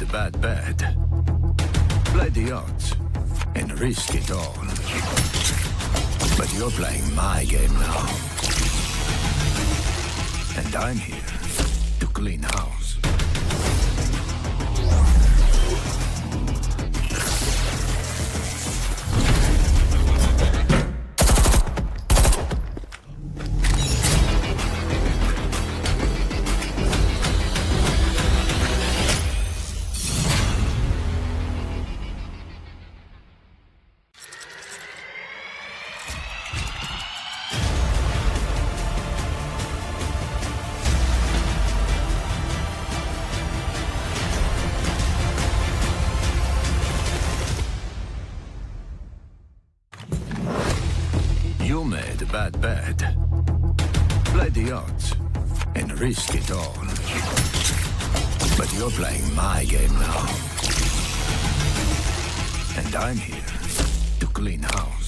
made a bad bet. Play the odds and risk it all. But you're playing my game now. And I'm here to clean house. You made a bad bet. Play the odds and risk it all. But you're playing my game now. And I'm here to clean house.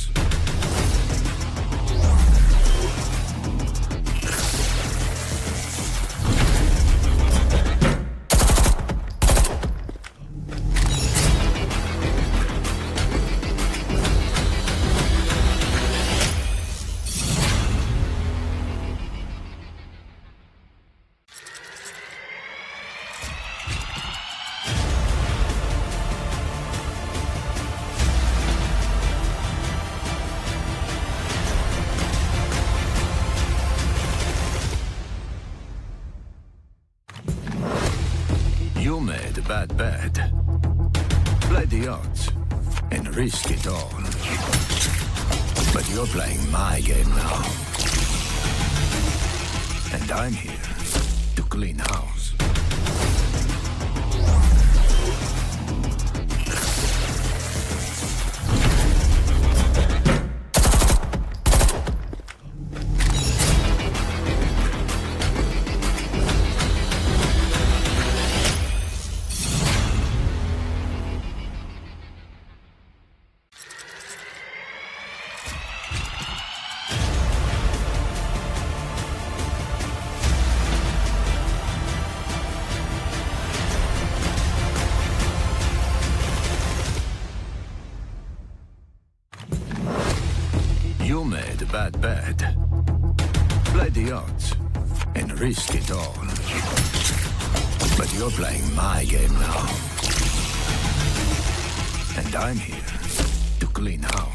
You made a bad bet. Play the odds and risk it all. But you're playing my game now. And I'm here to clean house. You made a bad bet. Play the odds and risk it all. But you're playing my game now. And I'm here to clean house.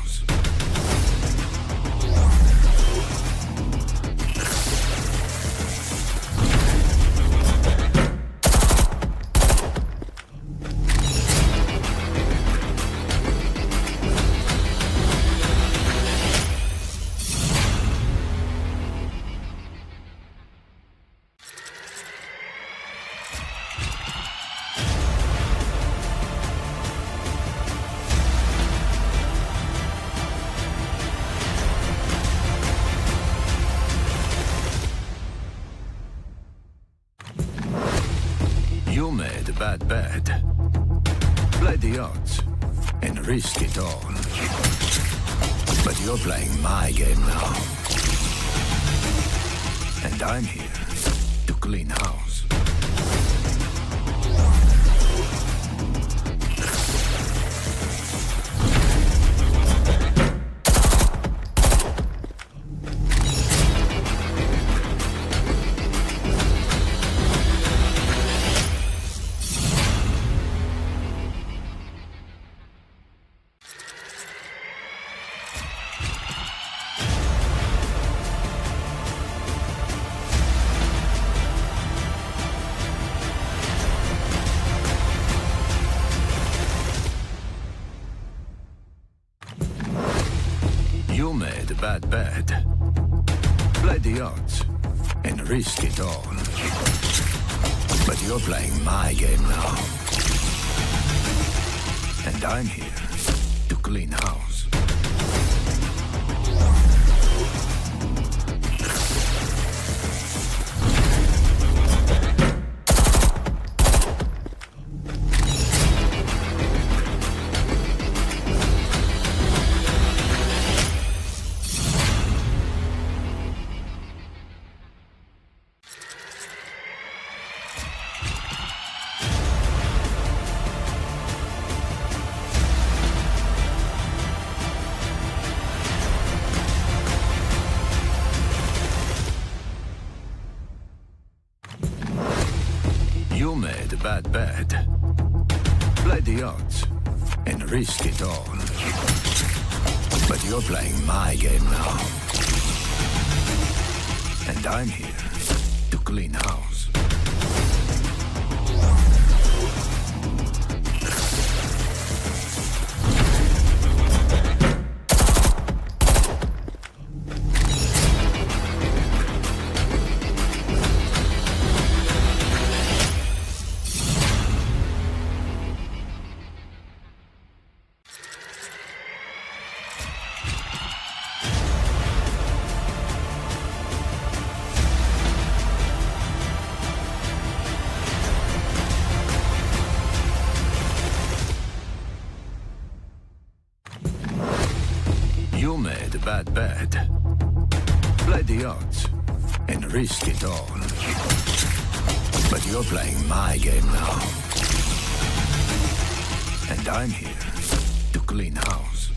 You made a bad bet. Play the odds and risk it all. But you're playing my game now. And I'm here to clean house. You made a bad bet. Play the odds and risk it all. But you're playing my game now. And I'm here to clean house. bad. Play the odds and risk it all. But you're playing my game now. And I'm here to clean house. You made bad. Play the odds and risk it all. But you're playing my game now. And I'm here to clean house.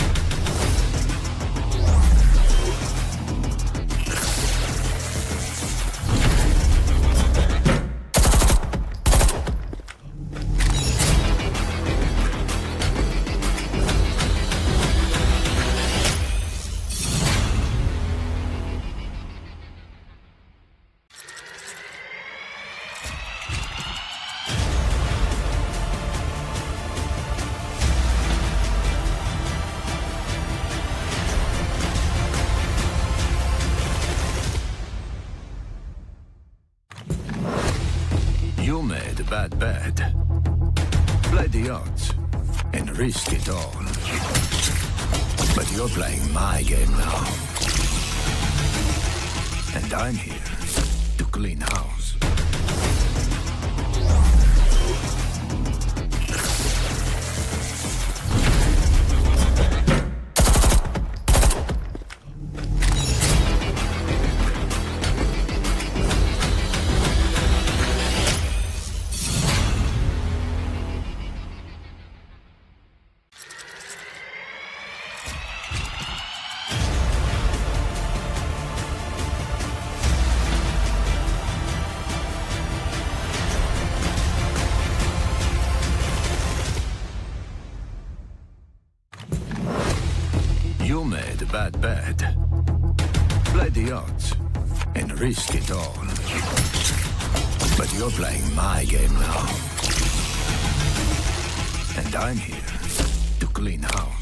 You made bad. Play the odds and risk it all. But you're playing my game now. And I'm here to clean house. You made bad. Play the odds and risk it all. But you're playing my game now. And I'm here to clean house.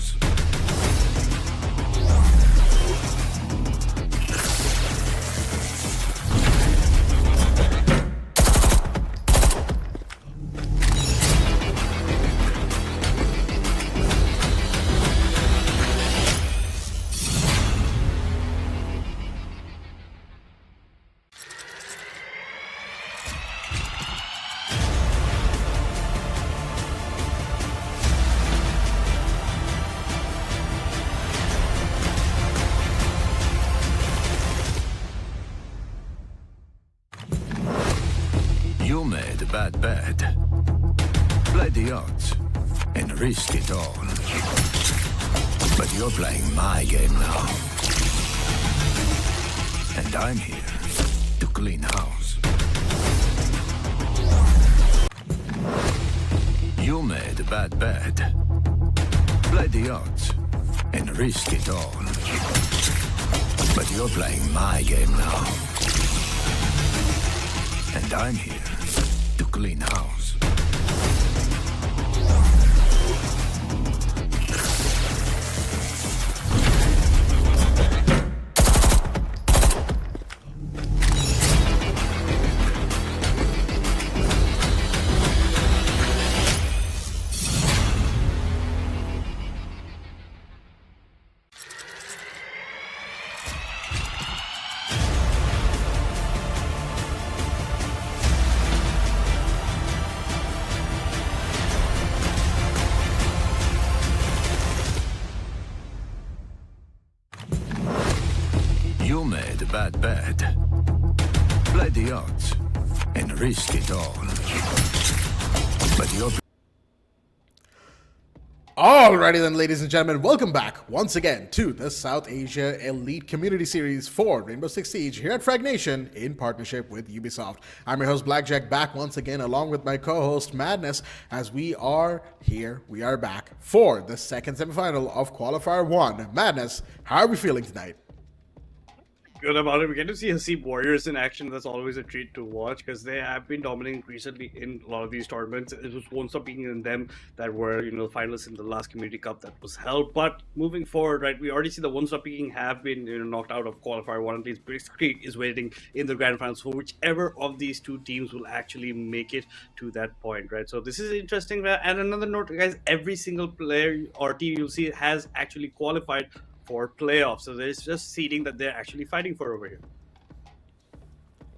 You made bad. Play the odds and risk it all. But you're playing my game now. And I'm here to clean house. You made bad. Play the odds and risk it all. But you're playing my game now. And I'm here to clean house. You made bad. Play the odds and risk it all. But you're... Alrighty then, ladies and gentlemen, welcome back once again to the South Asia Elite Community Series for Rainbow Six Siege here at Fragnation in partnership with Ubisoft. I'm your host Blackjack, back once again along with my co-host Madness, as we are back for the second semifinal of Qualifier 1. Madness, how are we feeling tonight? Good about it. We get to see Hasib Warriors in action. That's always a treat to watch because they have been dominating recently in a lot of these tournaments. It was Won't Stop Being in them that were, finalists in the last Community Cup that was held. But moving forward, right, we already see the Won't Stop Being have been, knocked out of Qualifier 1. At least Blitzkrieg is waiting in the grand finals for whichever of these two teams will actually make it to that point, right? So this is interesting. And another note, guys, every single player or team you'll see has actually qualified for playoffs. So there's just seeding that they're actually fighting for over here.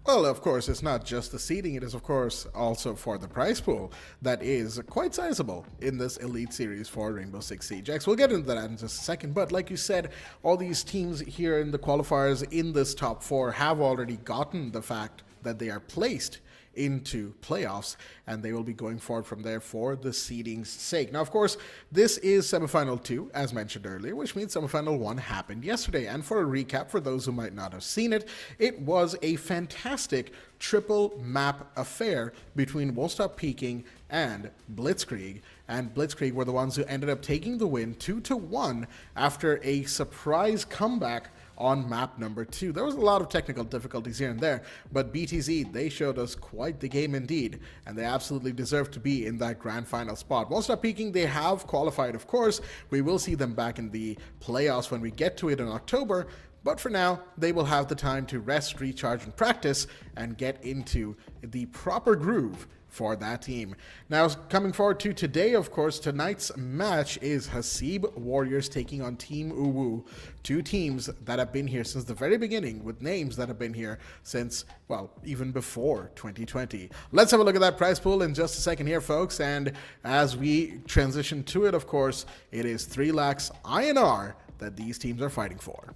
Well, of course, it's not just the seeding, it is, of course, also for the prize pool that is quite sizable in this Elite Series for Rainbow Six Siege X. We'll get into that in just a second, but like you said, all these teams here in the qualifiers in this top four have already gotten the fact that they are placed into playoffs, and they will be going forward from there for the seeding's sake. Now, of course, this is semifinal 2, as mentioned earlier, which means semifinal 1 happened yesterday. And for a recap, for those who might not have seen it, it was a fantastic triple map affair between Won't Stop Peaking and Blitzkrieg. And Blitzkrieg were the ones who ended up taking the win 2-1 after a surprise comeback on map number 2. There was a lot of technical difficulties here and there, but BTZ, they showed us quite the game indeed, and they absolutely deserve to be in that grand final spot. Won't Stop Peaking, they have qualified, of course. We will see them back in the playoffs when we get to it in October, but for now, they will have the time to rest, recharge, and practice, and get into the proper groove for that team. Now, coming forward to today, of course, tonight's match is Hasib Warriors taking on Team UwU, two teams that have been here since the very beginning, with names that have been here since, well, even before 2020. Let's have a look at that prize pool in just a second here, folks, and as we transition to it, of course, it is 3 lakhs INR that these teams are fighting for.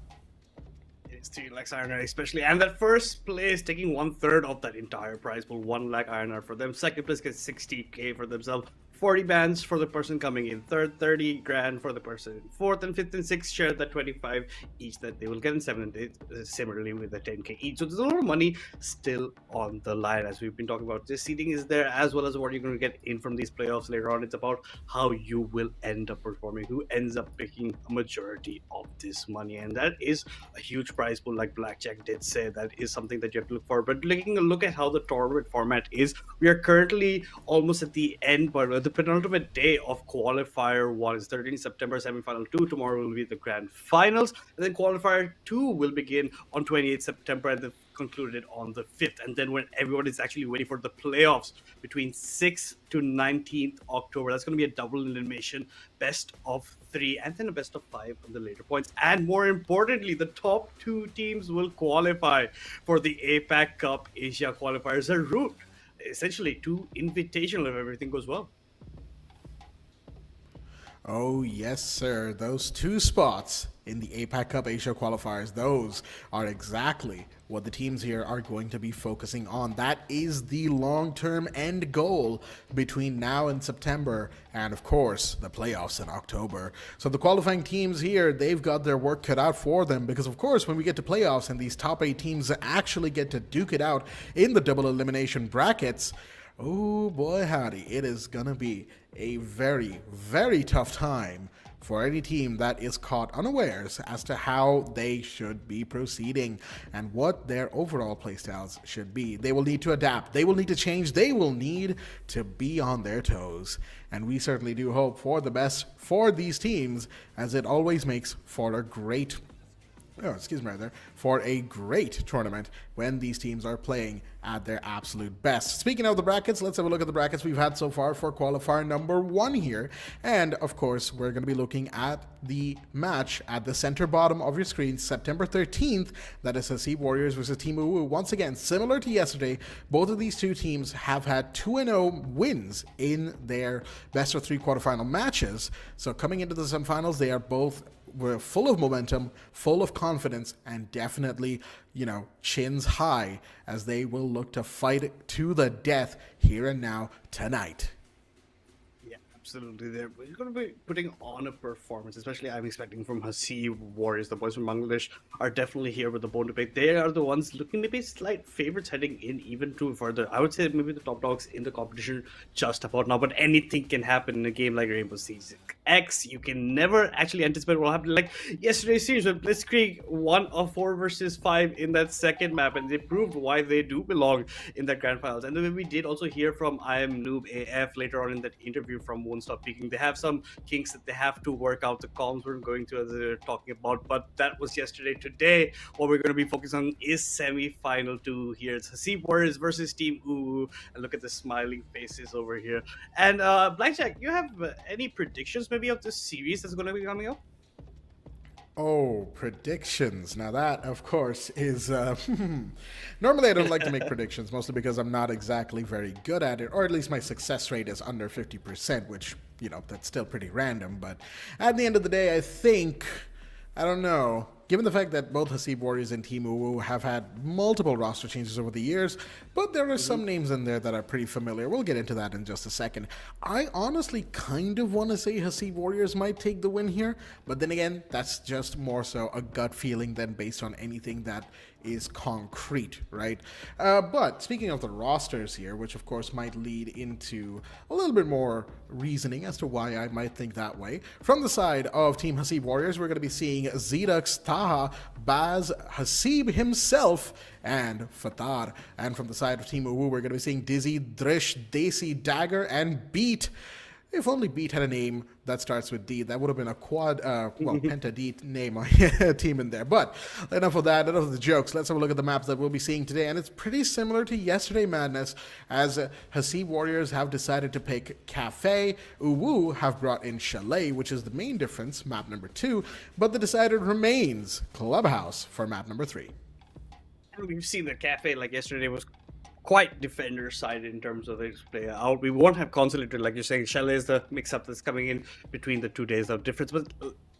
It's 3 lakhs INR especially, and that first place taking 1/3 of that entire prize pool, 1 lakh INR for them. Second place gets 60k for themselves. 40 bands for the person coming in third, 30 grand for the person in fourth, and fifth and sixth share that 25 each that they will get in seventh, similarly with the 10k each. So there's a lot of money still on the line, as we've been talking about. This seeding is there, as well as what you're going to get in from these playoffs later on. It's about how you will end up performing, who ends up picking a majority of this money, and that is a huge prize pool. Like Blackjack did say, that is something that you have to look for. But taking a look at how the tournament format is, we are currently almost at the end, but the penultimate day of Qualifier 1 is 13 September, Semifinal 2. Tomorrow will be the Grand Finals. And then Qualifier 2 will begin on 28 September and then concluded on the 5th. And then when everyone is actually waiting for the playoffs between 6th to 19th October, that's going to be a double elimination, best of 3, and then a best of 5 on the later points. And more importantly, the top 2 teams will qualify for the APAC Cup Asia Qualifiers, a route essentially to invitational if everything goes well. Oh, yes, sir. Those 2 spots in the APAC Cup Asia qualifiers, those are exactly what the teams here are going to be focusing on. That is the long-term end goal between now and September, and of course, the playoffs in October. So the qualifying teams here, they've got their work cut out for them, because of course, when we get to playoffs and these top 8 teams actually get to duke it out in the double elimination brackets, oh boy howdy, it is gonna be a very, very tough time for any team that is caught unawares as to how they should be proceeding and what their overall playstyles should be. They will need to adapt, they will need to change, they will need to be on their toes. And we certainly do hope for the best for these teams, as it always makes for a great for a great tournament when these teams are playing at their absolute best. Speaking of the brackets, let's have a look at the brackets we've had so far for qualifier number 1 here. And of course, we're going to be looking at the match at the center bottom of your screen, September 13th. That is Hasib Warriors versus Team UwU. Once again, similar to yesterday, both of these 2 teams have had 2-0 wins in their best of 3 quarterfinal matches. So coming into the semifinals, they are both were full of momentum, full of confidence, and definitely, chins high, as they will look to fight to the death here and now tonight. Absolutely, they're going to be putting on a performance, especially I'm expecting from Hasib Warriors. The boys from Bangladesh are definitely here with the bone to pick. They are the ones looking maybe slight favorites heading in even too further. I would say maybe the top dogs in the competition just about now, but anything can happen in a game like Rainbow Six X. You can never actually anticipate what will happen. Like yesterday's series with Blitzkrieg, 1 of 4 versus 5 in that second map, and they proved why they do belong in that grand finals. And then we did also hear from I Am Noob AF later on in that interview from Won't Stop Peaking. They have some kinks that they have to work out. The columns we're going to as they're talking about, but that was yesterday. Today, what we're going to be focusing on is semi-final 2 here. It's Hasib Warriors versus Team UwU, and look at the smiling faces over here. And Blackjack, you have any predictions maybe of this series that's going to be coming up? Oh, predictions. Now that, of course, is... normally I don't like to make predictions, mostly because I'm not exactly very good at it, or at least my success rate is under 50%, which, you know, that's still pretty random. But at the end of the day, I think... I don't know. Given the fact that both Hasib Warriors and Team UwU have had multiple roster changes over the years, but there are some names in there that are pretty familiar. We'll get into that in just a second. I honestly kind of want to say Hasib Warriors might take the win here, but then again, that's just more so a gut feeling than based on anything that is concrete, right? But speaking of the rosters here, which of course might lead into a little bit more reasoning as to why I might think that way. From the side of Team Hasib Warriors, we're going to be seeing Zedux, Taha, Baz, Hasib himself, and Fatar. And from the side of Team UwU, we're going to be seeing Dizzy, Drish, Desi, Dagger, and Beat. If only Beat had a name that starts with D, that would have been a penta D name on a team in there. But enough of that, enough of the jokes. Let's have a look at the maps that we'll be seeing today. And it's pretty similar to yesterday madness, as Hasib Warriors have decided to pick Cafe. UwU have brought in Chalet, which is the main difference, map number 2. But the decider remains Clubhouse for map number 3. And we've seen the Cafe, like yesterday, was quite defender side in terms of its play out. We won't have consolidated, like you're saying. Chalet is the mix-up that's coming in between the 2 days of difference, but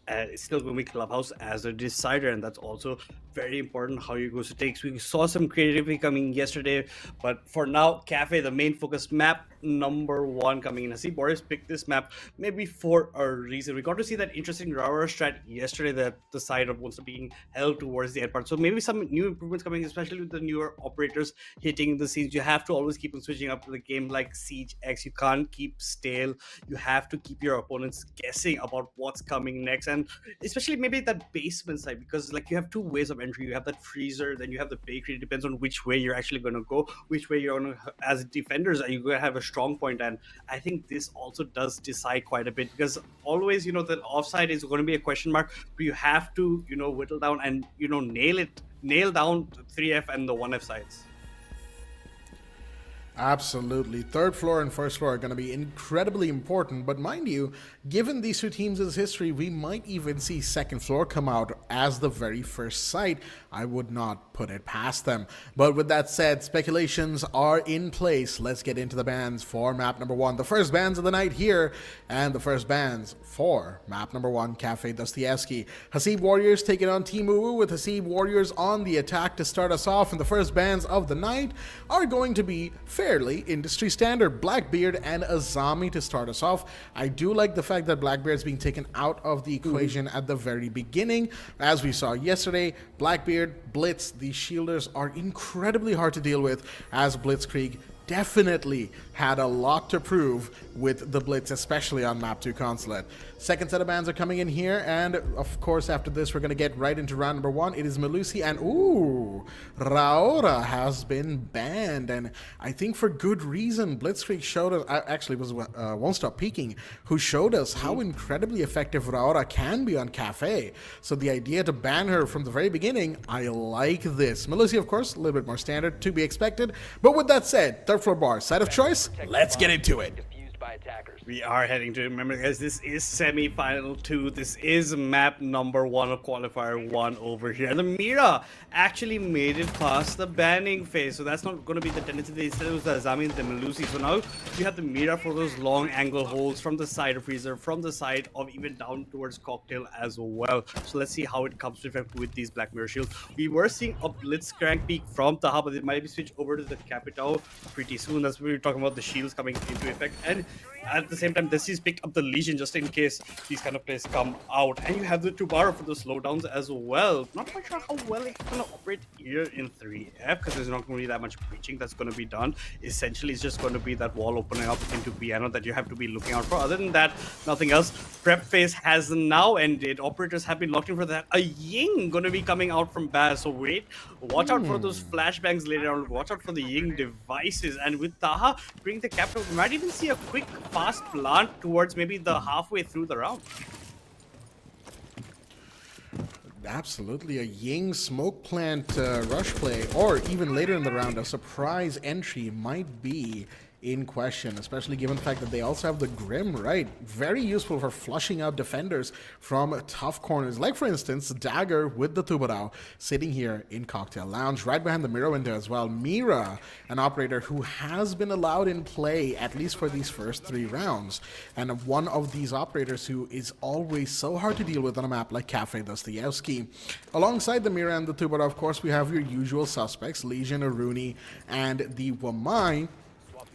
it's still going to be Clubhouse as a decider, and that's also very important how you go to takes. We saw some creativity coming yesterday, but for now, Cafe, the main focus map number 1 coming in. Hasib Warriors picked this map maybe for a reason. We got to see that interesting Raura strat yesterday, that the side of wants to being held towards the end part. So maybe some new improvements coming, especially with the newer operators hitting the scenes. You have to always keep on switching up to the game like Siege X. You can't keep stale. You have to keep your opponents guessing about what's coming next, and especially maybe that basement side, because like you have 2 ways of entry. You have that freezer, then you have the bakery. It depends on which way you're actually going to go, which way you're going to, as defenders, are you going to have a strong point. And I think this also does decide quite a bit, because always, you know, the offside is going to be a question mark, but you have to, you know, whittle down and, you know, nail down the 3F and the 1F sides. Absolutely. Third floor and first floor are going to be incredibly important, but mind you, given these 2 teams' history, we might even see second floor come out as the very first site. I would not put it past them. But with that said, speculations are in place. Let's get into the bans for map number 1. The first bans of the night here, and the first bans for map number 1, Cafe Dostoevsky. Hasib Warriors taking on Team UwU, with Hasib Warriors on the attack to start us off, and the first bans of the night are going to be fairly industry standard. Blackbeard and Azami to start us off. I do like the fact that Blackbeard's being taken out of the equation at the very beginning. As we saw yesterday, Blackbeard, Blitz, these shielders are incredibly hard to deal with, as Blitzkrieg definitely had a lot to prove with the Blitz, especially on map 2 Consulate. Second set of bans are coming in here, and of course after this we're going to get right into round number 1. It is Melusi, and Raura has been banned, and I think for good reason. Blitzkrieg showed us, actually was Won't Stop Peaking, who showed us how incredibly effective Raura can be on Cafe. So the idea to ban her from the very beginning, I like this. Melusi, of course, a little bit more standard, to be expected. But with that said, third floor bar, side of choice, let's get into it. We are heading to, remember guys, this is semi-final 2. This is map number 1 of qualifier 1 over here. And the Mira actually made it past the banning phase, so that's not going to be the tendency. They said it was the Azami and the Melusi. So now you have the Mira for those long angle holes from the side of Freezer, from the side of even down towards Cocktail as well. So let's see how it comes to effect with these Black Mirror shields. We were seeing a Blitzcrank peak from Taha, but it might be switched over to the Capital pretty soon. That's what we were talking about, the shields coming into effect. And at the same time, Desi's picked up the Legion just in case these kind of plays come out. And you have the Tubaro for the slowdowns as well. Not quite sure how well it's going to operate here in 3F, because there's not going to be that much breaching that's going to be done. Essentially, it's just going to be that wall opening up into piano that you have to be looking out for. Other than that, nothing else. Prep phase has now ended. Operators have been locked in for that. A Ying going to be coming out from Baz. So wait, watch out for those flashbangs later on. Watch out for the Ying devices. And with Taha bring the capital, we might even see a quick, fast plant towards maybe the halfway through the round. Absolutely, a Ying smoke plant rush play, or even later in the round, a surprise entry might be in question, especially given the fact that they also have the Grim, right? Very useful for flushing out defenders from tough corners. Like, for instance, Dagger with the Tubarao sitting here in Cocktail Lounge, right behind the mirror window as well. Mira, an operator who has been allowed in play, at least for these first 3 rounds. And one of these operators who is always so hard to deal with on a map like Cafe Dostoyevsky. Alongside the Mira and the Tubarao, of course, we have your usual suspects, Legion, Aruni, and the Wamai,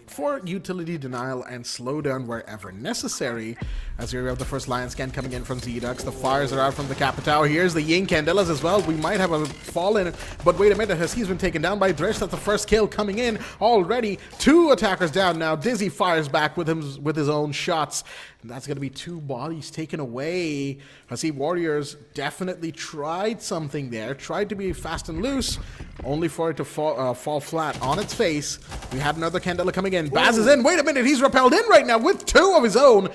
for utility denial and slowdown wherever necessary. As here we have the first Lion scan coming in from Zdux. The fires are out from the Capitao. Here's the Ying Candelas as well. We might have a fall in, but wait a minute, Hasib's been taken down by Dresh. That's the first kill coming in already. 2 attackers down now. Dizzy fires back with his own shots. And that's going to be 2 bodies taken away. Hasib Warriors definitely tried something there. Tried to be fast and loose, only for it to fall flat on its face. We had another Candela coming in. Baz is in. Wait a minute, he's repelled in right now with 2 of his own.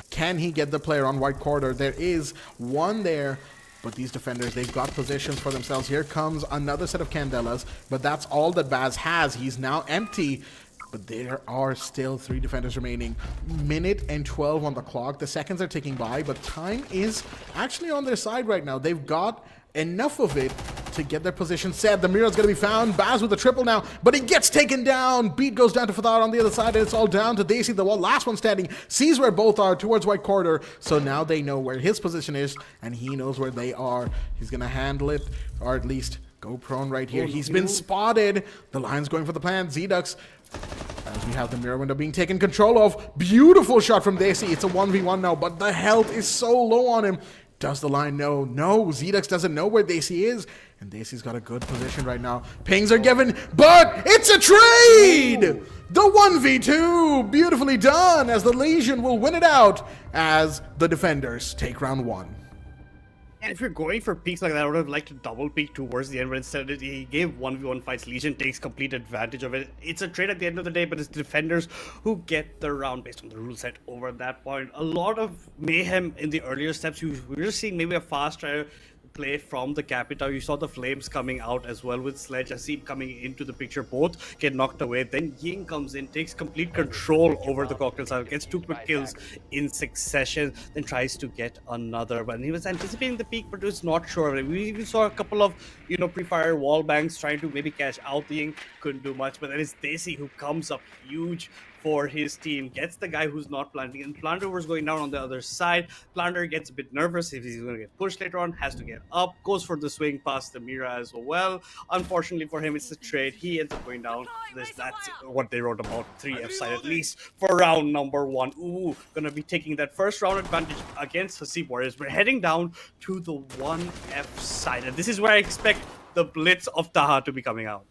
Can he get the player on white corridor? There is one there. But these defenders, they've got positions for themselves. Here comes another set of Candelas. But that's all that Baz has. He's now empty. But there are still 3 defenders remaining. Minute and 12 on the clock. The seconds are ticking by, but time is actually on their side right now. They've got enough of it to get their position set. The Mira's going to be found. Baz with the triple now, but he gets taken down. Beat goes down to Fathar on the other side, and it's all down to Daisy, the last one standing. Sees where both are towards white corridor, so now they know where his position is, and he knows where they are. He's going to handle it, or at least go prone right here. He's been spotted. The Lion's going for the plan. Zdux, as we have the mirror window being taken control of. Beautiful shot from Daisy. It's a 1v1 now, but the health is so low on him. Does the Lion know? No, Zdux doesn't know where Daisy is, and Daisy's got a good position right now. Pings are given, but it's a trade! The 1v2, beautifully done, as the Legion will win it out as the defenders take round 1. And if you're going for peaks like that, I would have liked to double peak towards the end, but instead he gave 1v1 fights. Legion takes complete advantage of it. It's a trade at the end of the day, but it's defenders who get the round based on the rule set over that point. A lot of mayhem in the earlier steps. We were just seeing maybe a fast play from the Capitao. You saw the flames coming out as well with Sledge. Hasib coming into the picture. Both get knocked away. Then Ying comes in, takes complete control over the cocktail side, gets 2 quick kills in succession, then tries to get another. But he was anticipating the peak, but was not sure. We even saw a couple of, pre-fire wall bangs trying to maybe catch out the Ying. Couldn't do much. But then it's Daisy who comes up huge for his team, gets the guy who's not planting, and Planter going down on the other side. Planter gets a bit nervous if he's going to get pushed later on, has to get up, goes for the swing past the Mira as well. Unfortunately for him, it's a trade. He ends up going down. That's what they wrote about 3F side, at least for round number 1. UwU gonna be taking that first round advantage against Hasib Warriors. We're heading down to the 1F side, and this is where I expect the blitz of Taha to be coming out.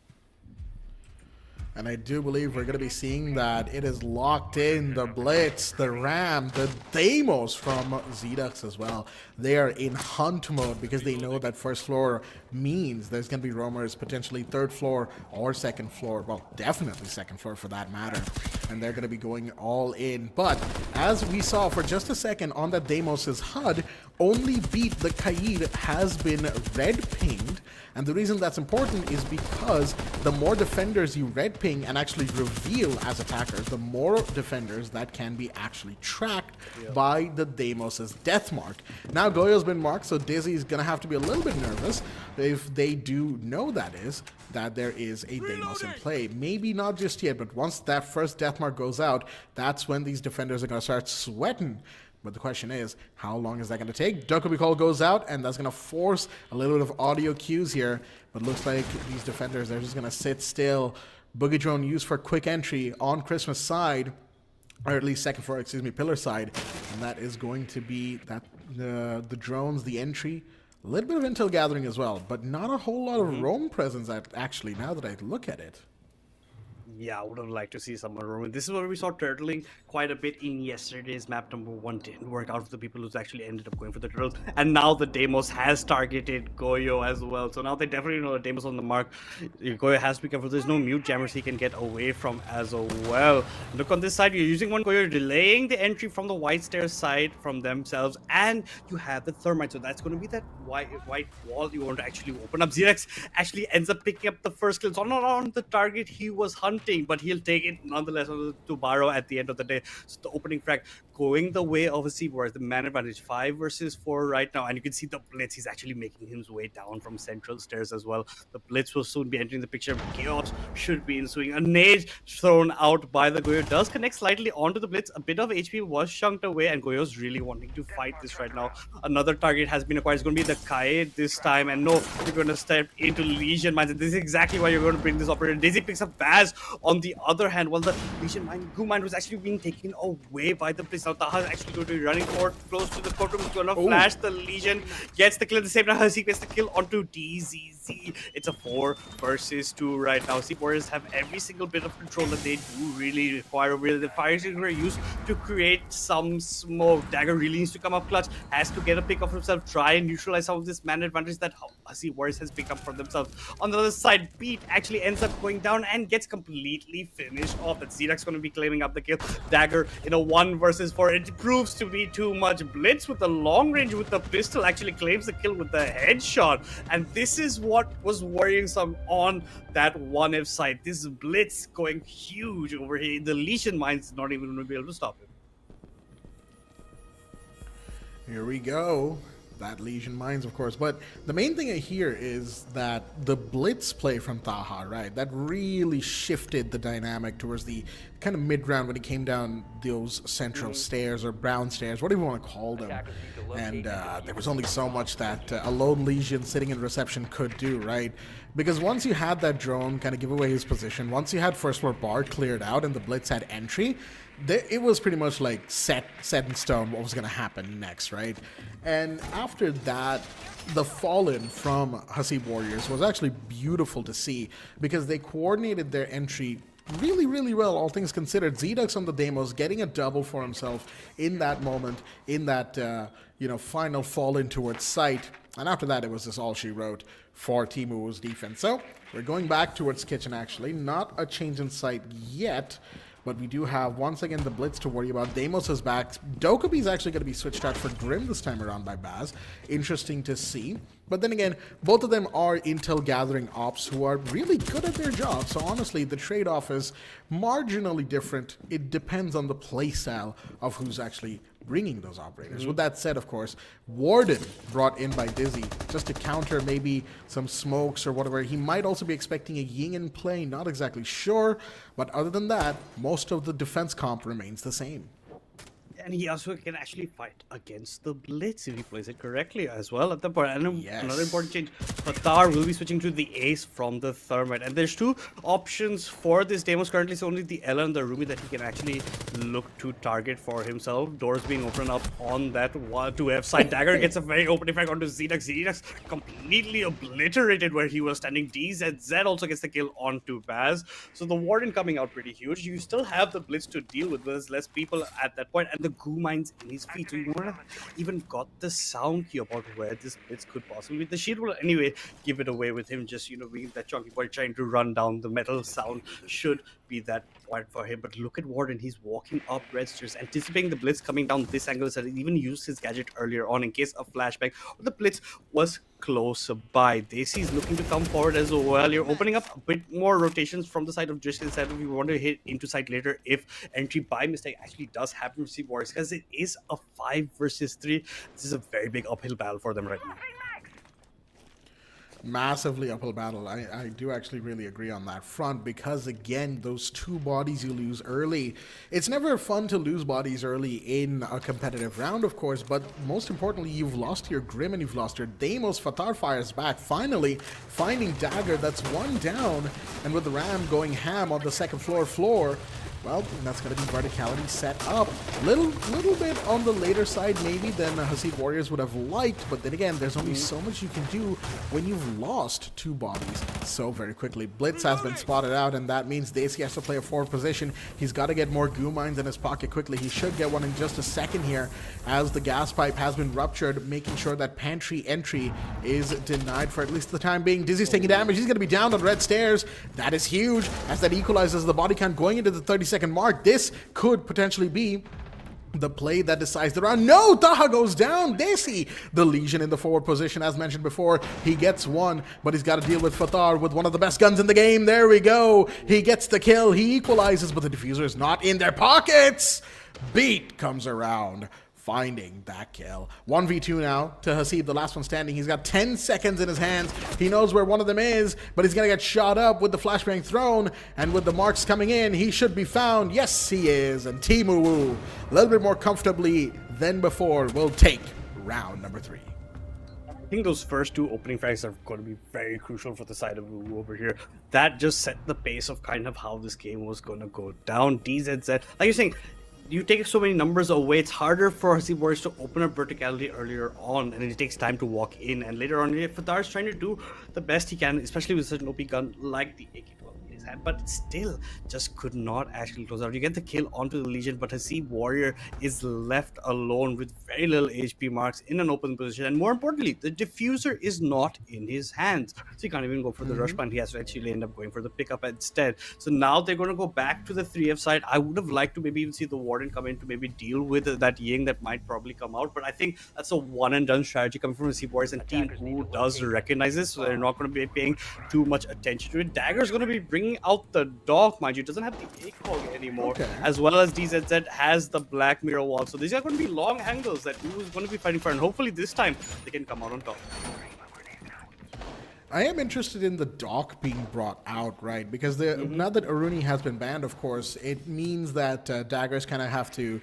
And I do believe we're going to be seeing that. It is locked in. The Blitz, the Ram, the Deimos from Zdux as well. They are in hunt mode because they know that first floor means there's going to be roamers, potentially 3rd floor or 2nd floor. Well, definitely 2nd floor for that matter. And they're going to be going all in. But as we saw for just a second on that Deimos' HUD, only beat the Kaid has been red pinged. And the reason that's important is because the more defenders you red ping and actually reveal as attackers, the more defenders that can be actually tracked by the Deimos' death mark. Now Goyo's been marked, so Dizzy's gonna have to be a little bit nervous if they do know that there is a Deimos in play. Maybe not just yet, but once that first death mark goes out, that's when these defenders are gonna start sweating. But the question is, how long is that going to take? Dokubi Call goes out, and that's going to force a little bit of audio cues here. But looks like these defenders, they're just going to sit still. Boogie Drone used for quick entry on Christmas side. or at least second floor, excuse me, pillar side, and that is going to be that the drones, the entry, a little bit of intel gathering as well, but not a whole lot of roam presence actually, now that I look at it. Yeah, I would have liked to see someone roaming. This is where we saw turtling quite a bit in yesterday's map number 1. Didn't work out for the people who actually ended up going for the turtles. And now the Deimos has targeted Goyo as well. So now they definitely know the Deimos on the mark. Goyo has to be careful. There's no mute jammers he can get away from as well. Look on this side, you're using one Goyo, delaying the entry from the white stairs side from themselves. And you have the thermite. So that's going to be that white wall you want to actually open up. Xerax actually ends up picking up the first kills on the target he was hunting, but he'll take it nonetheless to Barrow at the end of the day. So the opening frag going the way of Hasib Warriors, the man advantage 5 versus 4 right now, and you can see the Blitz. He's actually making his way down from central stairs as well. The Blitz will soon be entering the picture. Chaos should be ensuing. A nade thrown out by the Goyo does connect slightly onto the Blitz. A bit of HP was chunked away, and Goyo's really wanting to fight this right now. Another target has been acquired. It's going to be the Kaid this time, and no, you're going to step into Legion Mines, and this is exactly why you're going to bring this operator. Daisy picks up Baz. On the other hand, while the Legion Mine, Goo Mine was actually being taken away by the Blitz. Now Taha is actually going to be running forward close to the courtroom. He's going to flash the Legion, gets the kill at the same time. Hasib gets the kill onto DZZ. It's a 4 versus 2 right now. Hasib Warriors have every single bit of control that they do really require. Where the fire extinguisher used to create some smoke. Dagger really needs to come up clutch, has to get a pick of himself, try and neutralize some of this man advantage that Hasib Warriors has picked up for themselves. On the other side, Beat actually ends up going down and gets completely finished off. But Xerax going to be claiming up the kill. Dagger in a 1 versus 4. It proves to be too much. Blitz with the long range with the pistol actually claims the kill with the headshot. And this is what was worrying some on that 1F side. This Blitz going huge over here. The Legion Mines not even going to be able to stop him. Here we go. That Legion Mines, of course. But the main thing here is that the Blitz play from Taha, right? That really shifted the dynamic towards the kind of mid-round when he came down those central stairs or brown stairs, whatever you want to call them. And there was only so much that a lone Legion sitting in reception could do, right? Because once you had that drone kind of give away his position, once you had first floor bar cleared out and the Blitz had entry, it was pretty much like set in stone what was going to happen next, right? And after that, the fallen from Hasib Warriors was actually beautiful to see because they coordinated their entry really, really well, all things considered. Zedux on the Deimos getting a double for himself in that moment, in that, final fall in towards sight. And after that, it was just all she wrote for TeamUwU's defense. So we're going back towards Kitchen, actually. Not a change in sight yet. But we do have, once again, the Blitz to worry about. Deimos is back. Dokkaebi is actually going to be switched out for Grim this time around by Baz. Interesting to see. But then again, both of them are intel gathering ops who are really good at their job. So honestly, the trade-off is marginally different. It depends on the playstyle of who's actually bringing those operators. With that said, of course, Warden brought in by Dizzy just to counter maybe some smokes or whatever. He might also be expecting a Ying in play, not exactly sure. But other than that, most of the defense comp remains the same. And he also can actually fight against the Blitz if he plays it correctly as well at the point. And another important change, Fatar will be switching to the Ace from the Thermite. And there's 2 options for this Deimos currently. It's only the Ella and the Rumi that he can actually look to target for himself. Doors being opened up on that 2F side. Dagger gets a very open effect onto Xerax. Xerax completely obliterated where he was standing. DZZ also gets the kill onto Baz. So the Warden coming out pretty huge. You still have the Blitz to deal with. There's less people at that point. And the Goo Mines in his feet. So you wouldn't have even got the sound key about where this Blitz could possibly be. The shield will anyway give it away with him just, being that chunky boy trying to run down the metal sound should be that point for him. But look at Warden. He's walking up red stairs, anticipating the Blitz coming down this angle. So he even used his gadget earlier on in case of flashback. The Blitz was close by. Daisy's looking to come forward as well. You're opening up a bit more rotations from the side of Drish instead if you want to hit into side later if entry by mistake actually does happen to Hasib Warriors, because it is a 5 versus 3. This is a very big uphill battle for them right now. Massively uphill battle. I do actually really agree on that front because, again, those 2 bodies you lose early. It's never fun to lose bodies early in a competitive round, of course, but most importantly, you've lost your Grim and you've lost your Deimos. Fatar fires back, finally finding Dagger. That's 1 down, and with the Ram going ham on the second floor, well, that's going to be verticality set up. Little bit on the later side maybe than Hasib Warriors would have liked, but then again, there's only so much you can do when you've lost 2 bodies so very quickly. Blitz has been spotted out, and that means Daisy has to play a forward position. He's got to get more goo mines in his pocket quickly. He should get one in just a second here, as the gas pipe has been ruptured, making sure that pantry entry is denied for at least the time being. Dizzy's taking damage. He's going to be down on red stairs. That is huge, as that equalizes the body count going into the 30-second mark. This could potentially be the play that decides the round. No, Taha goes down. Desi, the Legion in the forward position, as mentioned before. He gets one, but he's got to deal with Fathar with one of the best guns in the game. There we go. He gets the kill. He equalizes, but the diffuser is not in their pockets. Beat comes around, finding that kill. 1v2 now to Hasib, the last one standing. He's got 10 seconds in his hands. He knows where one of them is, but he's going to get shot up with the flashbang thrown, and with the marks coming in, he should be found. Yes, he is, and Team UwU, a little bit more comfortably than before, will take round number 3. I think those first 2 opening frags are going to be very crucial for the side of UwU over here. That just set the pace of kind of how this game was going to go down. DZZ, like you're saying, you take so many numbers away, it's harder for Hasib Warriors to open up verticality earlier on, and it takes time to walk in. And later on, Fathar is trying to do the best he can, especially with such an OP gun like the AK-12 in his hand, but still just could not actually close out. You get the kill onto the Legion, but Hasib Warrior is left alone with very little HP marks in an open position, and more importantly, the diffuser is not in his hands, so he can't even go for the rush point. He has to actually end up going for the pickup instead. So now they're going to go back to the 3F side. I would have liked to maybe even see the Warden come in to maybe deal with that Ying that might probably come out, but I think that's a one and done strategy coming from Hasib Warriors, and Team UwU does recognize this, so they're not going to be paying too much attention to it. Dagger's going to be bringing out the dog, mind you, doesn't have the ACOG anymore, as well as DZZ has the Black Mirror wall, so these are going to be long angles that UwU is going to be fighting for, and hopefully this time they can come out on top. I am interested in the dock being brought out, right? Because now that Aruni has been banned, of course, it means that Daggers kind of have to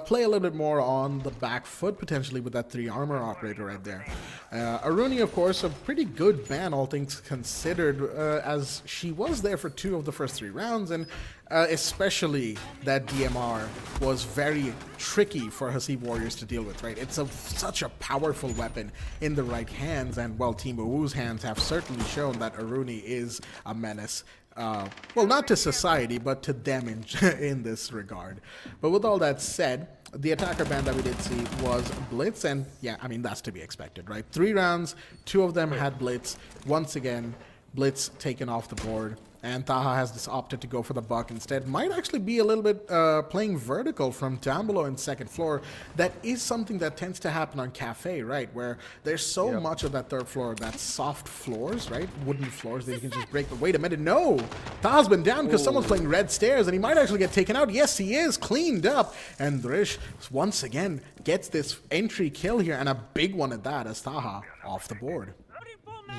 play a little bit more on the back foot, potentially, with that 3 armor operator right there. Aruni, of course, a pretty good ban, all things considered, as she was there for 2 of the first 3 rounds, and especially that DMR was very tricky for Hasib Warriors to deal with, right? It's such a powerful weapon in the right hands, and well, Team UwU's hands have certainly shown that Aruni is a menace. Well, not to society, but to them in this regard. But with all that said, the attacker ban that we did see was Blitz, and yeah, I mean, that's to be expected, right? 3 rounds, 2 of them had Blitz. Once again, Blitz taken off the board, and Taha has just opted to go for the buck instead. Might actually be a little bit playing vertical from down below in second floor. That is something that tends to happen on Cafe, right? Where there's so much of that third floor, that soft floors, right? Wooden floors that you can just break. But wait a minute, no! Taha's been down because someone's playing red stairs, and he might actually get taken out. Yes, he is, cleaned up. And Drish, once again, gets this entry kill here, and a big one at that, as Taha off the board.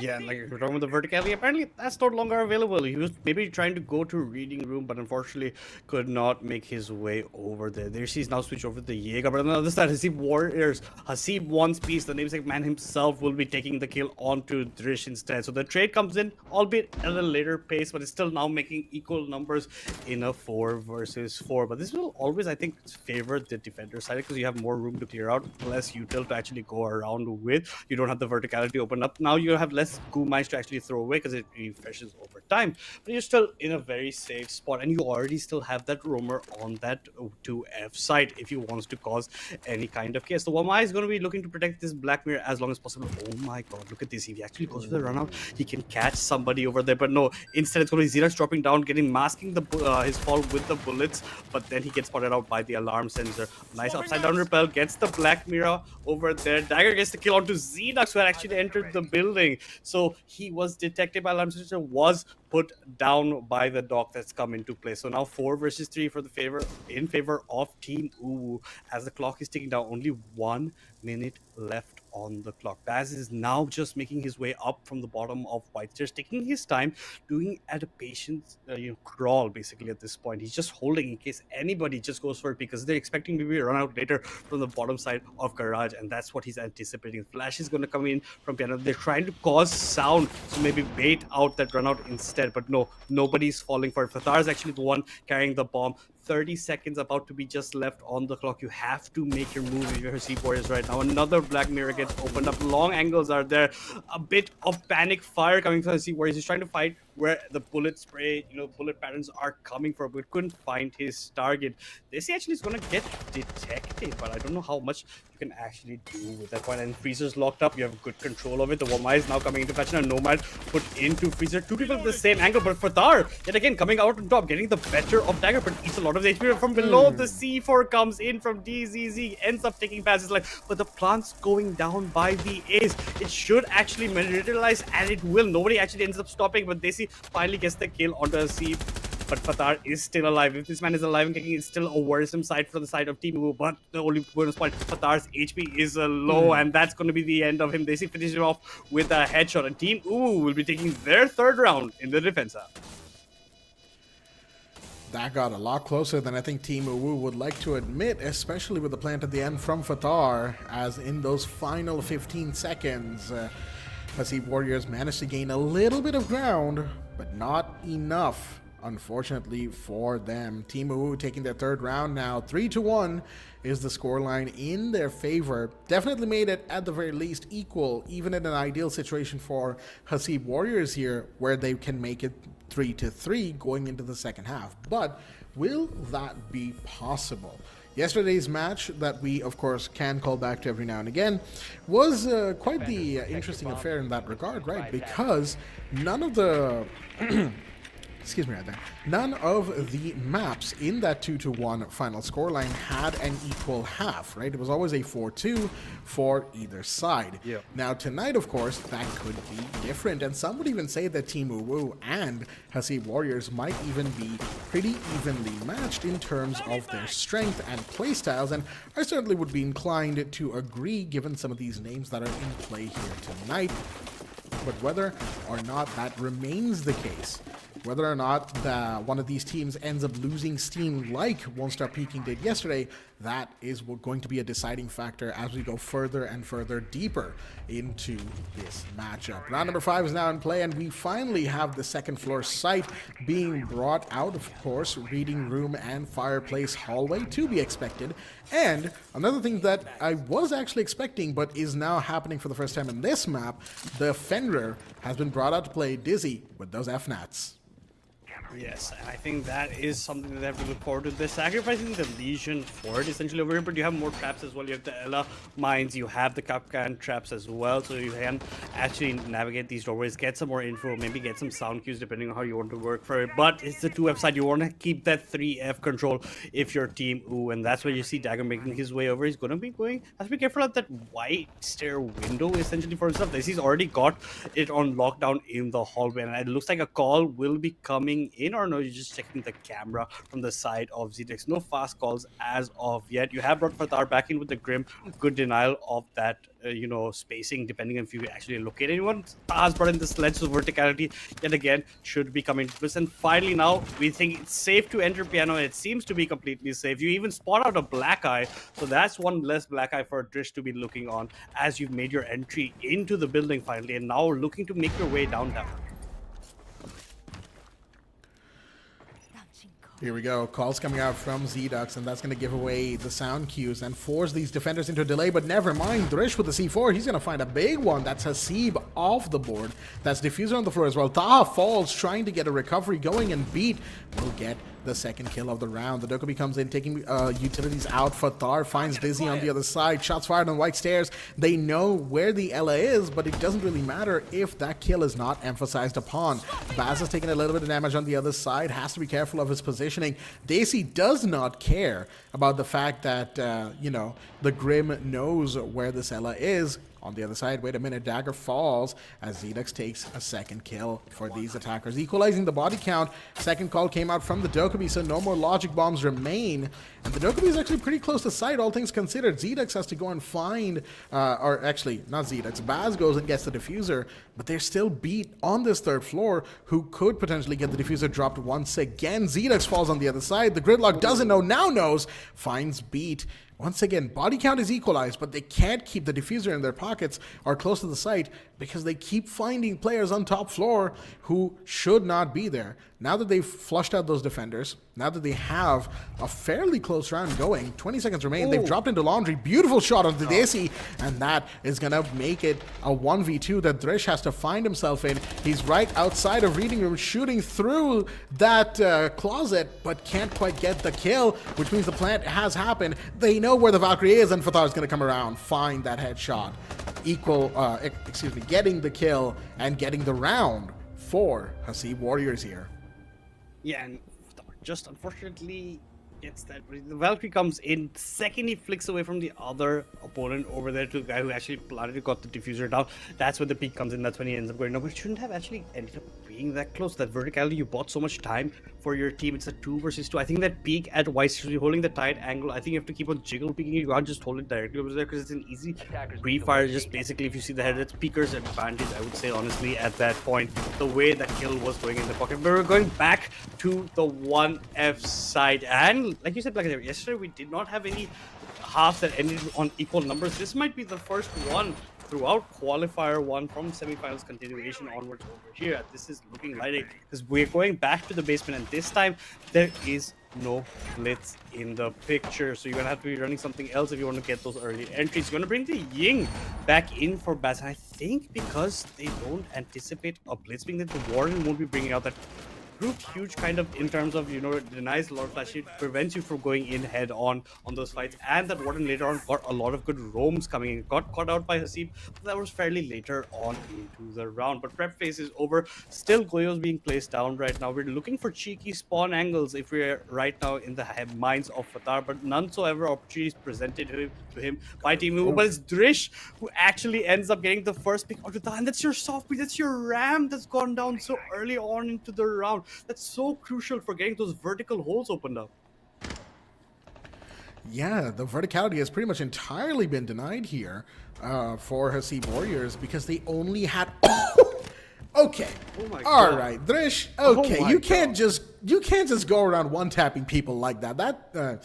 Yeah, like we're talking about the verticality, apparently that's no longer available. He was maybe trying to go to reading room, but unfortunately could not make his way over there. There she's now switched over to the Jaeger, but on the other side, Hasib Warriors, Hasib wants peace. The namesake man himself will be taking the kill onto Drish instead. So the trade comes in, albeit at a later pace, but it's still now making equal numbers in a 4 versus 4. But this will always, I think, favor the defender side because you have more room to clear out, less util to actually go around with. You don't have the verticality open up. Now you have less goo mines to actually throw away because it refreshes over time, but you're still in a very safe spot, and you already still have that roamer on that 2F side if he wants to cause any kind of chaos. The Wamai is going to be looking to protect this Black Mirror as long as possible. Oh my god, look at this. If he actually goes for the run out, he can catch somebody over there, but no, instead it's going to be Xerax dropping down, masking his fall with the bullets, but then he gets spotted out by the alarm sensor. Nice upside down repel, gets the Black Mirror over there. Dagger gets the kill onto Xenox, who had actually entered the building. So he was detected by alarm sensor, was put down by the dock that's come into play. So now 4 versus 3 for in favor of Team UwU, as the clock is ticking down. Only 1 minute left on the clock. Baz is now just making his way up from the bottom of white stairs, taking his time, doing at a patient crawl basically at this point. He's just holding in case anybody just goes for it, because they're expecting maybe a run out later from the bottom side of garage, and that's what he's anticipating. Flash is going to come in from piano. They're trying to cause sound to maybe bait out that run out instead, but no, nobody's falling for it. Fathar is actually the one carrying the bomb. 30 seconds about to be just left on the clock. You have to make your move if you're Hasib Warriors right now. Another Black Mirror gets opened up. Long angles are there. A bit of panic fire coming from Hasib Warriors. He's trying to fight where the bullet spray, bullet patterns are coming from, but couldn't find his target. This actually is going to get detected, but I don't know how much you can actually do with that point. And Freezer's locked up. You have good control of it. The Womai is now coming into fashion, and Nomad put into Freezer. Two people at the same angle, but Fatar, yet again, coming out on top, getting the better of Dagger, but eats a lot of HP from below. The C4 comes in from DZZ, ends up taking passes like, but the plant's going down by the ace. It should actually materialize, and it will. Nobody actually ends up stopping, but Desi finally gets the kill onto a C. But Fatar is still alive. If this man is alive and kicking, it's still a worrisome side for the side of Team UwU. But the only bonus point, Fatar's HP is low, and that's going to be the end of him. Desi finishes him off with a headshot, and Team UwU will be taking their third round in the defensa. That got a lot closer than I think Team UwU would like to admit, especially with the plant at the end from Fatar, as in those final 15 seconds, Hasib Warriors managed to gain a little bit of ground, but not enough, unfortunately, for them. Team UwU taking their third round now. 3-1 is the scoreline in their favor. Definitely made it, at the very least, equal, even in an ideal situation for Hasib Warriors here, where they can make it 3-3 going into the second half. But will that be possible? Yesterday's match, that we of course can call back to every now and again, was quite the interesting affair in that regard, right? Because none of the excuse me right there. None of the maps in that 2-1 final scoreline had an equal half, right? It was always a 4-2 for either side. Yep. Now tonight, of course, that could be different, and some would even say that Team UwU and Hasib Warriors might even be pretty evenly matched in terms of their strength and playstyles, and I certainly would be inclined to agree given some of these names that are in play here tonight. But whether or not that remains the case, whether or not one of these teams ends up losing steam like Won't Stop Peaking did yesterday, that is going to be a deciding factor as we go further and further deeper into this matchup. Round number 5 is now in play, and we finally have the second floor site being brought out, of course, reading room and fireplace hallway to be expected. And another thing that I was actually expecting but is now happening for the first time in this map, the Fenrir has been brought out to play Dizzy with those FNATs. Yes, I think that is something that they have to look forward to. They're sacrificing the Legion for it essentially over here, but you have more traps as well. You have the Ella mines, you have the Kapkan traps as well, so you can actually navigate these doorways, get some more info, maybe get some sound cues depending on how you want to work for it. But it's the 2F side. You want to keep that 3F control if you're Team UwU, and that's where you see Dagger making his way over. He's going to be going, has to be careful of that white stair window essentially for himself. He's already got it on lockdown in the hallway, and it looks like a call will be coming in, or no, you're just checking the camera from the side of ZDX. No fast calls as of yet. You have brought Fatar back in with the Grim. Good denial of that, spacing, depending on if you actually locate anyone. Has brought in the sledge, so verticality, yet again, should be coming to this. And finally now, we think it's safe to enter Piano. It seems to be completely safe. You even spot out a Black Eye, so that's one less Black Eye for Drish to be looking on as you've made your entry into the building finally, and now looking to make your way downtown. Here we go. Calls coming out from ZDux, and that's going to give away the sound cues and force these defenders into a delay, but never mind. Drish with the C4, he's going to find a big one. That's Hasib off the board. That's Diffuser on the floor as well. Taha falls, trying to get a recovery going, and Beat will get the second kill of the round. The Dokkaebi comes in, taking utilities out. Fatar finds Dizzy on the other side. Shots fired on white stairs. They know where the Ella is, but it doesn't really matter if that kill is not emphasized upon. Baz is taking a little bit of damage on the other side. Has to be careful of his positioning. Daisy does not care about the fact that, the Grim knows where this Ella is. On the other side, wait a minute, Dagger falls as ZDux takes a second kill for these attackers, equalizing the body count. Second call came out from the Dokkaebi, so no more logic bombs remain. And the Dokkaebi is actually pretty close to site, all things considered. ZDux has to go and find, or actually, not ZDux, Baz goes and gets the Diffuser, but they're still Beat on this third floor, who could potentially get the Diffuser dropped once again. ZDux falls on the other side. The Gridlock doesn't know, now knows, finds Beat, Once again, body count is equalized, but they can't keep the diffuser in their pockets or close to the site because they keep finding players on top floor who should not be there. Now that they've flushed out those defenders, now that they have a fairly close round going, 20 seconds remain, they've dropped into laundry. Beautiful shot on the Desi, and that is going to make it a 1v2 that Drish has to find himself in. He's right outside of reading room, shooting through that closet, but can't quite get the kill, which means the plant has happened. They know where the Valkyrie is, and Fatar is going to come around, find that headshot. Getting the kill and getting the round for Hasib Warriors here. Yeah, and just unfortunately gets that. The Valkyrie comes in. Second, he flicks away from the other opponent over there to the guy who actually planted, got the diffuser down. That's where the peak comes in. That's when he ends up going. No, but it shouldn't have actually ended up being that close. That verticality, you bought so much time for your team. It's a 2 versus 2. I think that peak at Weiss, holding the tight angle, I think you have to keep on jiggle peeking. You can't just hold it directly over there because it's an easy pre-fire. Just basically, if you see the head, it's peeker's advantage, I would say, honestly, at that point. The way that kill was going in the pocket. But we're going back to the 1F side. And like you said, yesterday we did not have any halves that ended on equal numbers. This might be the first one throughout Qualifier 1 from semifinals continuation onwards over here. This is looking like because we're going back to the basement, and this time there is no blitz in the picture, so you're gonna have to be running something else if you want to get those early entries. You're gonna bring the Ying back in for Baz, and I think because they don't anticipate a blitz being that, the Warden won't be bringing out that proved huge kind of in terms of, you know, it denies a lot of flash, it prevents you from going in head on those fights. And that Warden later on got a lot of good roams coming in, got caught out by Hasib, but that was fairly later on into the round. But prep phase is over. Still Goyo's being placed down right now. We're looking for cheeky spawn angles if we're right now in the minds of Fatar, but none so ever opportunities presented to him by Team UwU. But it's Drish who actually ends up getting the first pick out of that, and that's your soft pick, that's your ram that's gone down so early on into the round. That's so crucial for getting those vertical holes opened up. Yeah, the verticality has pretty much entirely been denied here for Hasib Warriors because they only had... Okay. Oh my All God. right, Drish. Okay, Oh you can't just go around one-tapping people like that.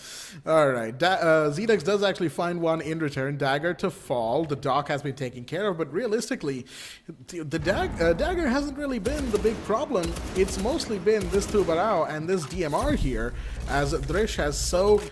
All right. Zedux does actually find one in return. Dagger to fall. The dock has been taken care of, but realistically, the dagger hasn't really been the big problem. It's mostly been this Tubarao and this DMR here, as Drish has so,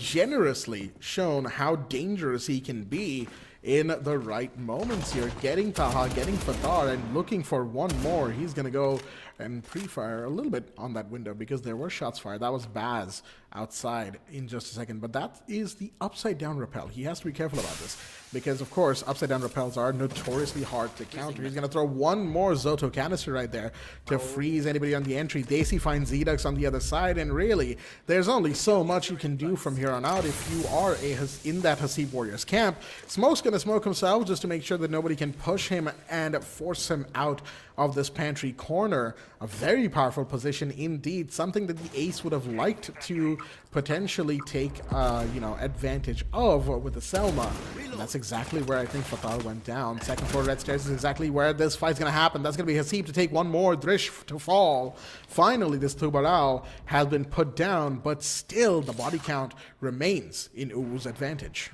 generously shown how dangerous he can be in the right moments here, getting Taha, getting Fatar, and looking for one more. He's gonna go and pre-fire a little bit on that window because there were shots fired. That was Baz outside in just a second, but that is the upside down rappel. He has to be careful about this because, of course, upside down rappels are notoriously hard to counter. He's gonna throw one more Zoto canister right there to freeze anybody on the entry. Daisy finds Zedux on the other side, and really, there's only so much you can do from here on out if you are in that Hasib Warriors camp. Smoke's gonna smoke himself just to make sure that nobody can push him and force him out of this pantry corner. A very powerful position indeed, something that the Ace would have liked to potentially take advantage of with the Selma. And that's exactly where I think Fatal went down. Second floor red stairs is exactly where this fight's gonna happen. That's gonna be Hasib to take one more, Drish to fall. Finally, this Tubarao has been put down, but still the body count remains in UwU's advantage.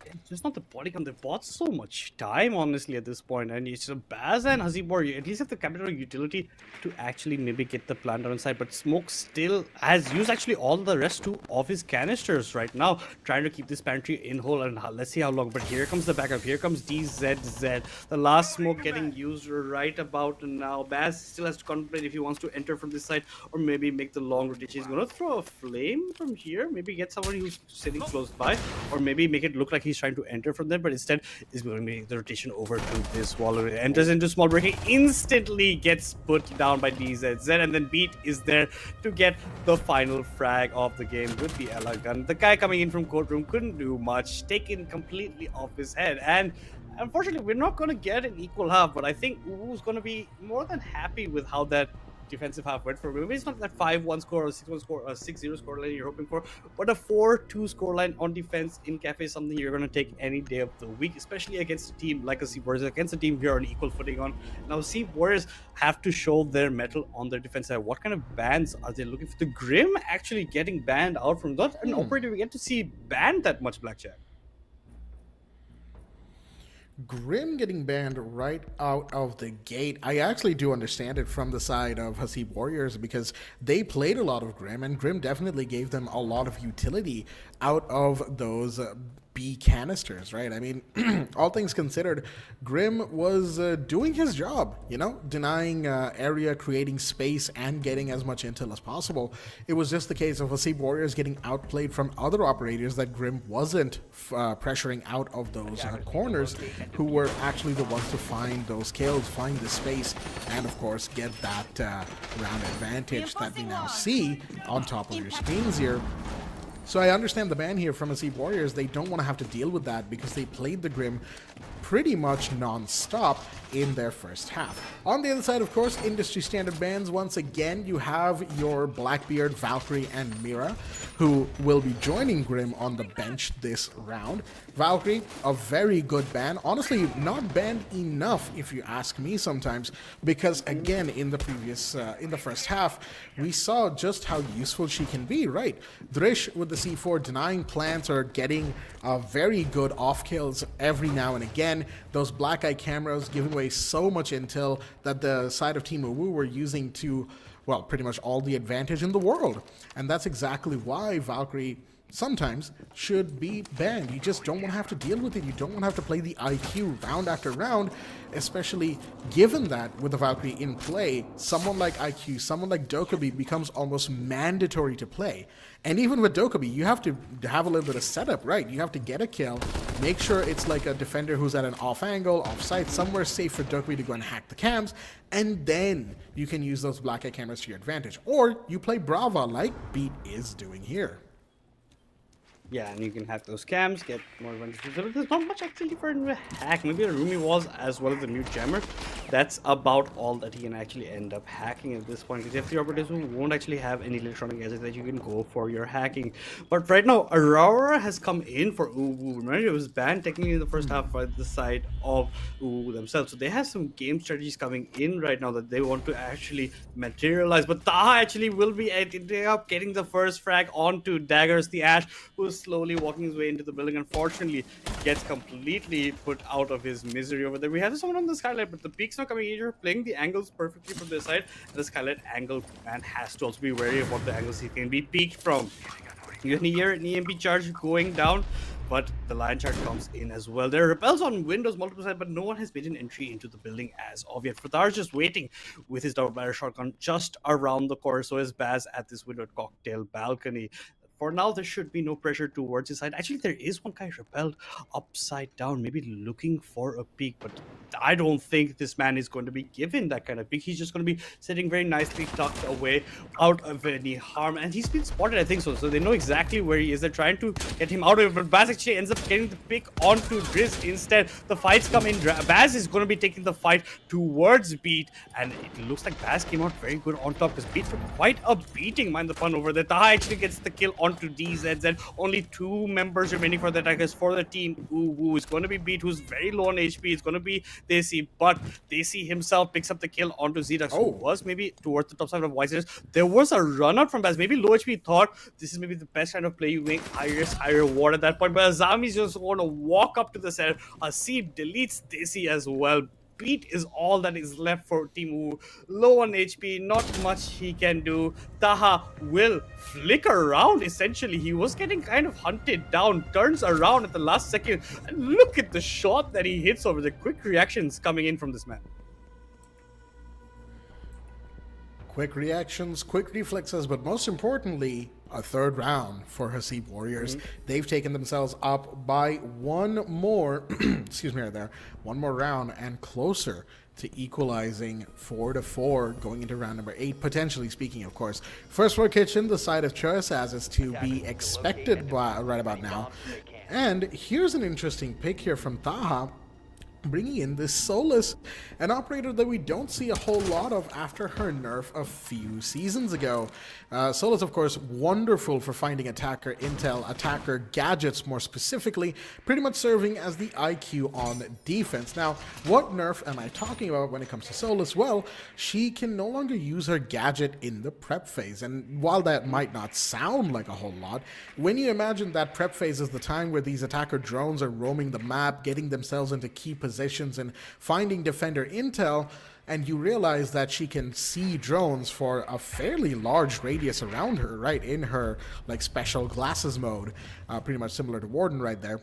It's just not the body count. They bought so much time, honestly, at this point. And it's Baz and Hasib Warrior at least have the capital utility to actually maybe get the plant on side. But Smoke still has used actually all the rest of his canisters right now, trying to keep this pantry in whole. And let's see how long. But here comes the backup. Here comes DZZ. The last smoke getting used right about now. Baz still has to contemplate if he wants to enter from this side or maybe make the long rotation. He's going to throw a flame from here. Maybe get somebody who's sitting close by, or maybe make it look like he's trying to enter from there, but instead is going to make the rotation over to this wall. It enters into small breaking, instantly gets put down by DZZ, and then Beat is there to get the final frag of the game with the LR gun. The guy coming in from courtroom couldn't do much, taken completely off his head, and unfortunately we're not going to get an equal half, but I think UwU's going to be more than happy with how that defensive half went for. Maybe it's not that 5-1 score or 6-1 score or 6-0 scoreline you're hoping for, but a 4-2 scoreline on defense in Cafe is something you're going to take any day of the week, especially against a team like Hasib Warriors, against a team here on equal footing on. Now, Hasib Warriors have to show their mettle on their defense side. What kind of bans are they looking for? The Grim actually getting banned out from not an operator we get to see banned that much, Blackjack. Grim getting banned right out of the gate. I actually do understand it from the side of Hasib Warriors because they played a lot of Grim, and Grim definitely gave them a lot of utility out of those B canisters, right? I mean, all things considered, Grim was doing his job, you know, denying area, creating space, and getting as much intel as possible. It was just the case of Hasib Warriors getting outplayed from other operators that Grim wasn't pressuring out of those corners, who were actually the ones to find those kills, find the space, and of course get that round advantage that we now see on top of your screens here. So I understand the ban here from Hasib Warriors. They don't want to have to deal with that because they played the Grim pretty much non-stop in their first half. On the other side, of course, industry standard bans. Once again, you have your Blackbeard, Valkyrie, and Mira, who will be joining Grim on the bench this round. Valkyrie, a very good ban. Honestly, not banned enough, if you ask me sometimes, because again, in the first half, we saw just how useful she can be, right? Drish with the C4 denying plants or getting very good off kills every now and again. Those black eye cameras giving away so much intel that the side of Team UwU were using to, well, pretty much all the advantage in the world. And that's exactly why Valkyrie sometimes should be banned. You just don't want to have to deal with it. You don't want to have to play the IQ round after round, especially given that with the Valkyrie in play, someone like IQ, someone like Dokkaebi becomes almost mandatory to play. And even with Dokkaebi, you have to have a little bit of setup, right? You have to get a kill, make sure it's like a defender who's at an off angle, off site, somewhere safe for Dokkaebi to go and hack the cams, and then you can use those black eye cameras to your advantage. Or you play Brava like Beat is doing here. Yeah, and you can hack those cams, get more advantages. There's not much actually for him to hack. Maybe a Rumi Walls as well as the new jammer. That's about all that he can actually end up hacking at this point. Because if the operators won't actually have any electronic gadgets that you can go for your hacking. But right now, Aurora has come in for UwU. Remember, it was banned technically in the first half by the side of UwU themselves. So they have some game strategies coming in right now that they want to actually materialize. But Taha actually will be ending up getting the first frag onto Daggers, the Ash, who's slowly walking his way into the building. Unfortunately, gets completely put out of his misery over there. We have someone on the skylight, but the peek's not coming in here, playing the angles perfectly from their side. And the skylight angle man has to also be wary of what the angles he can be peeked from. You can hear an EMP charge going down, but the lion charge comes in as well. There are repels on windows multiple sides, but no one has made an entry into the building as of yet. Fatar's just waiting with his double barrel shotgun just around the corner. So is Baz at this window at cocktail balcony. For now, there should be no pressure towards his side. Actually, there is one guy repelled upside down, maybe looking for a peek, but I don't think this man is going to be given that kind of peek. He's just going to be sitting very nicely tucked away out of any harm, and he's been spotted, I think so. So they know exactly where he is. They're trying to get him out of it, but Baz actually ends up getting the pick onto Driz instead. The fights come in. Baz is going to be taking the fight towards Beat, and it looks like Baz came out very good on top because Beat took quite a beating, mind the pun, over there. Taha actually gets the kill onto DZZ. Only 2 members remaining for the attackers for the team. UwU is going to be Beat, who's very low on HP. It's going to be Desi, but Desi himself picks up the kill onto Zedux, who was maybe towards the top side of Wizards. There was a run out from Baz. Maybe low HP thought this is maybe the best kind of play. You make higher reward at that point, but Azami's just going to walk up to the center. Hasib deletes Desi as well. Beat is all that is left for Team UwU. Low on HP, not much he can do. Taha will flicker around, essentially. He was getting kind of hunted down, turns around at the last second, and look at the shot that he hits over. The quick reactions coming in from this man. Quick reactions, quick reflexes, but most importantly, a third round for Hasib Warriors. They've taken themselves up by one more, excuse me right there, one more round and closer to equalizing 4-4 going into round number 8, potentially speaking, of course. First floor kitchen, the side of choice as is to be expected by, right about now. And here's an interesting pick here from Taha. bringing in this Solus, an operator that we don't see a whole lot of after her nerf a few seasons ago. Solus, of course, wonderful for finding attacker intel, attacker gadgets more specifically, pretty much serving as the IQ on defense. Now, what nerf am I talking about when it comes to Solus? Well, she can no longer use her gadget in the prep phase, and while that might not sound like a whole lot, when you imagine that prep phase is the time where these attacker drones are roaming the map, getting themselves into key positions and finding defender intel, and you realize that she can see drones for a fairly large radius around her, right, in her like special glasses mode, pretty much similar to Warden right there.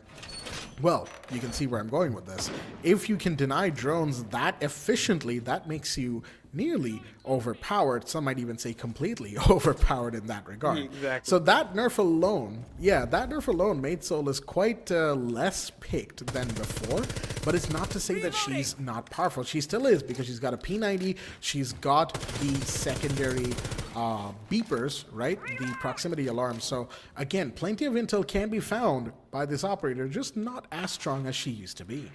Well, you can see where I'm going with this. If you can deny drones that efficiently, that makes you nearly overpowered. Some might even say completely overpowered in that regard. Exactly. So that nerf alone, made Solus quite less picked than before. But it's not to say that she's not powerful. She still is, because she's got a P90, she's got the secondary beepers, right? The proximity alarm. So again, plenty of intel can be found by this operator, just not as strong as she used to be.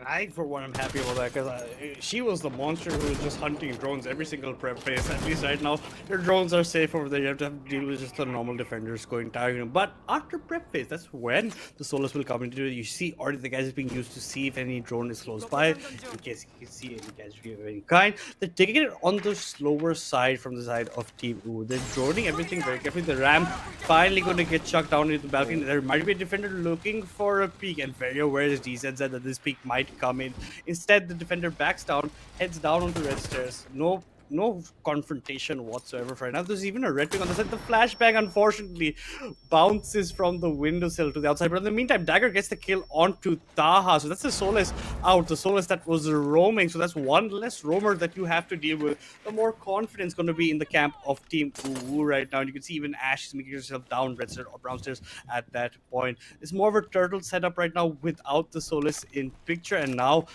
I, for one, am happy about that, because she was the monster who was just hunting drones every single prep phase. At least right now, your drones are safe over there. You have to deal with just the normal defenders going targeting. But after prep phase, that's when the Solus will come into it. You see already the guys being used to see if any drone is close by, in case you can see any casualty of any kind. They're taking it on the slower side from the side of Team UwU. They're droning everything very carefully. The Ram finally going to get chucked down into the balcony. There might be a defender looking for a peek, and very aware as DZ said that this peek might come in. Instead, the defender backs down, heads down onto red stairs. No confrontation whatsoever right now. There's even a red ping on the side. The flashbang, unfortunately, bounces from the windowsill to the outside. But in the meantime, Dagger gets the kill onto Taha. So that's the Solus out. The Solus that was roaming. So that's one less roamer that you have to deal with. The more confidence going to be in the camp of Team UwU right now. And you can see even Ash is making herself down red stairs or brown stairs at that point. It's more of a turtle setup right now without the Solus in picture. And now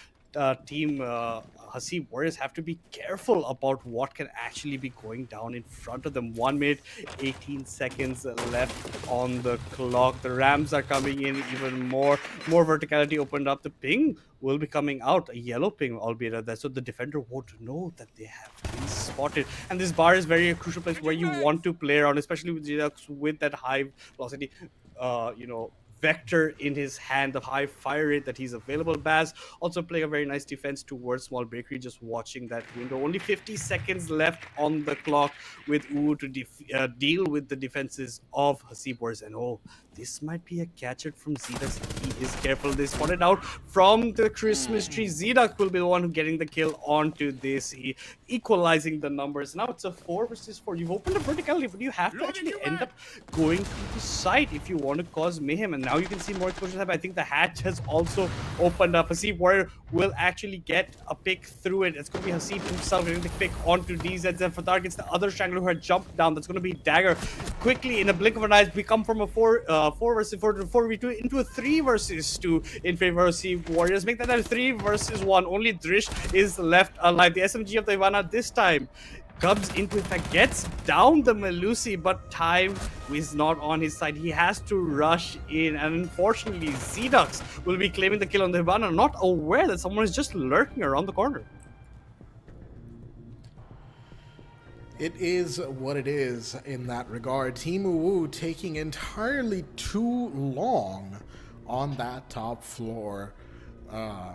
Team Hasib Warriors have to be careful about what can actually be going down in front of them. 1 minute, 18 seconds left on the clock. The Rams are coming in even more. More verticality opened up. The ping will be coming out. A yellow ping, albeit at that. So the defender won't know that they have been spotted. And this bar is very a crucial place where you want to play around, especially with Zidux with that high velocity, vector in his hand, the high fire rate that he's available. Baz also playing a very nice defense towards Small Bakery, just watching that window. Only 50 seconds left on the clock with UwU to deal with the defenses of Hasib Warriors. And oh, this might be a catcher from Zidux. He is careful. They spotted out from the Christmas tree. Zidux will be the one who getting the kill onto this. He equalizing the numbers. Now it's a 4 versus 4. You've opened a verticality, but you have to actually end up going to the side if you want to cause mayhem. And now you can see more exposure. I think the hatch has also opened up. Hasib Warrior will actually get a pick through it. It's going to be Hasib himself getting the pick onto DZ. Then Fatar gets the other strangler who had jumped down. That's going to be Dagger. Quickly, in a blink of an eye, we come from a 4 versus 4 to 4v2 into a 3 versus 2 in favor of Hasib Warriors. Make that a 3 versus 1. Only Drish is left alive. The SMG of the Ivana this time comes into effect, gets down the Melusi, but time is not on his side. He has to rush in, and unfortunately, Zidux will be claiming the kill on the Hibana, not aware that someone is just lurking around the corner. It is what it is in that regard. Team UwU taking entirely too long on that top floor.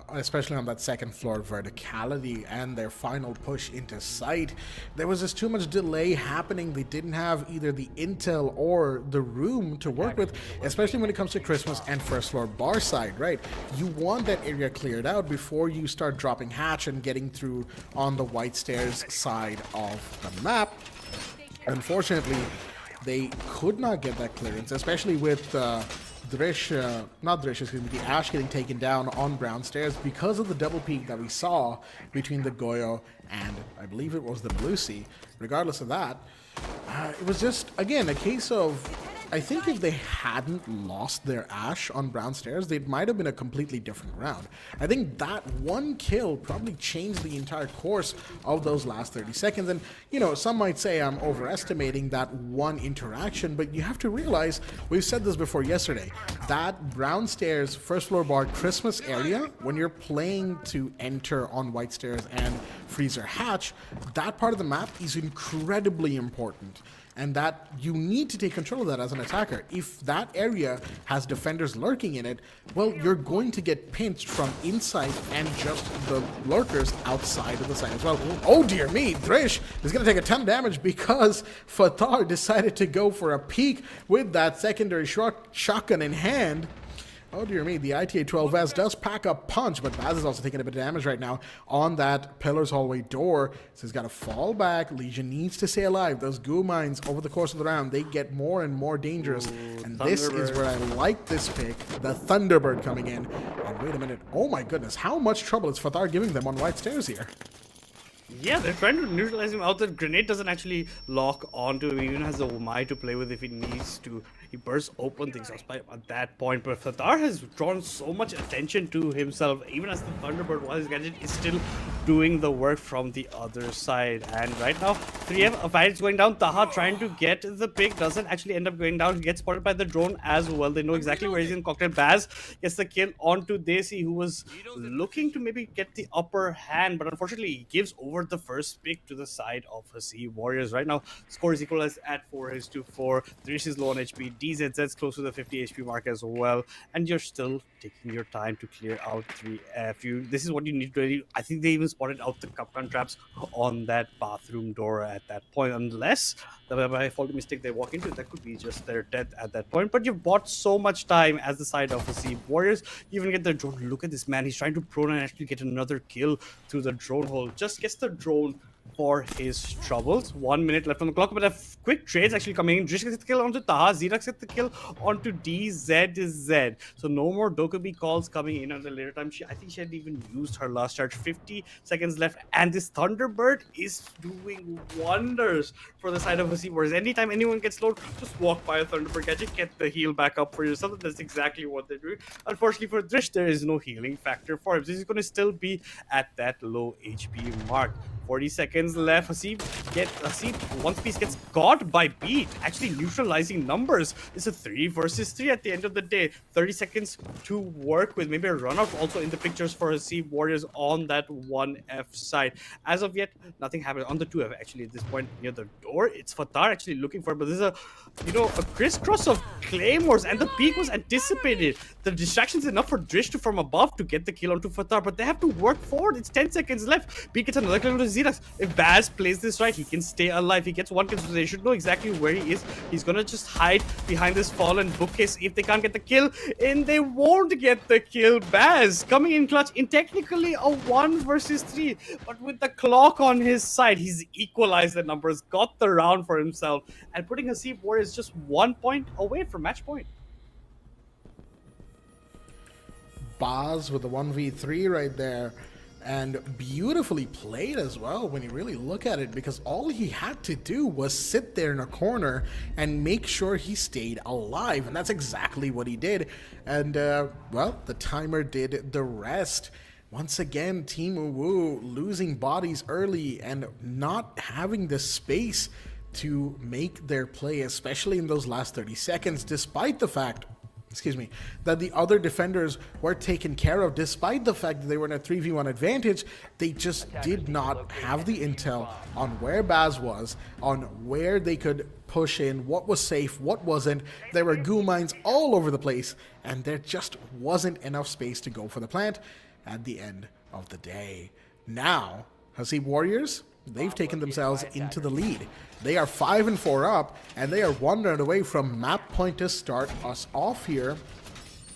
Especially on that second floor verticality and their final push into sight. There was just too much delay happening. They didn't have either the intel or the room to work with, especially when it comes to Christmas and first floor bar side, right? You want that area cleared out before you start dropping hatch and getting through on the white stairs side of the map. Unfortunately, they could not get that clearance, especially with the Ash getting taken down on brown stairs because of the double peak that we saw between the Goyo and I believe it was the Melusi. Regardless of that, it was just, again, a case of I think if they hadn't lost their Ashe on Brown Stairs, it might have been a completely different round. I think that one kill probably changed the entire course of those last 30 seconds. And, you know, some might say I'm overestimating that one interaction, but you have to realize, we've said this before yesterday, that Brown Stairs first floor bar Christmas area, when you're playing to enter on White Stairs and Freezer Hatch, that part of the map is incredibly important. And that you need to take control of that as an attacker. If that area has defenders lurking in it, well, you're going to get pinched from inside and just the lurkers outside of the site as well. Oh dear me, Drish is going to take a ton of damage because Fatar decided to go for a peek with that secondary shotgun in hand. Oh dear me, the ITA-12S does pack a punch, but Baz is also taking a bit of damage right now on that Pillars hallway door. So he's got to fall back. Legion needs to stay alive. Those goo mines over the course of the round, they get more and more dangerous. And this is where I like this pick, the Thunderbird coming in. And wait a minute, oh my goodness, how much trouble is Fatar giving them on White Stairs here? Yeah, they're trying to neutralize him out. The grenade doesn't actually lock onto him. He even has the Umai to play with if he needs to. He bursts open things at that point. But Fatar has drawn so much attention to himself, even as the Thunderbird, while his gadget is still doing the work from the other side. And right now, 3M, a fight is going down. Taha trying to get the pick, doesn't actually end up going down. He gets spotted by the drone as well. They know exactly where he's in. Cocktail Baz gets the kill onto Desi, who was looking to maybe get the upper hand, but unfortunately, he gives over the first pick to the side of Hasib Warriors. Right now, score is equalized at 4-4. Drish is low on HP. DZZ's close to the 50 HP mark as well. And you're still taking your time to clear out 3F. This is what you need to do. I think they even spotted out the Cupgun traps on that bathroom door at that point. Unless, by faulty mistake, they walk into it, that could be just their death at that point. But you've bought so much time as the side of Hasib Warriors. You even get the drone. Look at this man. He's trying to prone and actually get another kill through the drone hole. Just gets the drone for his troubles. 1 minute left on the clock, but a quick trade's actually coming in. Drish gets the kill onto Taha. Zirax gets the kill onto DZZ. So no more Dokubi calls coming in at the later time. I think she hadn't even used her last charge. 50 seconds left, and this Thunderbird is doing wonders for the side of Hasib Warriors. Anytime anyone gets slowed, just walk by a Thunderbird gadget, get the heal back up for yourself. That's exactly what they're doing. Unfortunately for Drish, there is no healing factor for him. So he's going to still be at that low HP mark. 40 seconds left. Hasib, one piece gets got by Beat, actually neutralizing numbers. It's a 3 versus 3 at the end of the day. 30 seconds to work with. Maybe a run out also in the pictures for Hasib Warriors on that 1F side. As of yet, nothing happened on the 2F actually at this point near the door. It's Fatar actually looking for it, but there's a crisscross of claymores, and the peak was anticipated. The distraction's enough for Drish to from above to get the kill onto Fatar, but they have to work forward. It's 10 seconds left. Beat gets another kill onto Zirax. If Baz plays this right, he can stay alive. He gets one kill, so they should know exactly where he is. He's gonna just hide behind this fallen bookcase if they can't get the kill, and they won't get the kill. Baz coming in clutch in technically a 1 versus 3, but with the clock on his side, he's equalized the numbers, got the round for himself, and putting Hasib Warriors just 1 point away from match point. Baz with the 1v3 right there. And beautifully played as well when you really look at it, because all he had to do was sit there in a corner and make sure he stayed alive, and that's exactly what he did. And well, the timer did the rest. Once again, Team UwU losing bodies early and not having the space to make their play, especially in those last 30 seconds, despite the fact that the other defenders were taken care of. Despite the fact that they were in a 3v1 advantage, they just did not have the intel on where Baz was, on where they could push in, what was safe, what wasn't. There were goo mines all over the place, and there just wasn't enough space to go for the plant at the end of the day. Now, Hasib Warriors, they've taken themselves into the lead. They are 5-4 up, and they are 1 run away from map point to start us off here.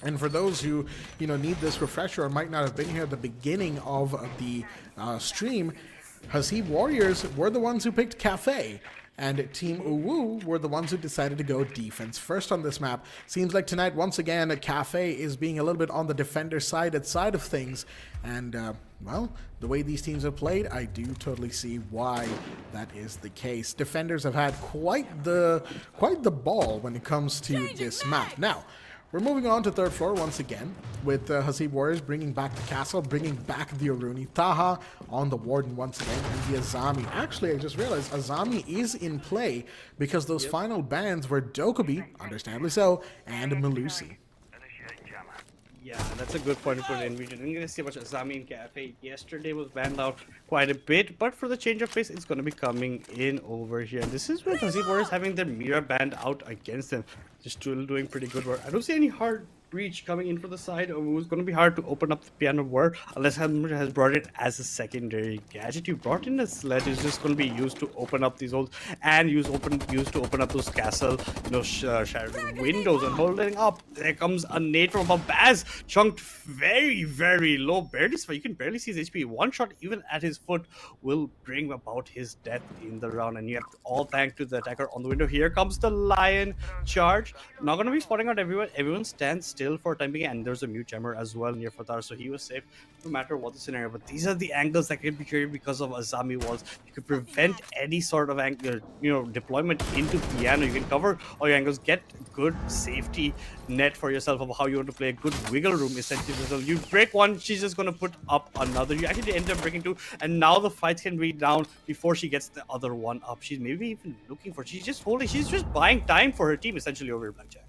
And for those who, need this refresher or might not have been here at the beginning of the stream, Hasib Warriors were the ones who picked Cafe. and Team UwU were the ones who decided to go defense first on this map. Seems like tonight, once again, Cafe is being a little bit on the defender side of things, and well, the way these teams have played, I do totally see why that is the case. Defenders have had quite the ball when it comes to this map. Now, we're moving on to third floor once again with Hasib Warriors bringing back the castle, bringing back the Aruni. Taha on the Warden once again, and the Azami. Actually, I just realized Azami is in play because those final bans were Dokubi, understandably so, and Melusi. Yeah, that's a good point to put in. We didn't get to see much Azami in Cafe. Yesterday was banned out quite a bit, but for the change of pace, it's going to be coming in over here. And this is with Hasib Warriors having their Mira banned out against them. Just still doing pretty good work. I don't see any hard breach coming in for the side. It was going to be hard to open up the piano war unless Hammer has brought it as a secondary gadget. You brought in a sledge. It's just going to be used to open up these holes and used to open up those castle, shattered windows and holding up. There comes a nade from above. Baz chunked very, very low. Barely, you can barely see his HP. One shot, even at his foot, will bring about his death in the round. And you have to all thank to the attacker on the window. Here comes the Lion charge. Not going to be spotting out everyone. Everyone stands still for a time being, and there's a mute jammer as well near Fatar, so he was safe no matter what the scenario. But these are the angles that can be carried because of Azami walls. You can prevent any sort of angle, deployment into piano. You can cover all your angles, get good safety net for yourself of how you want to play, a good wiggle room essentially. So you break one, she's just going to put up another. You actually end up breaking two, and now the fights can be down before she gets the other one up. She's maybe even looking for, she's just buying time for her team essentially over Blackjack.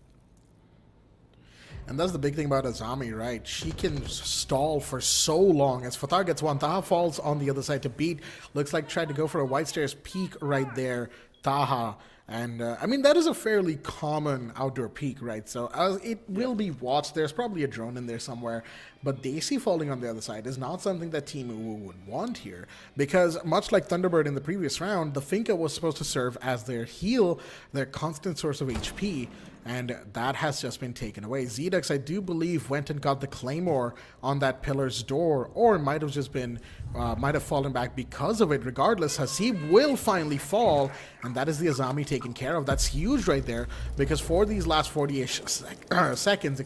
And that's the big thing about Azami, right? She can stall for so long. As Fatar gets one, Taha falls on the other side to beat. Looks like tried to go for a White Stairs peek right there, Taha. And, I mean, that is a fairly common outdoor peak, right? So it will be watched. There's probably a drone in there somewhere. But Daisy falling on the other side is not something that Team UwU would want here. Because much like Thunderbird in the previous round, the Finka was supposed to serve as their heal, their constant source of HP. And that has just been taken away. Zedux, I do believe, went and got the Claymore on that pillar's door, or might have just been, might have fallen back because of it. Regardless, Hasib will finally fall, and that is the Azami taken care of. That's huge right there, because for these last 40-ish seconds,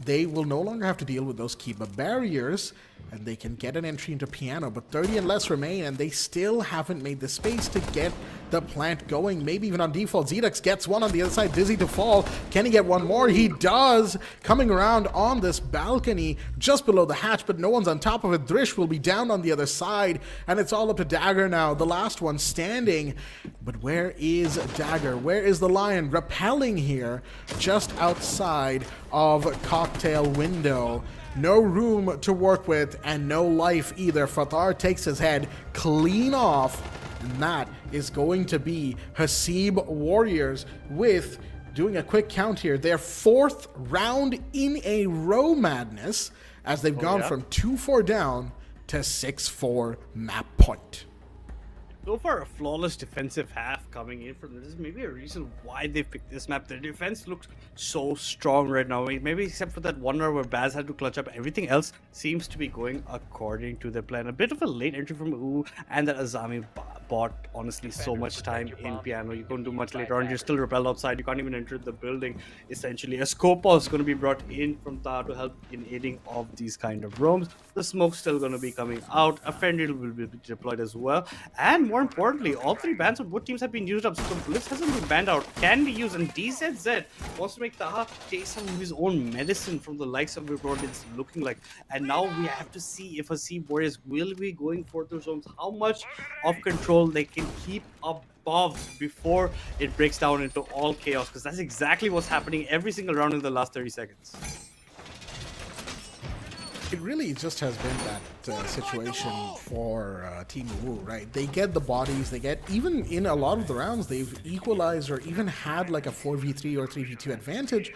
they will no longer have to deal with those Kiba barriers, and they can get an entry into piano. But 30 and less remain, and they still haven't made the space to get the plant going. Maybe even on default. Zedux gets one on the other side, dizzy to fall. Can he get one more? He does. Coming around on this balcony just below the hatch, but no one's on top of it. Drish will be down on the other side, and it's all up to Dagger now, the last one standing. But where is Dagger? Where is the Lion? Rappelling here just outside of Cocktail Window. No room to work with, and no life either. Fatar takes his head clean off, and that is going to be Hasib Warriors with, doing a quick count here, their 4th round in a row, Madness, as they've gone from 2-4 down to 6-4 map point. So far, a flawless defensive half coming in from this is maybe a reason why they picked this map. Their defense looks so strong right now. Maybe except for that one round where Baz had to clutch up. Everything else seems to be going according to their plan. A bit of a late entry from UwU, and that Azami bought, honestly, so much time in piano. You couldn't do much later on. You're still repelled outside. You can't even enter the building, essentially. A Scopa is going to be brought in from Taha to help in aiding of these kind of roams. The smoke's still going to be coming out. A Fendril will be deployed as well. And more importantly, all 3 bans of both teams have been used up. So Blitz hasn't been banned out, can be used, and DZZ wants to make Taha take some of his own medicine from the likes of what it's looking like. And now we have to see if Hasib Warriors will be going for those zones, how much of control they can keep above before it breaks down into all chaos, because that's exactly what's happening every single round in the last 30 seconds. It really just has been that situation for Team UwU, right? They get the bodies, they get, even in a lot of the rounds, they've equalized or even had like a 4v3 or 3v2 advantage,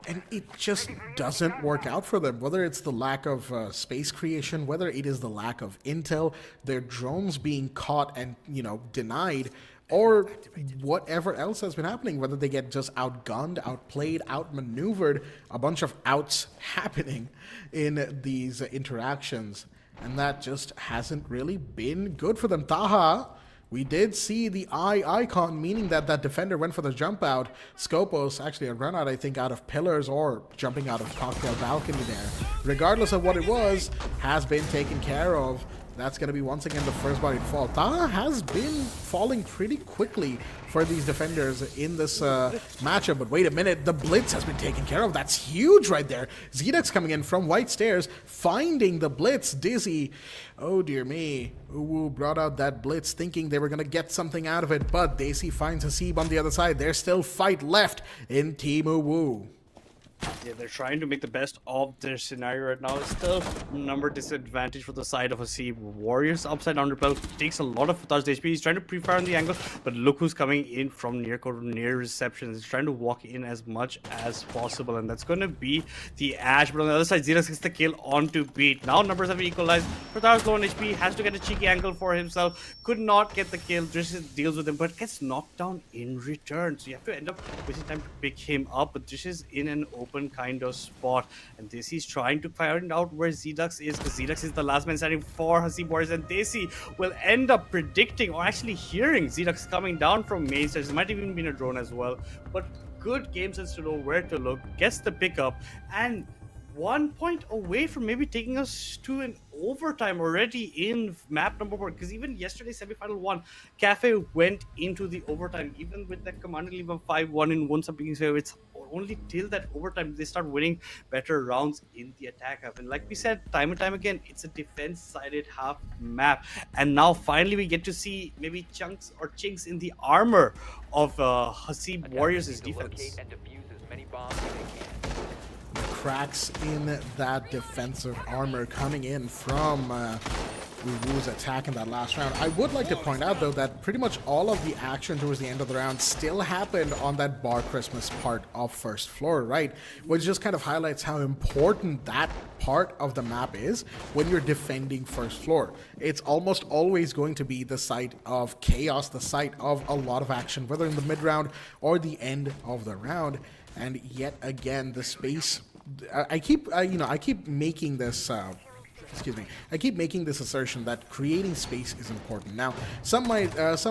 and it just doesn't work out for them. Whether it's the lack of space creation, whether it is the lack of intel, their drones being caught and, denied, or whatever else has been happening, whether they get just outgunned, outplayed, outmaneuvered, a bunch of outs happening in these interactions. And that just hasn't really been good for them. Taha We did see the eye icon, meaning that that defender went for the jump out. Scopos, actually a run out, I think, out of pillars or jumping out of cocktail balcony there. Regardless of what it was, has been taken care of. That's going to be once again the first body to fall. Taha has been falling pretty quickly for these defenders in this matchup. But wait a minute, the Blitz has been taken care of. That's huge right there. Zedux coming in from White Stairs, finding the Blitz. Dizzy, oh dear me. UwU brought out that Blitz thinking they were going to get something out of it. But Daisy finds Hasib on the other side. There's still fight left in Team UwU. Yeah, they're trying to make the best of their scenario right now. It's still number disadvantage for the side of Hasib Warriors. Upside down repel takes a lot of Fatah's HP. He's trying to pre-fire on the angle, but look who's coming in from near court, near reception. He's trying to walk in as much as possible, and that's going to be the Ash. But on the other side, Xerax gets the kill onto beat. Now numbers have equalized. Fatah's low on HP, has to get a cheeky angle for himself. Could not get the kill. Drish deals with him, but gets knocked down in return. So you have to end up wasting time to pick him up. But Drish is in an open kind of spot, and Desi is trying to find out where Zedux is, because Zedux is the last man standing for Hasib Warriors, and Desi will end up predicting or actually hearing Zedux coming down from main stairs. It might have even been a drone as well, but good game sense to know where to look, gets the pickup, and 1 point away from maybe taking us to an overtime already in map number 4, because even yesterday semifinal 1 Cafe went into the overtime, even with that command leave of 5-1 in one something. So it's only till that overtime they start winning better rounds in the attack half. And like we said time and time again, it's a defense sided half map, and now finally we get to see maybe chunks or chinks in the armor of Hasib Warriors' defense. Cracks in that defensive armor coming in from UwU's attack in that last round. I would like to point out though that pretty much all of the action towards the end of the round still happened on that Bar Christmas part of first floor, right? Which just kind of highlights how important that part of the map is when you're defending first floor. It's almost always going to be the site of chaos, the site of a lot of action, whether in the mid round or the end of the round. And yet again, the space, I keep making this I keep making this assertion that creating space is important. Now, some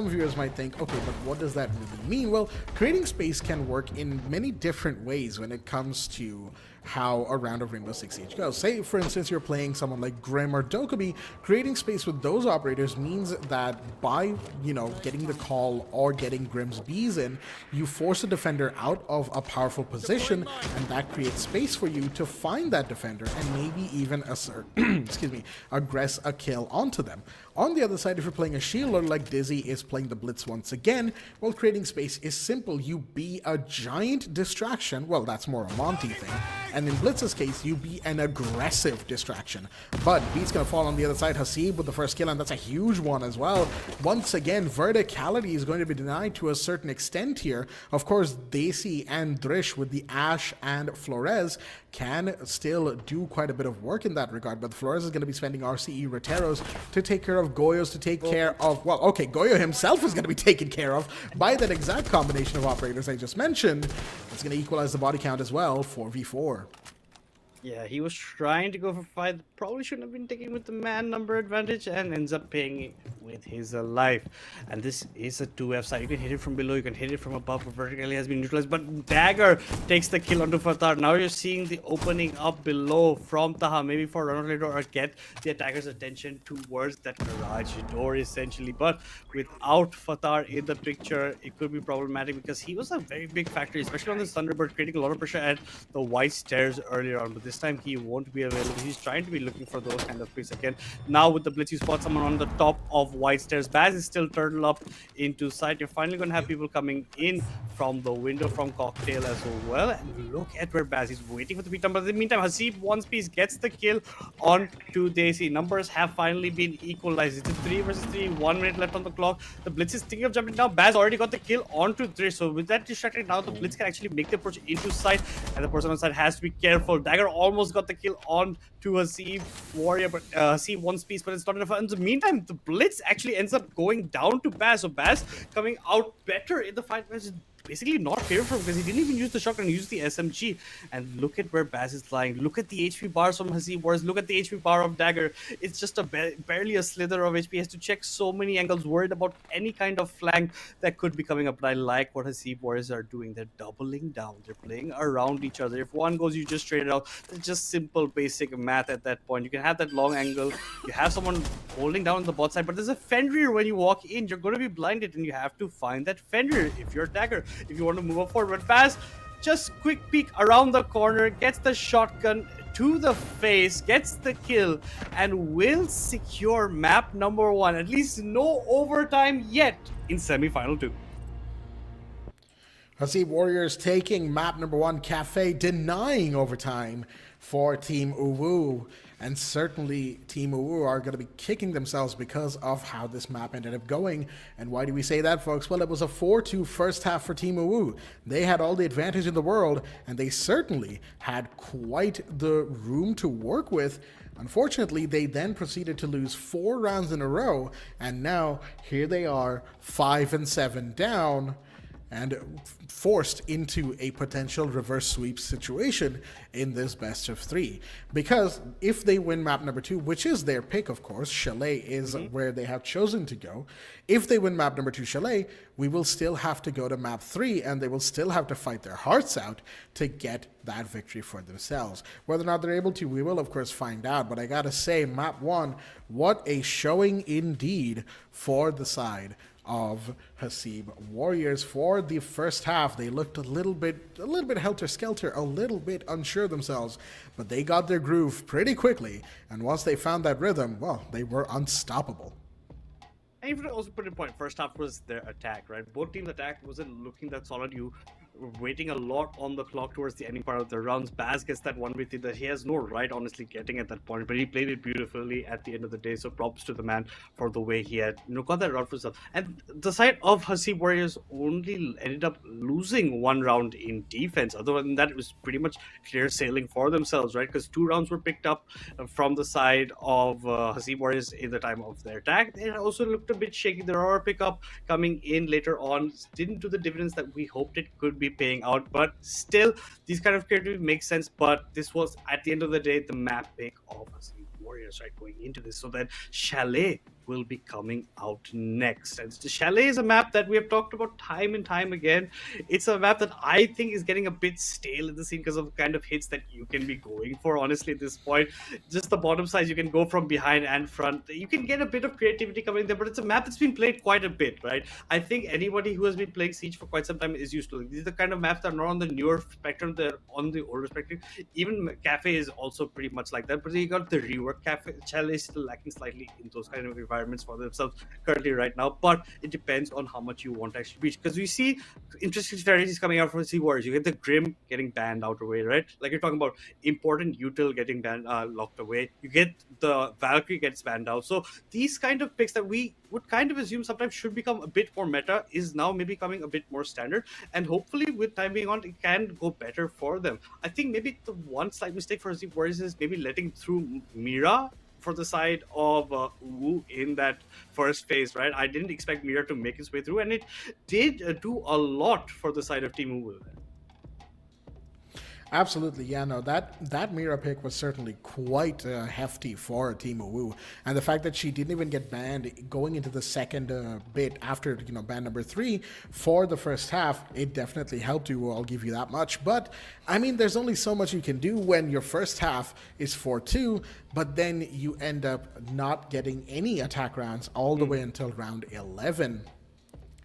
viewers might think, okay, but what does that really mean? Well, creating space can work in many different ways when it comes to how a round of Rainbow Six Siege goes. Say, for instance, you're playing someone like Grim or Dokkaebi, creating space with those operators means that by, getting the call or getting Grim's Bees in, you force a defender out of a powerful position, and that creates space for you to find that defender and maybe even aggress a kill onto them. On the other side, if you're playing a shieldler like Dizzy is playing the Blitz once again, well, creating space is simple. You be a giant distraction. Well, that's more a Monty thing. And in Blitz's case, you be an aggressive distraction. But Beat's gonna fall on the other side. Hasib with the first kill, and that's a huge one as well. Once again, verticality is going to be denied to a certain extent here. Of course, Daisy and Drish with the Ash and Flores can still do quite a bit of work in that regard, but Flores is going to be spending RCE Reteros to take care of Goyos, to take care of, well, okay, Goyo himself is going to be taken care of by that exact combination of operators I just mentioned. It's going to equalize the body count as well, 4v4. Yeah, he was trying to go for 5. Probably shouldn't have been taking with the man number advantage, and ends up paying it with his life. And this is a 2F side. You can hit it from below, you can hit it from above, but vertically has been neutralized. But Dagger takes the kill onto Fatah. Now you're seeing the opening up below from Taha, maybe for run later or get the attacker's attention towards that garage door essentially. But without Fatah in the picture, it could be problematic, because he was a very big factor, especially on the Thunderbird, creating a lot of pressure at the White Stairs earlier on. But this time he won't be available. He's trying to be looking for those kind of picks again. Now with the Blitz, you spot someone on the top of White Stairs. Baz is still turtled up into sight. You're finally going to have people coming in from the window from Cocktail as well. And look at where Baz is waiting for the beat. But in the meantime, Hasib one piece gets the kill on to Daisy. Numbers have finally been equalized. It's 3 versus 3. 1 minute left on the clock. The Blitz is thinking of jumping now. Baz already got the kill onto Drish. So with that distracted, now the Blitz can actually make the approach into sight, and the person on side has to be careful. Dagger almost got the kill on to Hasib Warrior, but Hasib one piece, but it's not enough. In the meantime, the Blitz actually ends up going down to Baz. So Baz coming out better in the fight versus basically not favorable because he didn't even use the shotgun, he used the SMG. And look at where Baz is lying. Look at the HP bars from Hasib Warriors. Look at the HP bar of Dagger. It's just barely a slither of HP. He has to check so many angles, worried about any kind of flank that could be coming up. But I like what Hasib Warriors are doing. They're doubling down. They're playing around each other. If one goes, you just trade it out. It's just simple, basic math at that point. You can have that long angle. You have someone holding down on the bot side, but there's a Fenrir when you walk in. You're going to be blinded, and you have to find that Fenrir if you're Dagger, if you want to move up forward. But Baz, just quick peek around the corner, gets the shotgun to the face, gets the kill, and will secure map number 1. At least no overtime yet in semifinal 2. Hasib Warriors taking map number 1, Cafe, denying overtime for Team UwU. And certainly Team UwU are going to be kicking themselves because of how this map ended up going. And why do we say that, folks? Well, it was a 4-2 first half for Team UwU. They had all the advantage in the world, and they certainly had quite the room to work with. Unfortunately, they then proceeded to lose 4 rounds in a row, and now here they are, 5-7 down, and forced into a potential reverse sweep situation in this best of 3. Because if they win map number 2, which is their pick, of course, Chalet is where they have chosen to go. If they win map number 2 Chalet, we will still have to go to map 3, and they will still have to fight their hearts out to get that victory for themselves. Whether or not they're able to, we will of course find out. But I gotta say, map 1, what a showing indeed for the side of Hasib Warriors. For the first half, they looked a little bit helter-skelter, a little bit unsure of themselves, but they got their groove pretty quickly, and once they found that rhythm, well, they were unstoppable. And even also put in point, first half was their attack, right? Both teams' attack wasn't looking that solid. You were waiting a lot on the clock towards the ending part of the rounds. Baz gets that 1v3 that he has no right, honestly, getting at that point, but he played it beautifully at the end of the day. So props to the man for the way he had, got that round for himself. And the side of Hasib Warriors only ended up losing 1 round in defense. Other than that, it was pretty much clear sailing for themselves, right? Because 2 rounds were picked up from the side of Hasib Warriors in the time of their attack. It also looked a bit shaky. There are a pickup coming in later on. Didn't do the dividends that we hoped it could be paying out, but still, these kind of creativity makes sense. But this was, at the end of the day, the map pick of Hasib Warriors, right, going into this. So then Chalet will be coming out next. And Chalet is a map that we have talked about time and time again. It's a map that I think is getting a bit stale in the scene because of the kind of hits that you can be going for, honestly, at this point. Just the bottom side, you can go from behind and front. You can get a bit of creativity coming there, but it's a map that's been played quite a bit, right? I think anybody who has been playing Siege for quite some time is used to it. These are the kind of maps that are not on the newer spectrum, they're on the older spectrum. Even Cafe is also pretty much like that, but you got the rework. Cafe Chalet is still lacking slightly in those kind of environments for themselves currently right now, but it depends on how much you want to actually reach, because we see interesting strategies coming out from Sea Warriors. You get the Grim getting banned out away, right? Like you're talking about important util getting banned, locked away. You get the Valkyrie gets banned out. So these kind of picks that we would kind of assume sometimes should become a bit more meta is now maybe becoming a bit more standard, and hopefully with time being on, it can go better for them. I think maybe the one slight mistake for Sea Warriors is maybe letting through Mira for the side of UwU in that first phase, right? I didn't expect Mira to make his way through, and it did do a lot for the side of Team UwU. Absolutely, yeah, no, that Mira pick was certainly quite hefty for Team UwU, and the fact that she didn't even get banned going into the second bit after ban number 3 for the first half, it definitely helped UwU. I'll give you that much. But I mean, there's only so much you can do when your first half is 4-2, but then you end up not getting any attack rounds all the way until round 11.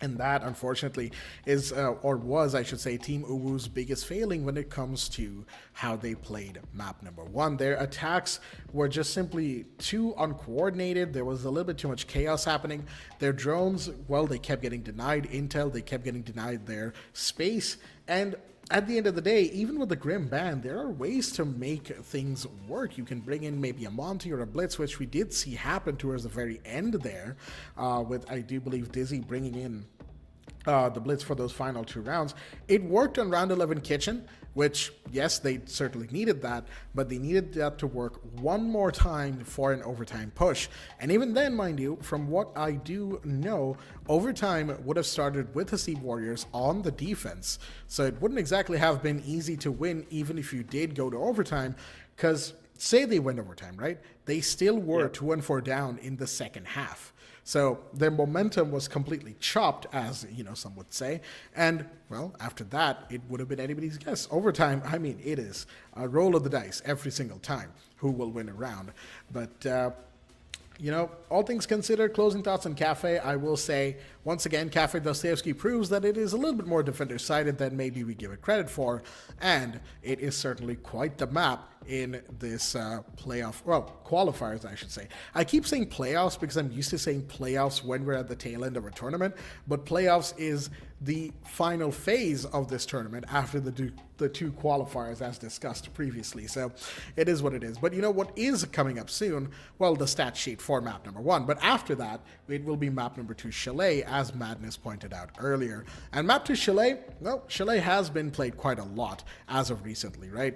And that, unfortunately, is, or was, I should say, Team UwU's biggest failing when it comes to how they played map number 1. Their attacks were just simply too uncoordinated. There was a little bit too much chaos happening. Their drones, well, they kept getting denied intel. They kept getting denied their space. And at the end of the day, even with the Grim ban, there are ways to make things work. You can bring in maybe a Monty or a Blitz, which we did see happen towards the very end there, with, I do believe, Dizzy bringing in the blitz for those final 2 rounds. It worked on round 11 Kitchen, which, yes, they certainly needed that, but they needed that to work one more time for an overtime push. And even then, mind you, from what I do know, overtime would have started with Hasib Warriors on the defense. So it wouldn't exactly have been easy to win, even if you did go to overtime, because say they went overtime, right? They still were 2-4 down in the second half. So their momentum was completely chopped, as some would say. And well, after that, it would have been anybody's guess. Overtime, I mean, it is a roll of the dice every single time who will win a round. But all things considered, closing thoughts on Cafe, I will say, once again, Cafe Dostoevsky proves that it is a little bit more defender-sided than maybe we give it credit for, and it is certainly quite the map in this qualifiers, I should say. I keep saying playoffs because I'm used to saying playoffs when we're at the tail end of a tournament, but playoffs is the final phase of this tournament after the 2 qualifiers as discussed previously. So it is what it is. But what is coming up soon? Well, the stat sheet for map number 1. But after that, it will be map number 2, Chalet, as Madness pointed out earlier. And map 2, Chalet, well, Chalet has been played quite a lot as of recently, right?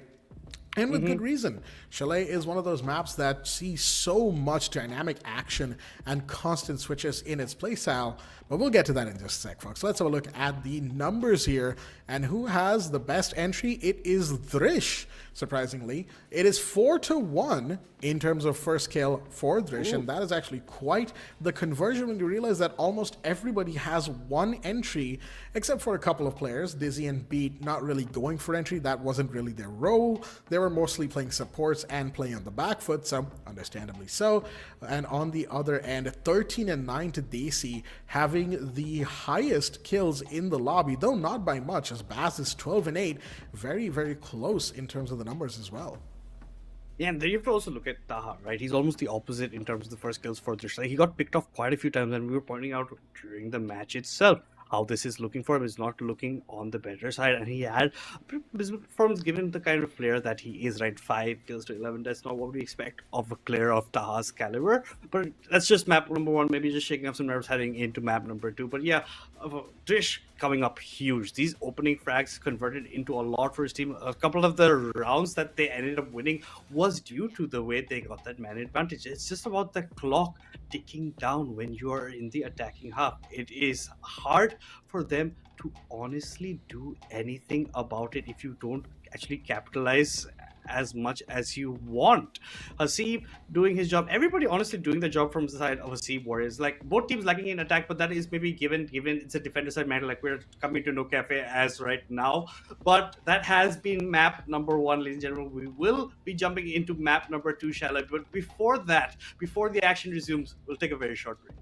And with good reason. Chalet is one of those maps that sees so much dynamic action and constant switches in its playstyle, but we'll get to that in just a sec, folks. Let's have a look at the numbers here, and who has the best entry? It is Drish, surprisingly. It is 4-1 in terms of first kill for Drish, and that is actually quite the conversion when you realize that almost everybody has 1 entry, except for a couple of players. Dizzy and Beat not really going for entry. That wasn't really their role. They were mostly playing supports and playing on the back foot, so understandably so. And on the other end, 13-9 to Daisy, having the highest kills in the lobby, though not by much, as Baz is 12-8. Very, very close in terms of the numbers as well. Yeah, and then you have to also look at Taha, right? He's almost the opposite in terms of the first kills for Drish. Like, he got picked off quite a few times, and we were pointing out during the match itself how this is looking for him. Is not looking on the better side, and he had performance given the kind of player that he is, right? 5 kills to 11. That's not what we expect of a player of Taha's caliber. But that's just map number 1. Maybe just shaking up some nerves heading into map number 2. But yeah, Drish coming up huge. These opening frags converted into a lot for his team. A couple of the rounds that they ended up winning was due to the way they got that man advantage. It's just about the clock ticking down when you are in the attacking half. It is hard for them to honestly do anything about it if you don't actually capitalize as much as you want. Hasib doing his job. Everybody honestly doing the job from the side of Hasib Warriors. Like, both teams lacking in attack, but that is maybe given it's a defender side matter, like we're coming to know Cafe as right now. But that has been map number 1, ladies and gentlemen. We will be jumping into map number 2, Chalet. But before that, before the action resumes, we'll take a very short break.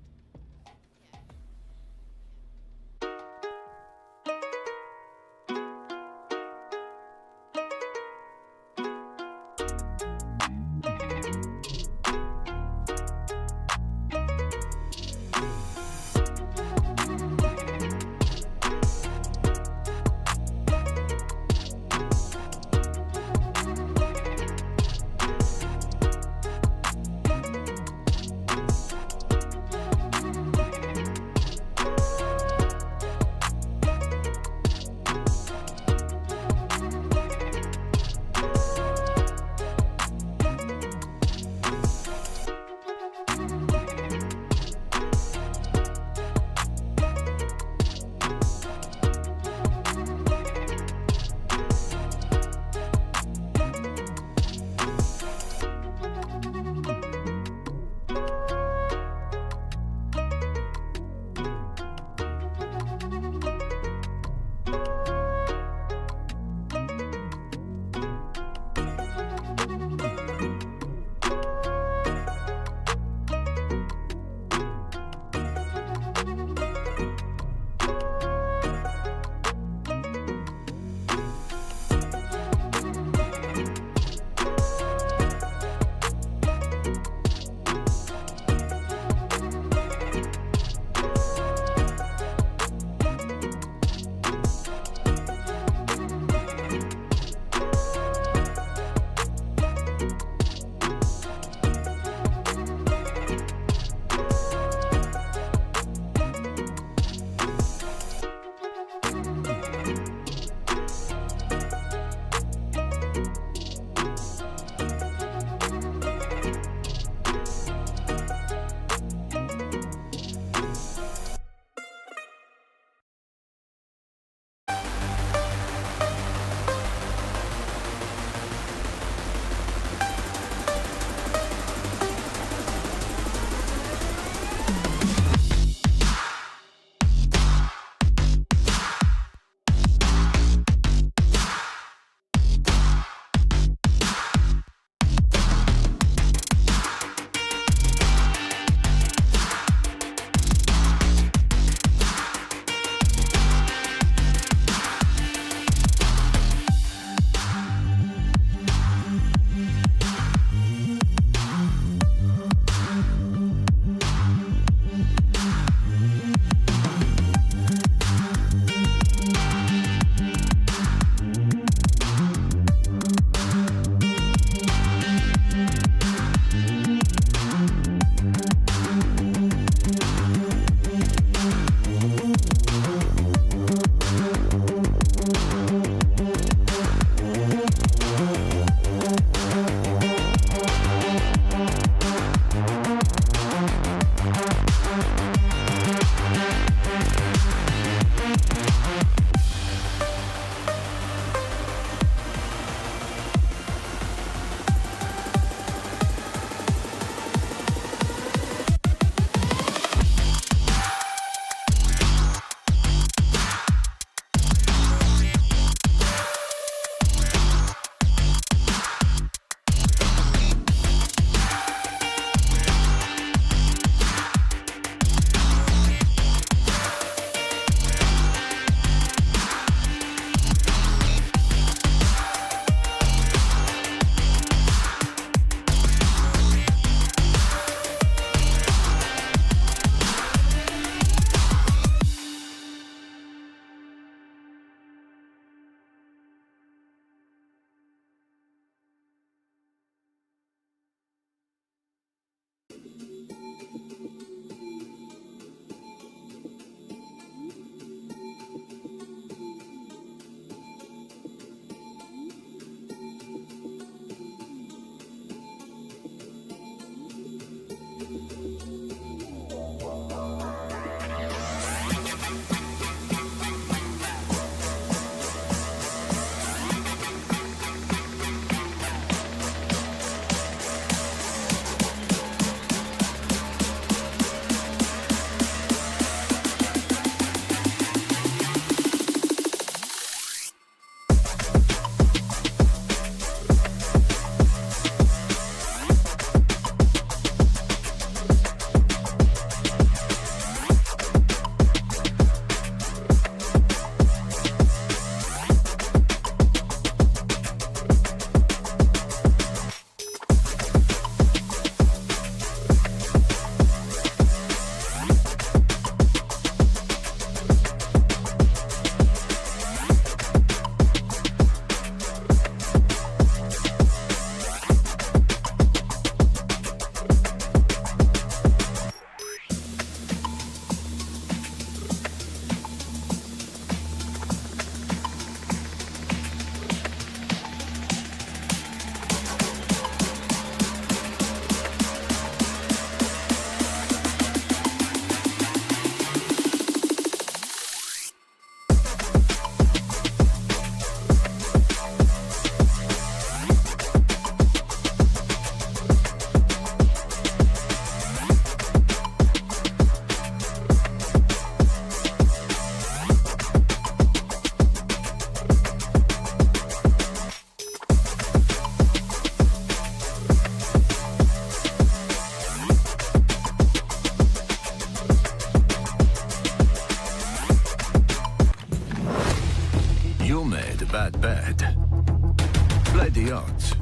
odds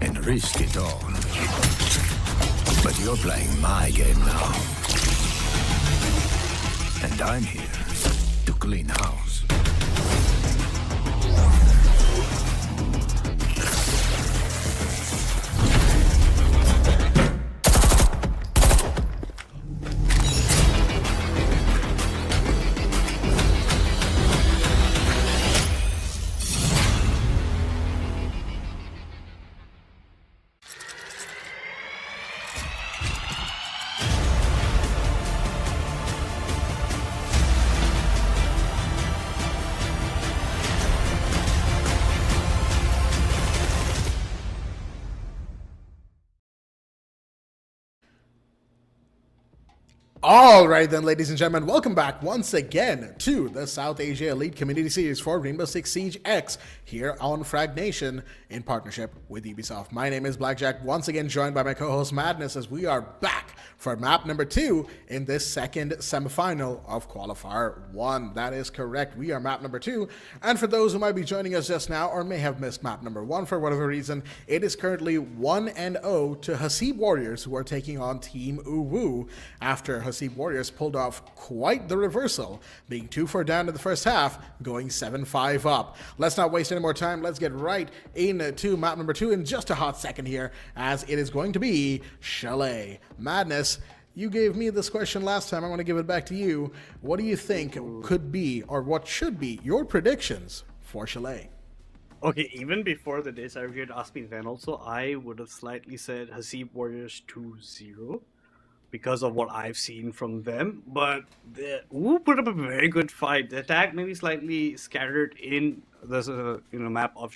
and risk it all. But you're playing my game now. And I'm here to clean house. All right then, ladies and gentlemen, welcome back once again to the South Asia Elite Community Series for Rainbow Six Siege X here on Fragnation in partnership with Ubisoft. My name is Blackjack, once again joined by my co-host Madness as we are back for map number 2 in this second semifinal of Qualifier 1. That is correct, we are map number 2, and for those who might be joining us just now or may have missed map number 1 for whatever reason, it is currently 1-0 to Hasib Warriors, who are taking on Team UwU after Hasib Warriors pulled off quite the reversal, being 2-4 down in the first half, going 7-5 up. Let's not waste any more time. Let's get right into map number 2 in just a hot second here, as it is going to be Chalet. Madness, you gave me this question last time. I want to give it back to you. What do you think could be, or what should be, your predictions for Chalet? Okay, even before the days I had asked me then also, I would have slightly said Hasib Warriors 2-0. Because of what I've seen from them, but the UwU put up a very good fight. The attack maybe slightly scattered in the map of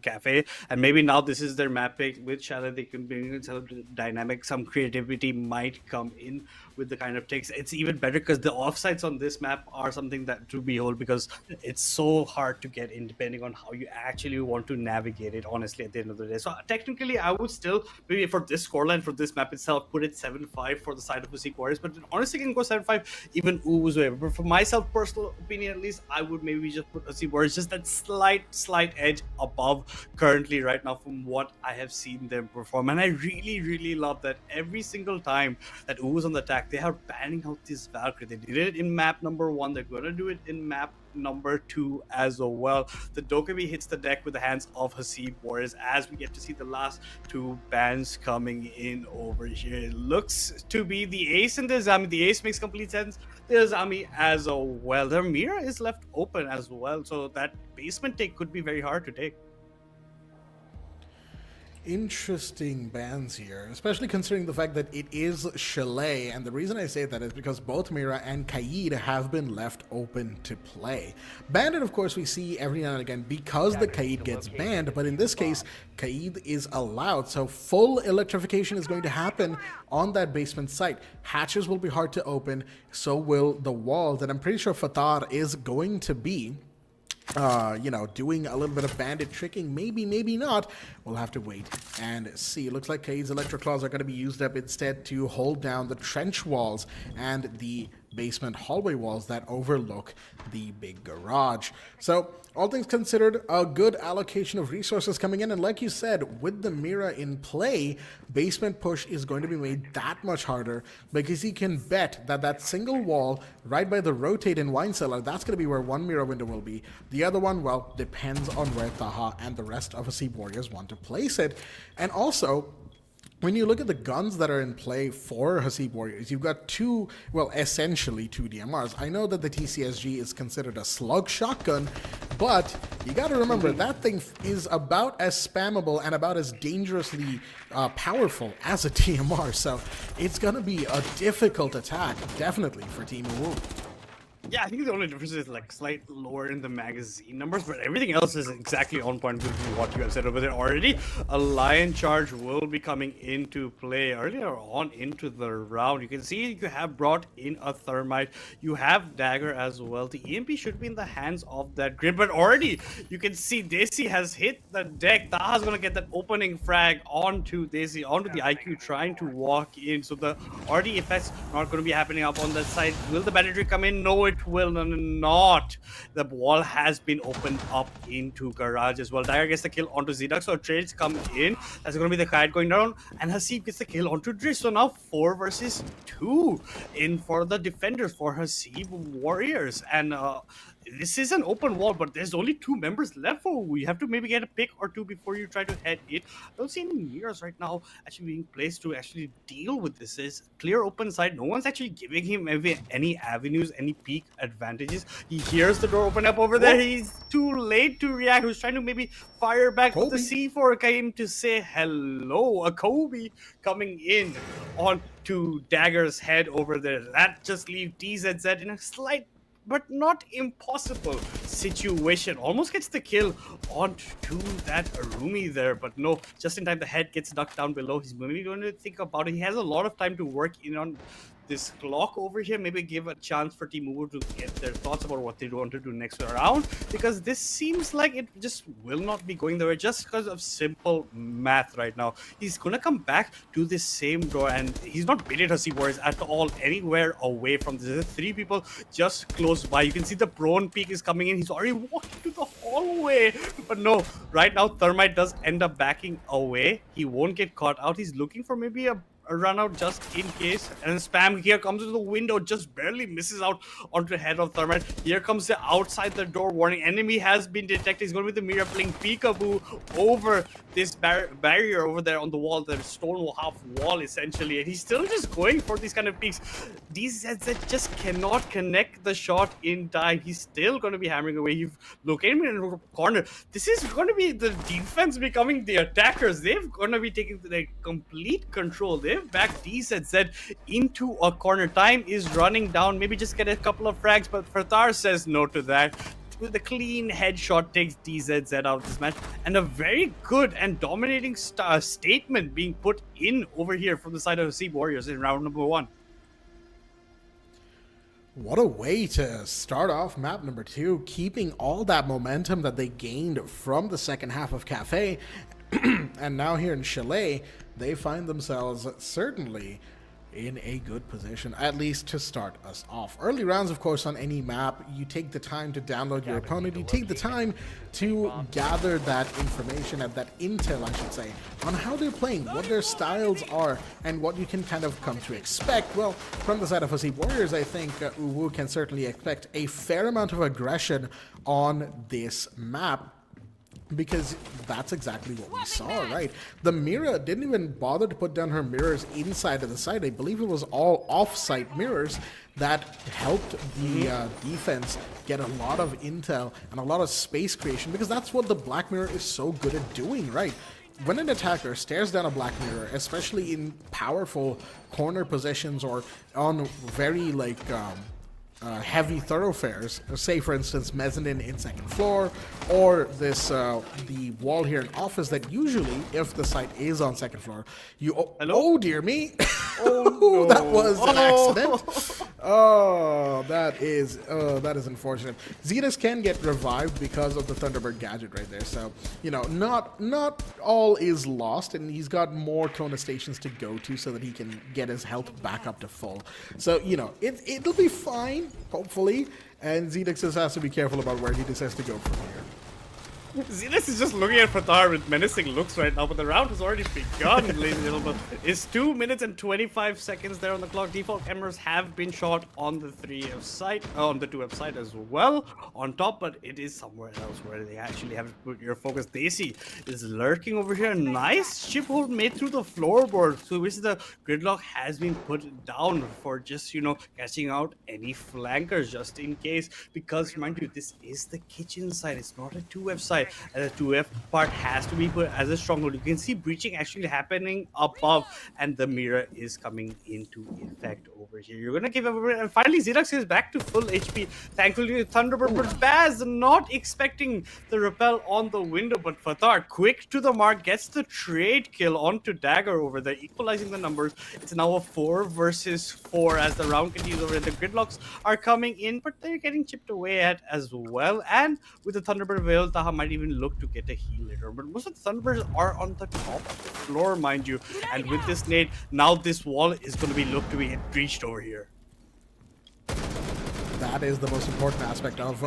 Cafe, and maybe now this is their map pick with Chalet. They can bring some dynamic, some creativity might come in with the kind of takes. It's even better because the offsides on this map are something that to behold, because it's so hard to get in depending on how you actually want to navigate it, honestly, at the end of the day. So technically I would still, maybe for this scoreline, for this map itself, put it 7-5 for the side of Hasib Warriors, but honestly can go 7-5 even UwU's way. But for myself, personal opinion at least, I would maybe just put Hasib Warriors just that slight edge above currently right now from what I have seen them perform. And I really love that every single time that UwU's on the attack, they are banning out this Valkyrie. They did it in map number 1, they're gonna do it in map number 2 as well. The Dokkaebi hits the deck with the hands of Hasib Warriors as we get to see the last 2 bans coming in over here. It looks to be the ace in the Zami. The ace makes complete sense. There's Zami as well. Their Mira is left open as well, so that basement take could be very hard to take. Interesting bans here, especially considering the fact that it is Chalet, and the reason I say that is because both Mira and Kaid have been left open to play. Bandit, of course, we see every now and again because the Kaid gets banned, but in this case, Kaid is allowed, so full electrification is going to happen on that basement site. Hatches will be hard to open, so will the walls, and I'm pretty sure Fatar is going to be doing a little bit of bandit tricking, maybe not. We'll have to wait and see. It looks like Kaid's Electro Claws are going to be used up instead to hold down the trench walls and the basement hallway walls that overlook the big garage. So all things considered, a good allocation of resources coming in, and like you said, with the Mira in play, basement push is going to be made that much harder because he can bet that that single wall right by the rotate in wine cellar, that's going to be where one Mira window will be. The other one, well, depends on where Taha and the rest of Hasib Warriors want to place it. And also, when you look at the guns that are in play for Hasib Warriors, you've got essentially two DMRs. I know that the TCSG is considered a slug shotgun, but you got to remember that thing is about as spammable and about as dangerously powerful as a DMR, so it's going to be a difficult attack, definitely, for Team UwU. Yeah, I think the only difference is like slight lower in the magazine numbers, but everything else is exactly on point with what you have said over there already. A Lion Charge will be coming into play earlier on into the round. You can see you have brought in a Thermite. You have Dagger as well. The EMP should be in the hands of that Grid, but already you can see Desi has hit the deck. Taha's going to get that opening frag onto Desi, onto the IQ, trying to walk in. So the already effects not going to be happening up on that side. Will the banditry come in? No, it it will not. The wall has been opened up into Garage as well. Dagger gets the kill onto Zedux, so trades come in. That's going to be the kite going down, and Hasib gets the kill onto Drish. So now 4 versus 2 in for the defenders for Hasib Warriors. And this is an open wall, but there's only 2 members left for you have to maybe get a pick or 2 before you try to head it. I don't see any mirrors right now actually being placed to actually deal with this. Is clear open side. No one's actually giving him maybe any avenues, any peak advantages. He hears the door open up over there. He's too late to react. He's trying to maybe fire back, but the C4 came to say hello. A Kobe coming in on to Dagger's head over there. That just leaves DZZ in a slight but not impossible situation. Almost gets the kill onto that Arumi there, but no, just in time the head gets knocked down below. He's maybe going to think about it. He has a lot of time to work in on this clock over here, maybe give a chance for Team UwU to get their thoughts about what they want to do next round, because this seems like it just will not be going their way just because of simple math right now. He's gonna come back to this same door, and he's not baited Hasib Warriors at all anywhere away from this. There's 3 people just close by. You can see the prone peak is coming in. He's already walked into the hallway, but no, right now Thermite does end up backing away. He won't get caught out. He's looking for maybe a run out just in case, and spam here comes to the window, just barely misses out onto the head of Thermite. Here comes the outside the door warning. Enemy has been detected. He's going to be the mirror playing peekaboo over this barrier over there on the wall, the stone half wall essentially, and he's still just going for these kind of peaks. DZZ just cannot connect the shot in time. He's still going to be hammering away. You've located him in a corner. This is going to be the defense becoming the attackers. They're going to be taking the complete control. They've backed DZZ into a corner. Time is running down. Maybe just get a couple of frags, but Fatar says no to that. With a clean headshot takes DZZ out of this match, and a very good and dominating statement being put in over here from the side of Hasib Warriors in round number 1. What a way to start off map number 2, keeping all that momentum that they gained from the second half of Cafe. And now here in Chalet, they find themselves certainly in a good position, at least to start us off. Early rounds, of course, on any map, you take the time to download your opponent, you take the time to gather that information and that intel, I should say, on how they're playing, what their styles are, and what you can kind of come to expect. Well, from the side of Hasib Warriors, I think UwU can certainly expect a fair amount of aggression on this map, because that's exactly what we saw, right? The Mira didn't even bother to put down her mirrors inside of the site. I believe it was all off-site mirrors that helped the defense get a lot of intel and a lot of space creation, because that's what the Black Mirror is so good at doing, right? When an attacker stares down a Black Mirror, especially in powerful corner positions or on very like heavy thoroughfares, say for instance mezzanine in second floor, or this the wall here in office, that usually if the site is on second floor, you oh dear me, no. That was an accident. That is unfortunate. Zetas can get revived because of the Thunderbird gadget right there, so you know, not all is lost, and he's got more Kona stations to go to so that he can get his health back up to full. So you know, it'll be fine, hopefully, and Zedix just has to be careful about where he decides to go from here. Zenas is just looking at Fatar with menacing looks right now, but the round has already begun, ladies and gentlemen. It's 2 minutes and 25 seconds there on the clock. Default cameras have been shot on the 3F site, on the 2F site as well, on top, but it is somewhere else where they actually have to put your focus. Daisy is lurking over here. Nice chip hold made through the floorboard. So this is the gridlock has been put down for just, you know, catching out any flankers just in case, because mind you, this is the kitchen side. It's not a 2F side. And the 2F part has to be put as a stronghold. You can see breaching actually happening above, and the mirror is coming into effect over here. You're gonna give everyone, and finally Xerox is back to full HP. Thankfully, Thunderbird, but Baz not expecting the repel on the window, but Fatar quick to the mark, gets the trade kill onto Dagger over there, equalizing the numbers. It's now a 4 versus 4 as the round continues over there. The gridlocks are coming in, but they're getting chipped away at as well. And with the Thunderbird available, Taha might even look to get a heal later, but most of the Thunderbirds are on the top of the floor, mind you, and with this nade, now this wall is going to be looked to be breached over here. that is the most important aspect of,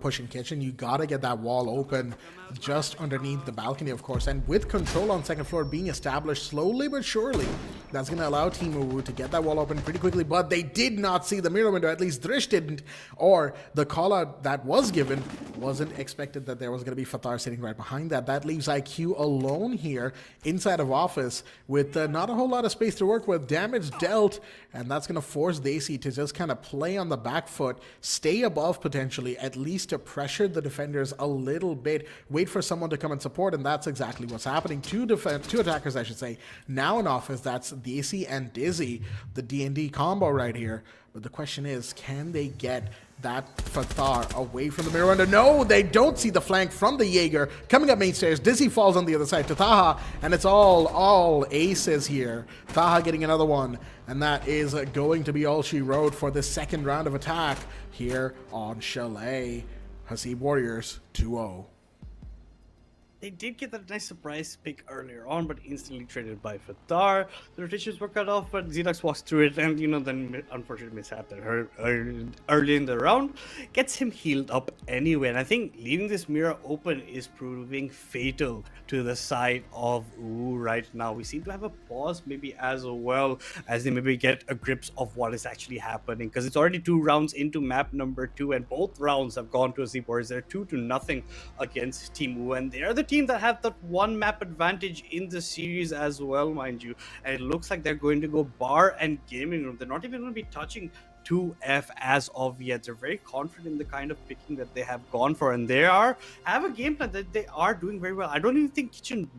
pushing kitchen. You gotta get that wall open just underneath the balcony, of course. And with control on second floor being established slowly but surely, that's gonna allow Team UwU to get that wall open pretty quickly. But they did not see the mirror window, at least Drish didn't, or the call out that was given wasn't expected that there was gonna be Fatar sitting right behind that. That leaves IQ alone here inside of office with not a whole lot of space to work with. Damage dealt, and that's gonna force Daisy to just kind of play on the back foot, stay above potentially, at least to pressure the defenders a little bit, wait for someone to come and support, and that's exactly what's happening. Two attackers, I should say, now in office. That's Daisy and Dizzy, the D&D combo right here. But the question is, can they get that Fatar away from the mirror window? No, they don't see the flank from the Jaeger coming up main stairs. Dizzy falls on the other side to Taha, and it's all aces here. Taha getting another one, and that is going to be all she wrote for the second round of attack here on Chalet. Hasib Warriors 2-0. They did get that nice surprise pick earlier on, but instantly traded by Fatar. The rotations were cut off, but Xenox walks through it, and then unfortunate mishap that hurt early in the round gets him healed up anyway. And I think leaving this mirror open is proving fatal to the side of UwU right now. We seem to have a pause maybe as well as they maybe get a grips of what is actually happening, because it's already 2 rounds into map number 2, and both rounds have gone to Hasib Warriors. They're 2-0 against Team UwU, and they are the team that have that 1 map advantage in the series as well, mind you. And it looks like they're going to go bar and gaming room. They're not even going to be touching 2F as of yet. They're very confident in the kind of picking that they have gone for, and they have a game plan that they are doing very well. I don't even think kitchen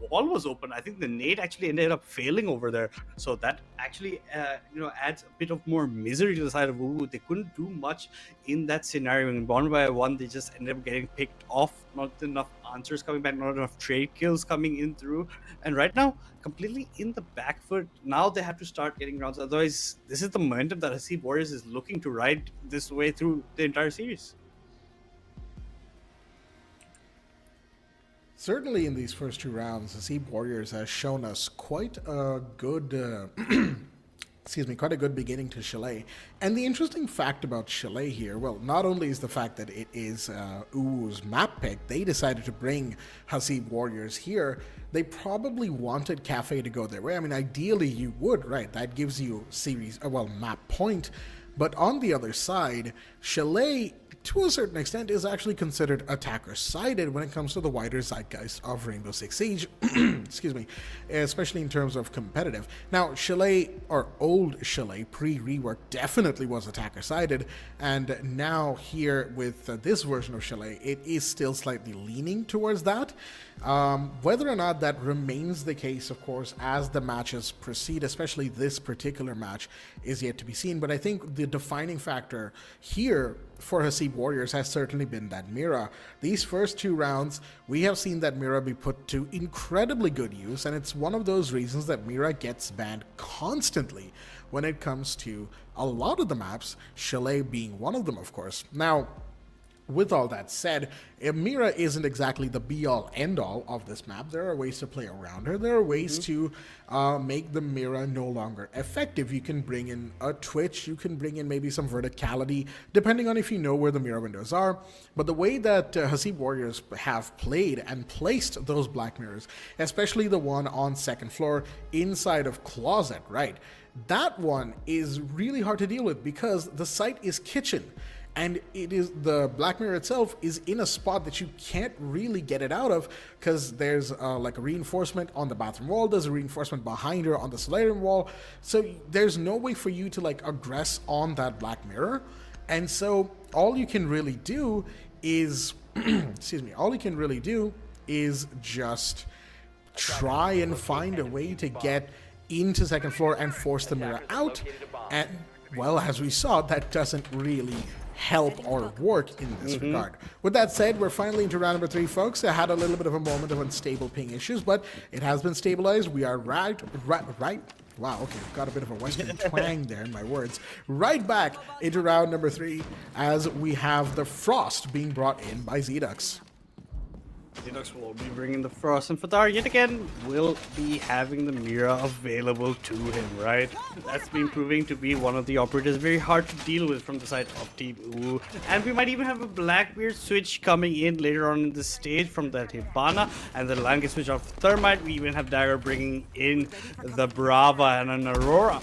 wall was open. I think the nade actually ended up failing over there, so that actually adds a bit of more misery to the side of UwU. They couldn't do much in that scenario, and 1-by-1 they just ended up getting picked off. Not enough answers coming back, not enough trade kills coming in through, and right now completely in the back foot. Now they have to start getting rounds, otherwise this is the momentum that Hasib Warriors is looking to ride this way through the entire series. Certainly in these first 2 rounds, Hasib Warriors has shown us quite a good, quite a good beginning to Chalet. And the interesting fact about Chalet here, well, not only is the fact that it is UwU's map pick, they decided to bring Hasib Warriors here. They probably wanted Cafe to go their way. I mean, ideally you would, right? That gives you map point. But on the other side, Chalet, to a certain extent, is actually considered attacker-sided when it comes to the wider zeitgeist of Rainbow Six Siege, excuse me, especially in terms of competitive. Now, Chalet, or old Chalet, pre-rework, definitely was attacker-sided, and now here with this version of Chalet, it is still slightly leaning towards that. Whether or not that remains the case, of course, as the matches proceed, especially this particular match, is yet to be seen. But I think the defining factor here for Hasib Warriors has certainly been that Mira. These first 2 rounds, we have seen that Mira be put to incredibly good use, and it's one of those reasons that Mira gets banned constantly when it comes to a lot of the maps, Chalet being one of them, of course. Now, with all that said, Mira isn't exactly the be-all, end-all of this map. There are ways to play around her. There are ways to make the Mira no longer effective. You can bring in a twitch. You can bring in maybe some verticality, depending on if you know where the Mira windows are. But the way that Hasib Warriors have played and placed those black mirrors, especially the one on second floor inside of Closet, right? That one is really hard to deal with because the site is kitchen. And it is, the black mirror itself is in a spot that you can't really get it out of because there's like a reinforcement on the bathroom wall, there's a reinforcement behind her on the solarium wall, so there's no way for you to like aggress on that black mirror. And so all you can really do is all you can really do is just try and find a way to get into second floor and force the mirror out. And well, as we saw, that doesn't really help or work in this regard. With that said, we're finally into round number 3, folks. I had a little bit of a moment of unstable ping issues, but it has been stabilized. We are right. Wow, okay, got a bit of a Western twang there in my words. Right back into round number 3 as we have the Frost being brought in by Zedux. Linux will be bringing the Frost, and Fatar yet again will be having the Mira available to him, right? That's been proving to be one of the operators very hard to deal with from the side of Team UwU. And we might even have a Blackbeard switch coming in later on in the stage from that Hibana, and the line gets switch off Thermite. We even have Dagger bringing in the Brava and an Aurora.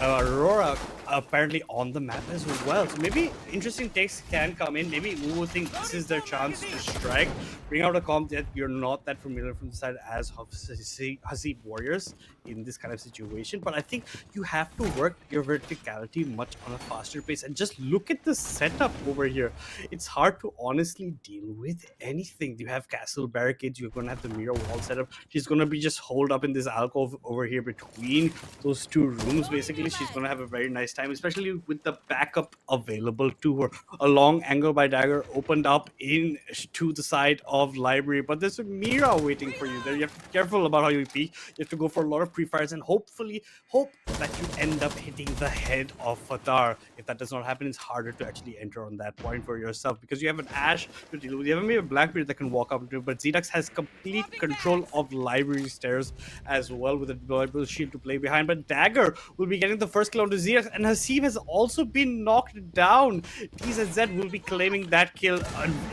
Aurora apparently on the map as well. So maybe interesting takes can come in. Maybe we will think this is their chance to strike. Bring out a comp that you're not that familiar from the side as Hasib Warriors in this kind of situation. But I think you have to work your verticality much on a faster pace. And just look at the setup over here. It's hard to honestly deal with anything. You have castle barricades. You're going to have the mirror wall setup. She's going to be just holed up in this alcove over here between those two rooms, basically. She's going to have a very nice time, especially with the backup available to her. A long angle by Dagger opened up in to the side of library, but there's a Mira waiting for you there. You have to be careful about how you peek. You have to go for a lot of pre-fires and hopefully hope that you end up hitting the head of Fatar. If that does not happen, it's harder to actually enter on that point for yourself because you have an Ashe to deal with. You have maybe a Blackbeard that can walk up to, but Zedux has complete control of library stairs as well with a deployable shield to play behind. But Dagger will be getting the first kill onto Zedux, and Hasib has also been knocked down. TZZ will be claiming that kill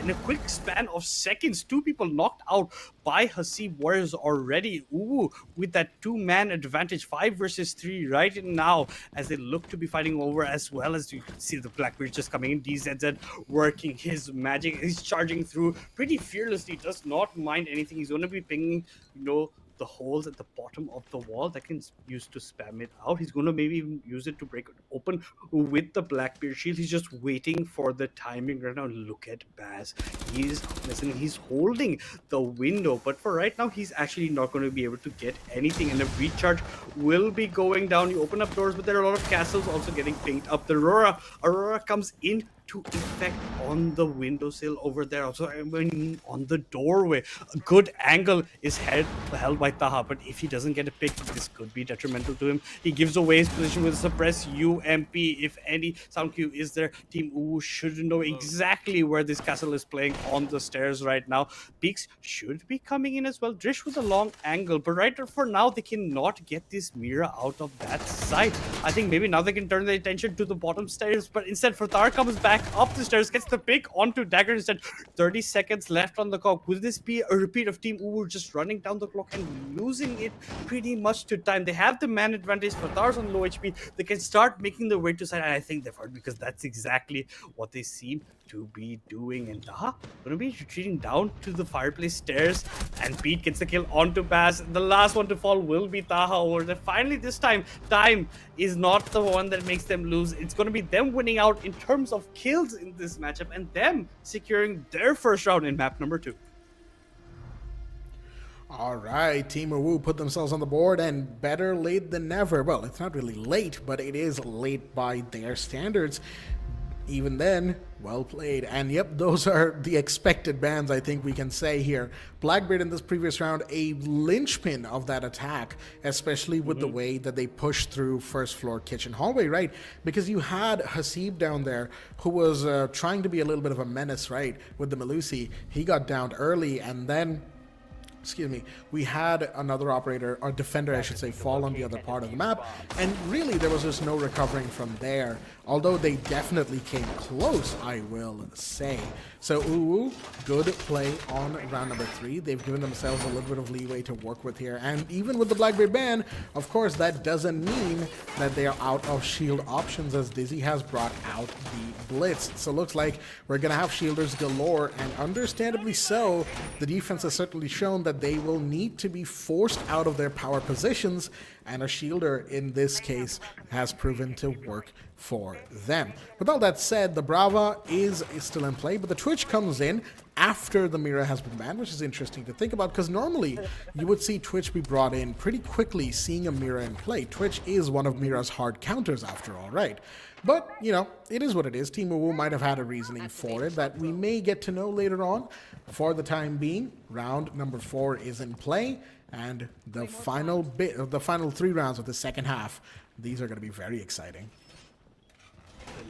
in a quick span of seconds. Two people knocked out by Hasib Warriors already. UwU with that two-man advantage, 5 versus 3 right now as they look to be fighting over, as well as you can see the Blackbeard just coming in. DZZ working his magic. He's charging through pretty fearlessly, does not mind anything. He's going to be pinging, the holes at the bottom of the wall that can use to spam it out. He's going to maybe even use it to break it open with the Blackbeard shield. He's just waiting for the timing right now. Look at Baz. He's listening. He's holding the window, but for right now, he's actually not going to be able to get anything, and a recharge will be going down. You open up doors, but there are a lot of castles also getting pinged up. The Aurora comes in to effect on the windowsill over there. Also, I mean, on the doorway. A good angle is held by Taha, but if he doesn't get a pick, this could be detrimental to him. He gives away his position with a suppress UMP. If any sound cue is there, Team UwU should know exactly where this castle is playing on the stairs right now. Peaks should be coming in as well. Drish with a long angle, but right for now, they cannot get this Mira out of that side. I think maybe now they can turn their attention to the bottom stairs, but instead Fatar comes back up the stairs, gets the pick onto Dagger instead. 30 seconds left on the clock. Will this be a repeat of Team UwU just running down the clock and losing it pretty much to time? They have the man advantage. Fatar's on low HP. They can start making their way to side, and I think they've heard, because that's exactly what they seem to be doing. And Taha gonna be retreating down to the fireplace stairs, and Pete gets the kill onto Baz. The last one to fall will be Taha over there. Finally, this time is not the one that makes them lose. It's gonna be them winning out in terms of kills in this matchup, and them securing their first round in map number 2. All right, Team UwU put themselves on the board, and better late than never. Well, it's not really late, but it is late by their standards. Even then, well played. And yep, those are the expected bans, I think we can say here. Blackbeard in this previous round, a linchpin of that attack, especially with the way that they pushed through first floor kitchen hallway, right? Because you had Hasib down there who was trying to be a little bit of a menace, right? With the Melusi. He got downed early, and then we had another operator, or defender I should say, fall on the other part of the map, and really there was just no recovering from there, although they definitely came close, I will say. So UwU, good play on round number 3. They've given themselves a little bit of leeway to work with here, and even with the Blackbeard ban, of course, that doesn't mean that they are out of shield options, as Dizzy has brought out the Blitz. So looks like we're gonna have shielders galore, and understandably so. The defense has certainly shown that they will need to be forced out of their power positions, and a shielder in this case has proven to work for them. With all that said, the Brava is still in play, but the Twitch comes in after the Mira has been banned, which is interesting to think about, because normally you would see Twitch be brought in pretty quickly seeing a Mira in play. Twitch is one of Mira's hard counters after all, right? But, it is what it is. Team UwU might have had a reasoning for it that we may get to know later on. For the time being, round number 4 is in play, and the final 3 rounds of the second half, these are going to be very exciting.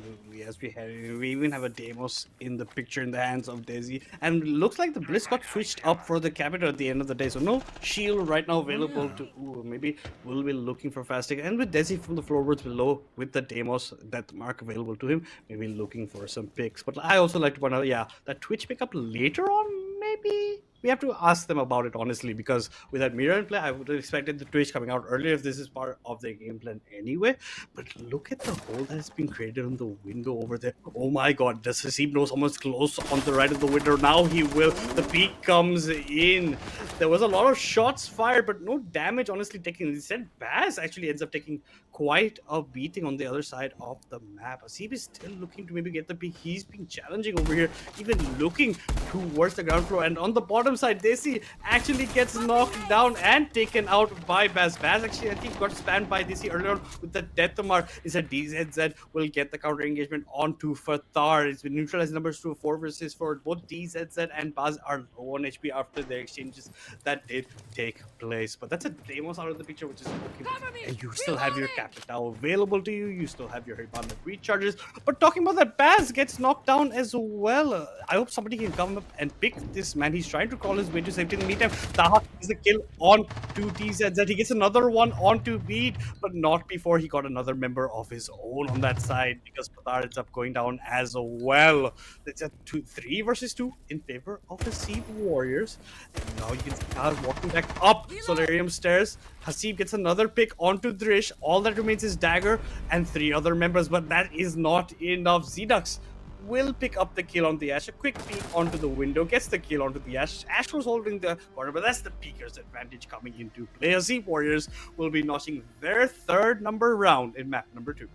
Absolutely. As we head in, we even have a Deimos in the picture in the hands of Desi. And looks like the Blitz got switched up for the Capita at the end of the day. So no shield right now available to... Ooh, maybe we'll be looking for fasting. And with Desi from the floorboards below, with the Deimos death mark available to him, maybe looking for some picks. But I also like to point out, yeah, that Twitch pickup later on, maybe... We have to ask them about it honestly, because with that mirror in play, I would have expected the Twitch coming out earlier if this is part of their game plan anyway. But look at the hole that has been created on the window over there. Oh my god, does Hasib know someone's close on the right of the window? Now he will. The peak comes in. There was a lot of shots fired, but no damage honestly taken. Instead, Baz actually ends up taking quite a beating on the other side of the map. Hasib is still looking to maybe get the peak. He's been challenging over here, even looking towards the ground floor. And on the bottom side, Desi actually gets knocked down and taken out by Baz. Baz actually, I think, got spammed by Desi earlier on with the death mark. Instead, DZZ will get the counter engagement onto Fatar. It's been neutralized numbers to 4 versus 4. Both DZZ and Baz are low on HP after their exchanges that did take place. But that's a Deimos out of the picture, which is okay. And you still have your Capita available to you. You still have your Hibana recharges. But talking about that, Baz gets knocked down as well. I hope somebody can come up and pick this man. He's trying to crawl his way to safety. In the meantime, Taha is the kill on to DZZ. He gets another one onto Beat, but not before he got another member of his own on that side, because Patar ends up going down as well. It's a 3 versus 2 in favor of the Hasib Warriors. And now you can see Taha walking back up Solarium stairs. Hasib gets another pick onto Drish. All that remains is Dagger and 3 other members, but that is not enough. Zedux will pick up the kill on the Ash. A quick peek onto the window, gets the kill onto the Ash. Ash was holding the corner, but that's the Peeker's advantage coming into play. Hasib Warriors will be notching their 3rd number round in map number 2.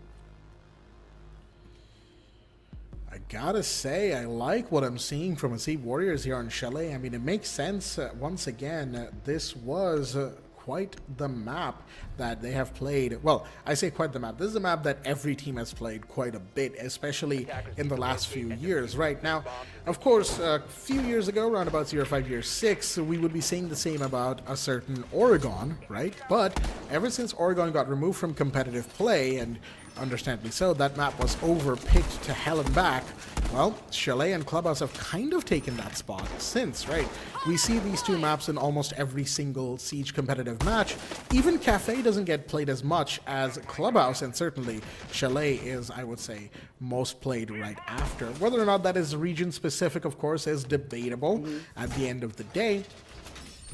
I gotta say, I like what I'm seeing from Hasib Warriors here on Chalet. I mean, it makes sense. Once again, this was quite the map that they have played. Well, I say quite the map. This is a map that every team has played quite a bit, especially in the last few years. Right now, of course, a few years ago, around about 05 year 6, we would be saying the same about a certain Oregon, right? But ever since Oregon got removed from competitive play, and understandably so, that map was overpicked to hell and back. Well, Chalet and Clubhouse have kind of taken that spot since, right? We see these two maps in almost every single Siege competitive match. Even Cafe doesn't get played as much as Clubhouse, and certainly Chalet is, I would say, most played right after. Whether or not that is region-specific, of course, is debatable at the end of the day.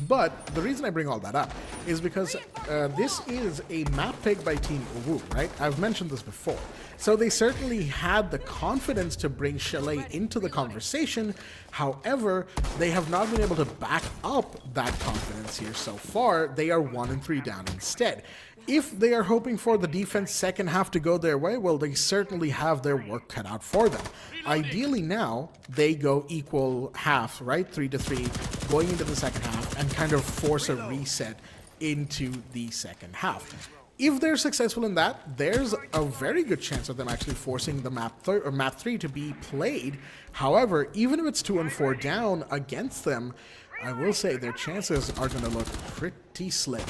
But the reason I bring all that up is because this is a map pick by Team UwU, right? I've mentioned this before. So they certainly had the confidence to bring Chalet into the conversation. However, they have not been able to back up that confidence here so far. They are 1-3 down instead. If they are hoping for the defense second half to go their way, well, they certainly have their work cut out for them. Ideally now, they go equal half, right? 3-3, going into the second half, and kind of force a reset into the second half. If they're successful in that, there's a very good chance of them actually forcing the map 3 to be played. However, even if it's 2-4 down against them, I will say their chances are going to look pretty slim.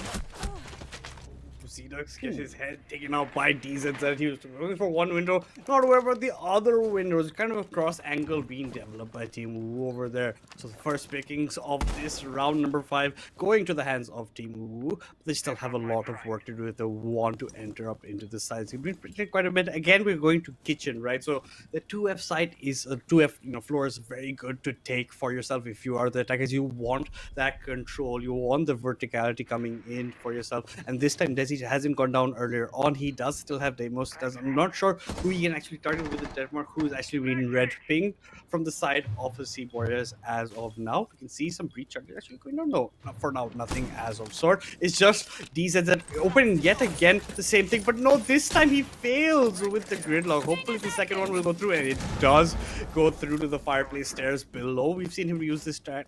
Zedux gets his head taken out by DZZ. He was looking for one window, not aware about the other windows. Kind of a cross angle being developed by Team UwU over there. So the first pickings of this round number 5 going to the hands of Team UwU. They still have a lot of work to do if they want to enter up into the side. So we've been quite a bit. Again, we're going to kitchen, right? So the 2F site is a 2F floor is very good to take for yourself if you are the attackers. You want that control. You want the verticality coming in for yourself. And this time, Desi hasn't gone down earlier on. He does still have Deimos. I'm not sure who he can actually target with the death mark, who is actually being red pinged from the side of the Hasib Warriors as of now. We can see some breach charges actually going on. No, for now, nothing as of sort. It's just DZZ opening yet again the same thing, but no, this time he fails with the gridlock. Hopefully the second one will go through, and it does go through to the fireplace stairs below. We've seen him use this strat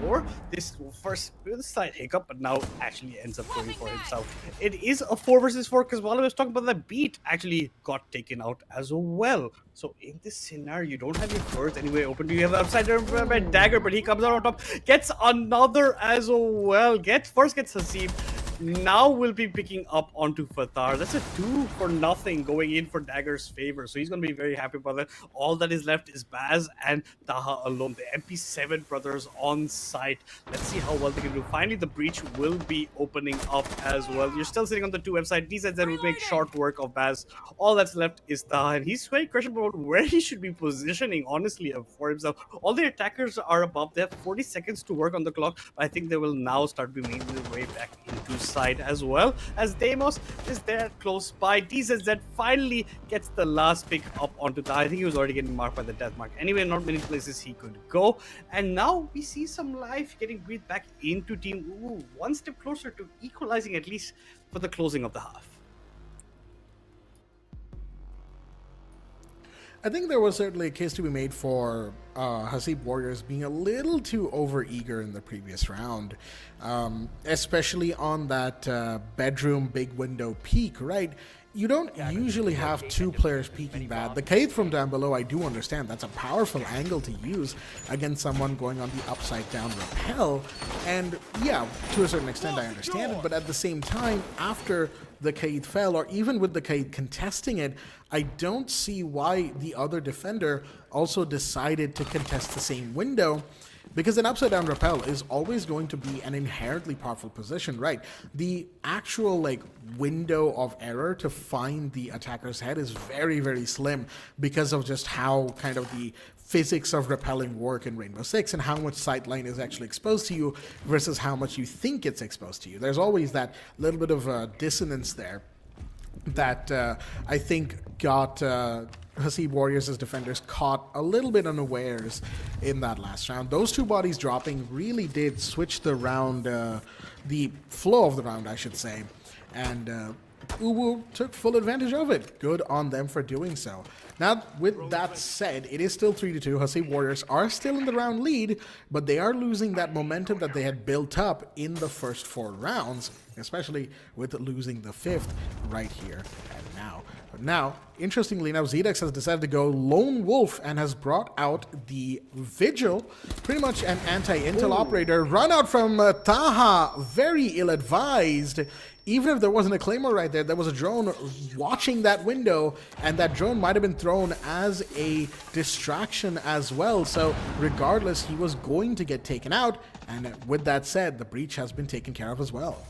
or this first side hiccup, but now actually ends up going for himself. It is a 4 versus 4 because while I was talking about the beat actually got taken out as well. So in this scenario, you don't have your first anyway open. You have the upside down red dagger, but he comes out on top, gets another as well. First gets Hasib, now will be picking up onto Fatar. That's a 2-0 going in for Dagger's favor. So he's going to be very happy about that. All that is left is Baz and Taha alone. The MP7 brothers on site. Let's see how well they can do. Finally, the breach will be opening up as well. You're still sitting on the 2F side. DZZ will make short work of Baz. All that's left is Taha. And he's very questionable about where he should be positioning, honestly, for himself. All the attackers are above. They have 40 seconds to work on the clock. But I think they will now start be making their way back into side, as well as Deimos is there close by. DZZ finally gets the last pick up onto the. I think he was already getting marked by the death mark. Anyway, not many places he could go. And now we see some life getting breathed back into Team UwU. One step closer to equalizing, at least for the closing of the half. I think there was certainly a case to be made for Hasib Warriors being a little too overeager in the previous round, especially on that bedroom big window peak, right? You don't usually have two players peeking that. The Kaid from down below, I do understand. That's a powerful angle to use against someone going on the upside down rappel. And yeah, to a certain extent, I understand it. But at the same time, after the Kaid fell, or even with the Kaid contesting it, I don't see why the other defender also decided to contest the same window, because an upside down rappel is always going to be an inherently powerful position, right? The actual like window of error to find the attacker's head is very, very slim because of just how kind of the physics of rappelling work in Rainbow Six and how much sightline is actually exposed to you versus how much you think it's exposed to you. There's always that little bit of dissonance there that I think got Hasib Warriors as defenders caught a little bit unawares in that last round. Those two bodies dropping really did switch the round, the flow of the round, I should say. And UwU took full advantage of it. Good on them for doing so. Now, with that said, it is still 3-2. Hasib Warriors are still in the round lead, but they are losing that momentum that they had built up in the first 4 rounds, especially with losing the 5th right here and now. But now, interestingly enough, Zedex has decided to go lone wolf and has brought out the Vigil, pretty much an anti-intel operator. Run out from Taha, very ill-advised. Even if there wasn't a Claymore right there, there was a drone watching that window, and that drone might have been thrown as a distraction as well. So regardless, he was going to get taken out. And with that said, the breach has been taken care of as well.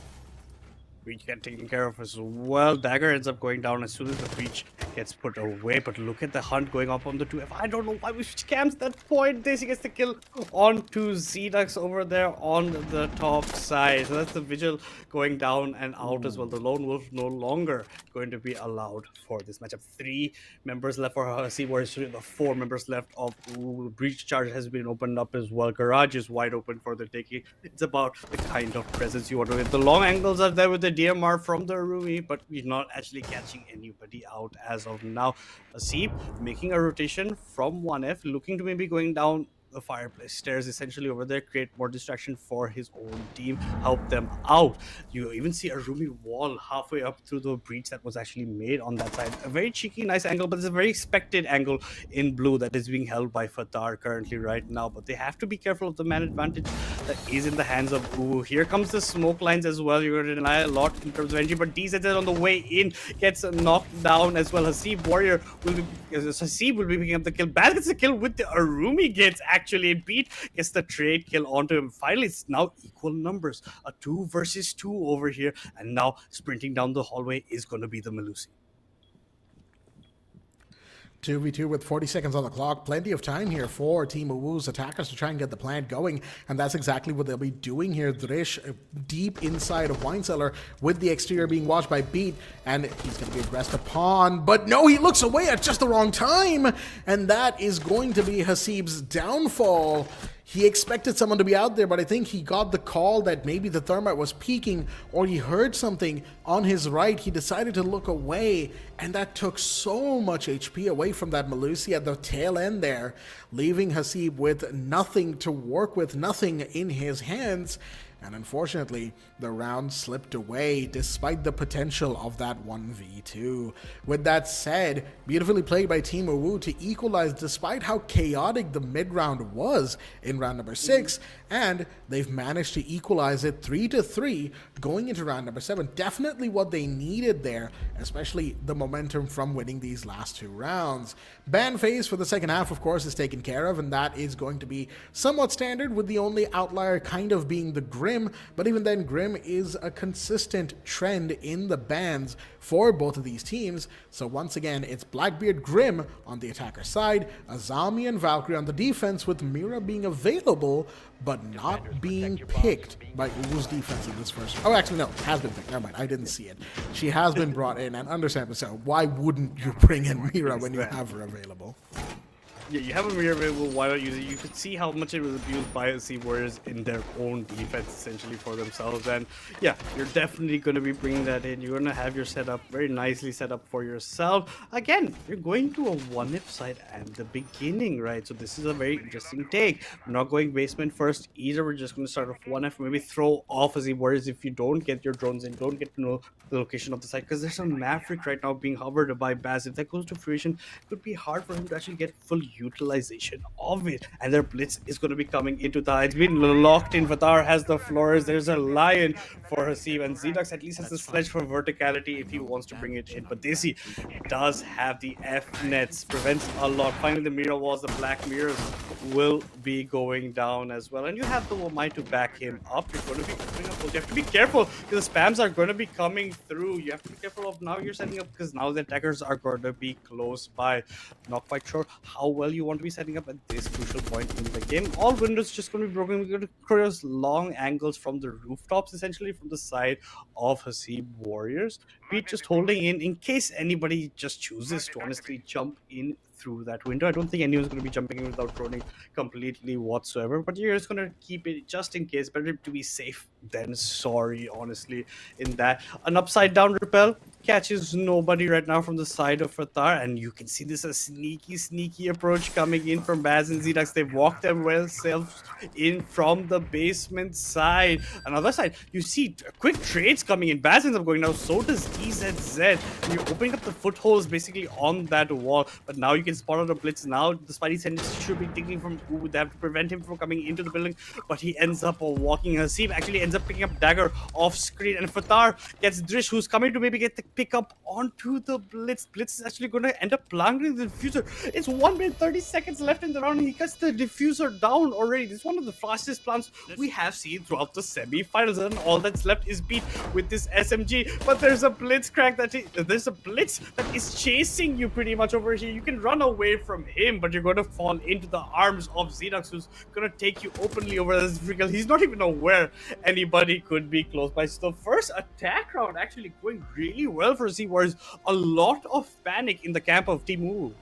Breach get taken care of as well. Dagger ends up going down as soon as the breach gets put away. But look at the hunt going up on the 2F. I don't know why we scams that point. Daisy gets the kill onto Zedux over there on the top side. So that's the Vigil going down and out as well. The Lone Wolf no longer going to be allowed for this matchup. 3 members left for Hasib Warriors. The 4 members left of breach charge has been opened up as well. Garage is wide open for the taking. It's about the kind of presence you want to with. The long angles are there with the DMR from the Rumi, but we're not actually catching anybody out as of now. Hasib making a rotation from 1F, looking to maybe going down the fireplace stairs essentially over there, create more distraction for his own team, help them out. You even see a Rumi wall halfway up through the breach that was actually made on that side. A very cheeky, nice angle, but it's a very expected angle in blue that is being held by Fatar currently right now. But they have to be careful of the man advantage that is in the hands of UwU. Here comes the smoke lines as well. You're going to deny a lot in terms of energy, but DZZ on the way in gets knocked down as well. Hasib Warrior will be picking up the kill. Baz gets the kill with the Arumi gets actually beat, gets the trade kill onto him. Finally, it's now equal numbers. A 2 versus 2 over here. And now sprinting down the hallway is going to be the Melusi. 2v2 with 40 seconds on the clock. Plenty of time here for Team UwU's attackers to try and get the plant going, and that's exactly what they'll be doing here. Drish deep inside of Wine Cellar with the exterior being watched by Beat, and he's going to be aggressed upon, but no, he looks away at just the wrong time, and that is going to be Hasib's downfall. He expected someone to be out there, but I think he got the call that maybe the thermite was peeking, or he heard something on his right. He decided to look away, and that took so much HP away from that Melusi at the tail end there, leaving Hasib with nothing to work with, nothing in his hands. and unfortunately, the round slipped away despite the potential of that 1v2. With that said, beautifully played by Team UwU to equalize despite how chaotic the mid-round was in round number 6, and they've managed to equalize it 3-3 going into round number 7. Definitely what they needed there, especially the momentum from winning these last 2 rounds. Ban phase for the second half, of course, is taken care of, and that is going to be somewhat standard, with the only outlier kind of being the Grim, but even then, Grim is a consistent trend in the bans for both of these teams. So once again, it's Blackbeard Grim on the attacker side, Azami and Valkyrie on the defense, with Mira being available but not being picked by UwU's defense in this first. Oh, actually, no, has been picked. Never mind, I didn't see it. She has been brought in, and understandably so. Why wouldn't you bring in Mira when you have her available? Yeah, you have a mirror available, why not use it? You could see how much it was abused by Hasib Warriors in their own defense, essentially, for themselves. And yeah, you're definitely going to be bringing that in. You're going to have your setup very nicely set up for yourself. Again, you're going to a 1F side at the beginning, right? So this is a very interesting take. We're not going basement first either. We're just going to start off 1F, maybe throw off Hasib Warriors if you don't get your drones in, don't get to know the location of the site, because there's a Maverick right now being hovered by Baz. If that goes to fruition, it would be hard for him to actually get full utilization of it, and their blitz is going to be coming into the It's been locked in. Vatar has the floors. There's a lion for Hasib, and Zedux at least has the sledge for verticality if he wants to bring it in. But Desi does have the F nets, prevents a lot. Finally, the mirror walls, the black mirrors will be going down as well, and you have the Womai to back him up. You're going to be opening up those. You have to be careful because the spams are going to be coming through. You have to be careful of now you're setting up, because now the attackers are going to be close by. Not quite sure how well you want to be setting up at this crucial point in the game. All windows just going to be broken. We're going to cross long angles from the rooftops, essentially from the side of Hasib Warriors. Be just holding in case anybody just chooses to honestly jump in through that window. I don't think anyone's going to be jumping in without droning completely whatsoever, but you're just going to keep it just in case. Better to be safe than sorry, honestly, in that. An upside down repel catches nobody right now from the side of Fatar, and you can see this a sneaky approach coming in from Baz and Zedux. They've walked themselves in from the basement side. Another side, you see quick trades coming in. Baz ends up going now, so does EZZ. You're opening up the footholds basically on that wall, but now you can spot out a blitz. Now the Spidey Sentinels should be thinking from who they have to prevent him from coming into the building, but he ends up walking. Hasib actually ends up picking up dagger off screen, and Fatar gets Drish, who's coming to maybe get the pick up onto the blitz. Blitz is actually going to end up planting the diffuser. It's 1 minute 30 seconds left in the round, and he cuts the diffuser down already. This is one of the fastest plants we have seen throughout the semi-finals, and all that's left is beat with this SMG. But there's a blitz crack there's a blitz that is chasing you pretty much over here. You can run away from him, but you're going to fall into the arms of Xenox, who's going to take you openly over this freakle. He's not even aware anybody could be close by. So the first attack round actually going really well for Z Warriors. A lot of panic in the camp of Team UwU.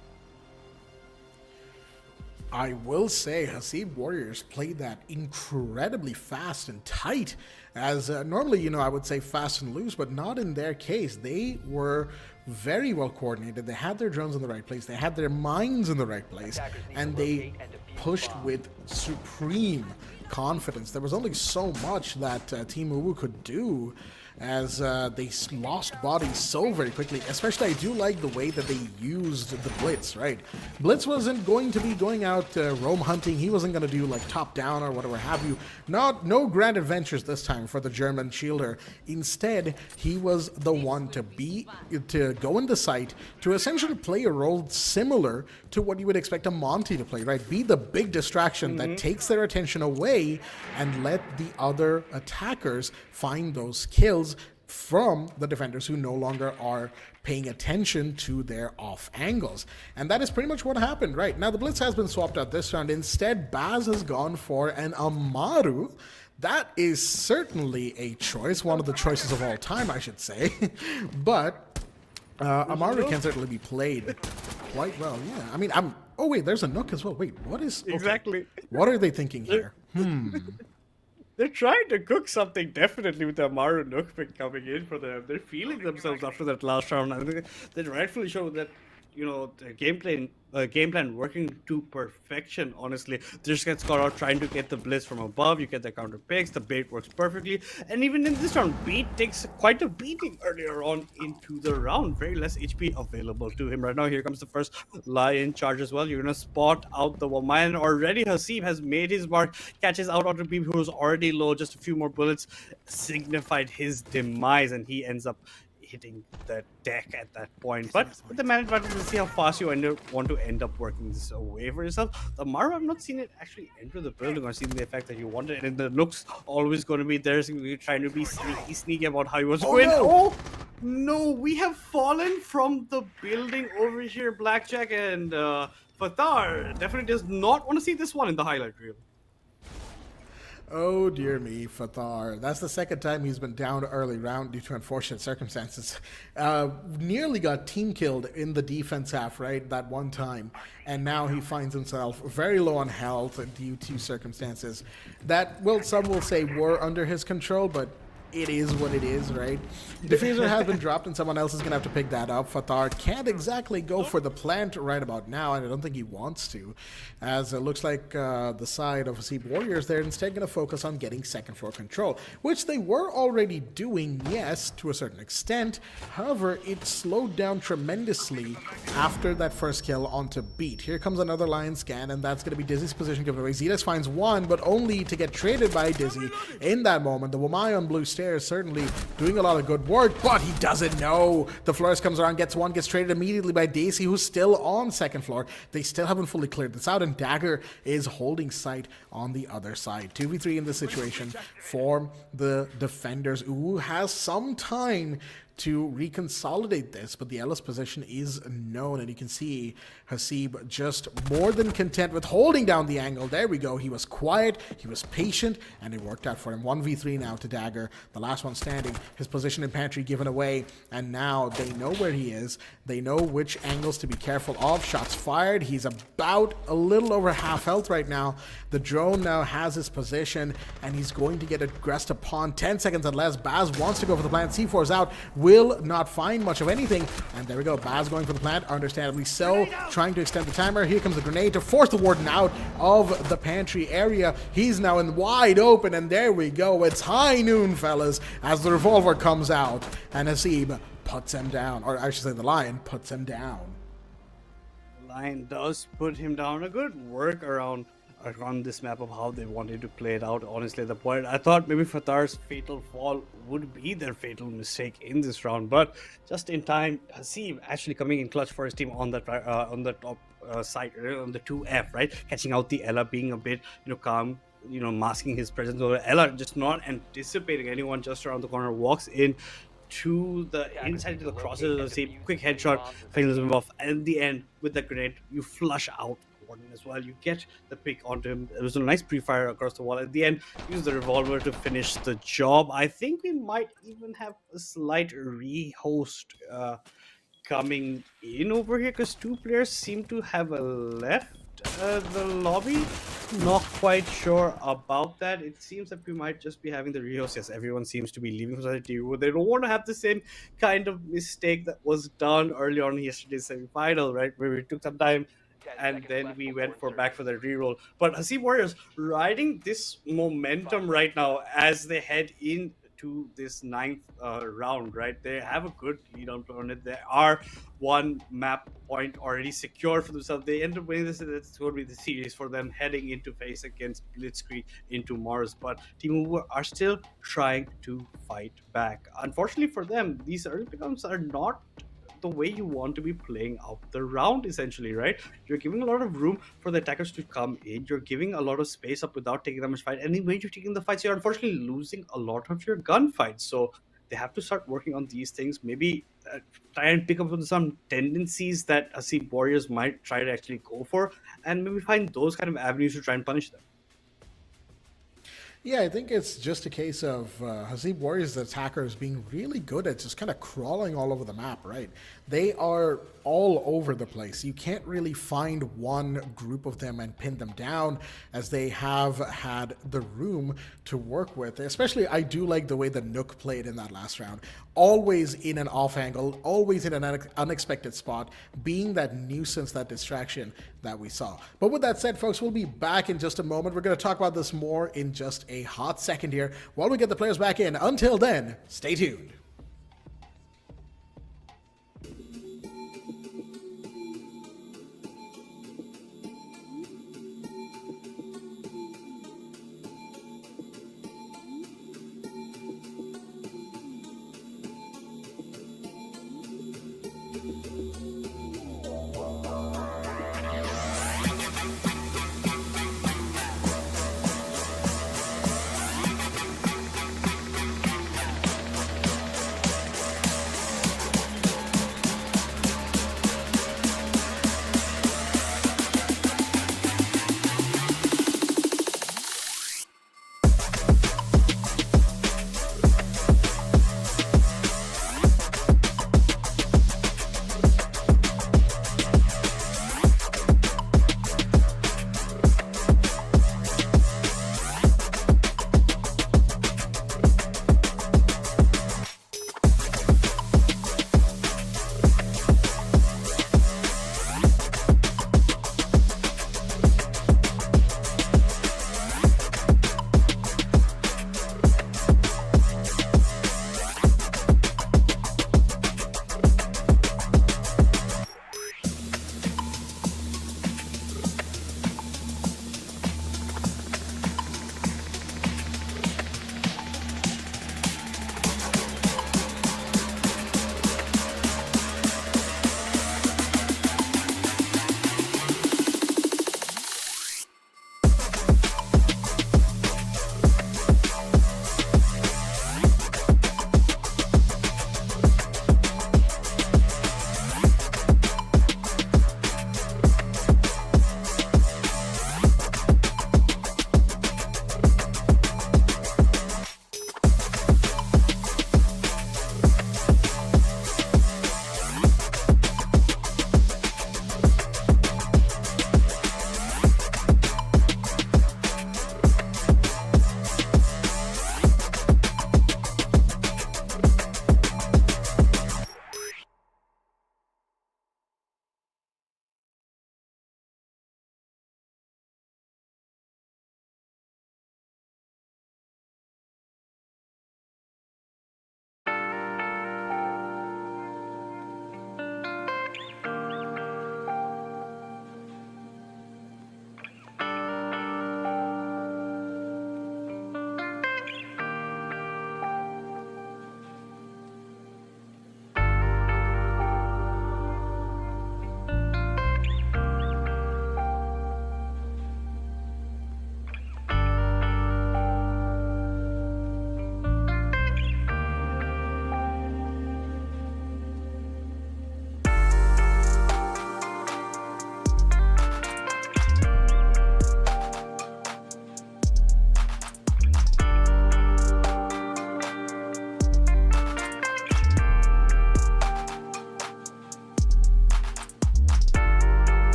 I will say Hasib Warriors played that incredibly fast and tight, as normally, you know, I would say fast and loose, but not in their case. They were very well coordinated. They had their drones in the right place. They had their mines in the right place, and they pushed with supreme confidence. There was only so much that Team UwU could do, as they lost bodies so very quickly. Especially, I do like the way that they used the Blitz, right? Blitz wasn't going to be going out roam hunting. He wasn't going to do like top down or whatever have you. No grand adventures this time for the German shielder. Instead, he was the one to go in the site to essentially play a role similar to what you would expect a Monty to play, right? Be the big distraction that takes their attention away and let the other attackers find those kills from the defenders who no longer are paying attention to their off angles. And that is pretty much what happened, right? Now the Blitz has been swapped out this round. Instead, Baz has gone for an Amaru. That is certainly a choice, one of the choices of all time, I should say. But Amaru can certainly be played quite well. Yeah, I mean, oh wait, there's a Nook as well. Wait, what is... Okay. Exactly. What are they thinking here? They're trying to cook something, definitely, with the Amaru Nook pick coming in for them. They're feeling themselves after that last round. I think they rightfully show that the game plan working to perfection. Honestly, they just get caught out trying to get the blitz from above. You get the counter picks. The bait works perfectly, and even in this round, Beat takes quite a beating earlier on into the round. Very less HP available to him right now. Here comes the first lion charge as well. You're gonna spot out the one man already. Hasib has made his mark, catches out onto Beat, who was already low. Just a few more bullets signified his demise, and he ends up hitting the deck at that point. But with the man advantage, we'll see how fast you want to end up working this away for yourself. The Maru, I've not seen it actually enter the building or seen the effect that you wanted, and the looks always going to be there. So you're trying to be sneaky about how he was going. No. Oh no, we have fallen from the building over here. Blackjack and Fatar definitely does not want to see this one in the highlight reel. Oh dear me, Fatar. That's the second time he's been down early round due to unfortunate circumstances. Nearly got team killed in the defense half, right, that one time. And now he finds himself very low on health due to circumstances that, well, some will say were under his control, but it is what it is, right? Diffuser has been dropped and someone else is going to have to pick that up. Fatar can't exactly go for the plant right about now, and I don't think he wants to, as it looks like the side of Hasib Warriors, they're instead going to focus on getting second floor control, which they were already doing, yes, to a certain extent. However, it slowed down tremendously after that first kill onto Beat. Here comes another Lion scan, and that's going to be Dizzy's position given away. Zetas finds one, but only to get traded by Dizzy in that moment. The Wamai on blue stairs certainly doing a lot of good work, but he doesn't know. The Flores comes around, gets one, gets traded immediately by Daisy, who's still on second floor. They still haven't fully cleared this out, and Dagger is holding sight on the other side. 2v3 in this situation for the defenders. UwU has some time to reconsolidate this, but the Ellis position is known, and you can see Hasib just more than content with holding down the angle. There we go. He was quiet, he was patient, and it worked out for him. 1v3 now to Dagger, the last one standing. His position in pantry given away, and now they know where he is. They know which angles to be careful of. Shots fired. He's about a little over half health right now. The drone now has his position, and he's going to get aggressed upon. 10 seconds and less. Baz wants to go for the plant. C4 is out. Will not find much of anything, and there we go. Baz going for the plant, understandably so, trying to extend the timer. Here comes the grenade to force the warden out of the pantry area. He's now in wide open, and there we go. It's high noon, fellas, as the revolver comes out, and Hasib puts him down, or I should say the Lion puts him down. Lion does put him down. A good work around this map of how they wanted to play it out. Honestly, at the point I thought maybe Fatar's fatal fall would be their fatal mistake in this round, but just in time, Hasib actually coming in clutch for his team on the top side, on the 2F, right, catching out the Ella, being a bit calm, masking his presence over. Ella just not anticipating anyone just around the corner, walks in to the inside to the crosses of the quick headshot, fails him off, and in the end with the grenade you flush out Warden as well. You get the pick onto him. It was a nice pre-fire across the wall. At the end, use the revolver to finish the job. I think we might even have a slight re-host coming in over here, because two players seem to have left the lobby. Not quite sure about that. It seems that we might just be having the re-host. Yes, everyone seems to be leaving Society. They don't want to have the same kind of mistake that was done early on in yesterday's semi-final, right, where we took some time and then we went back for the reroll. But Hasib Warriors riding this momentum right now as they head into this 9th round, right? They have a good lead on it. There are one map point already secured for themselves. They end up winning this, and it's going to be the series for them heading into face against Blitzkrieg into Mars. But Team UwU are still trying to fight back. Unfortunately for them, these early pickups are not the way you want to be playing out the round, essentially, right? You're giving a lot of room for the attackers to come in. You're giving a lot of space up without taking that much fight. And when you're taking the fights, you're unfortunately losing a lot of your gunfights. So they have to start working on these things. Maybe try and pick up on some tendencies that Hasib Warriors might try to actually go for, and maybe find those kind of avenues to try and punish them. Yeah, I think it's just a case of Hasib Warriors, the attackers, being really good at just kind of crawling all over the map, right? They are all over the place. You can't really find one group of them and pin them down, as they have had the room to work with. Especially, I do like the way the Nook played in that last round. always in an off angle, always in an unexpected spot, being that nuisance, that distraction that we saw. But with that said, folks, we'll be back in just a moment. We're going to talk about this more in just a hot second here while we get the players back in. Until then, stay tuned.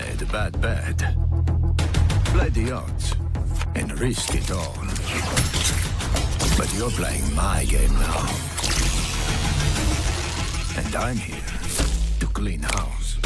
made bad bet. Play the odds and risk it all. But you're playing my game now. And I'm here to clean house.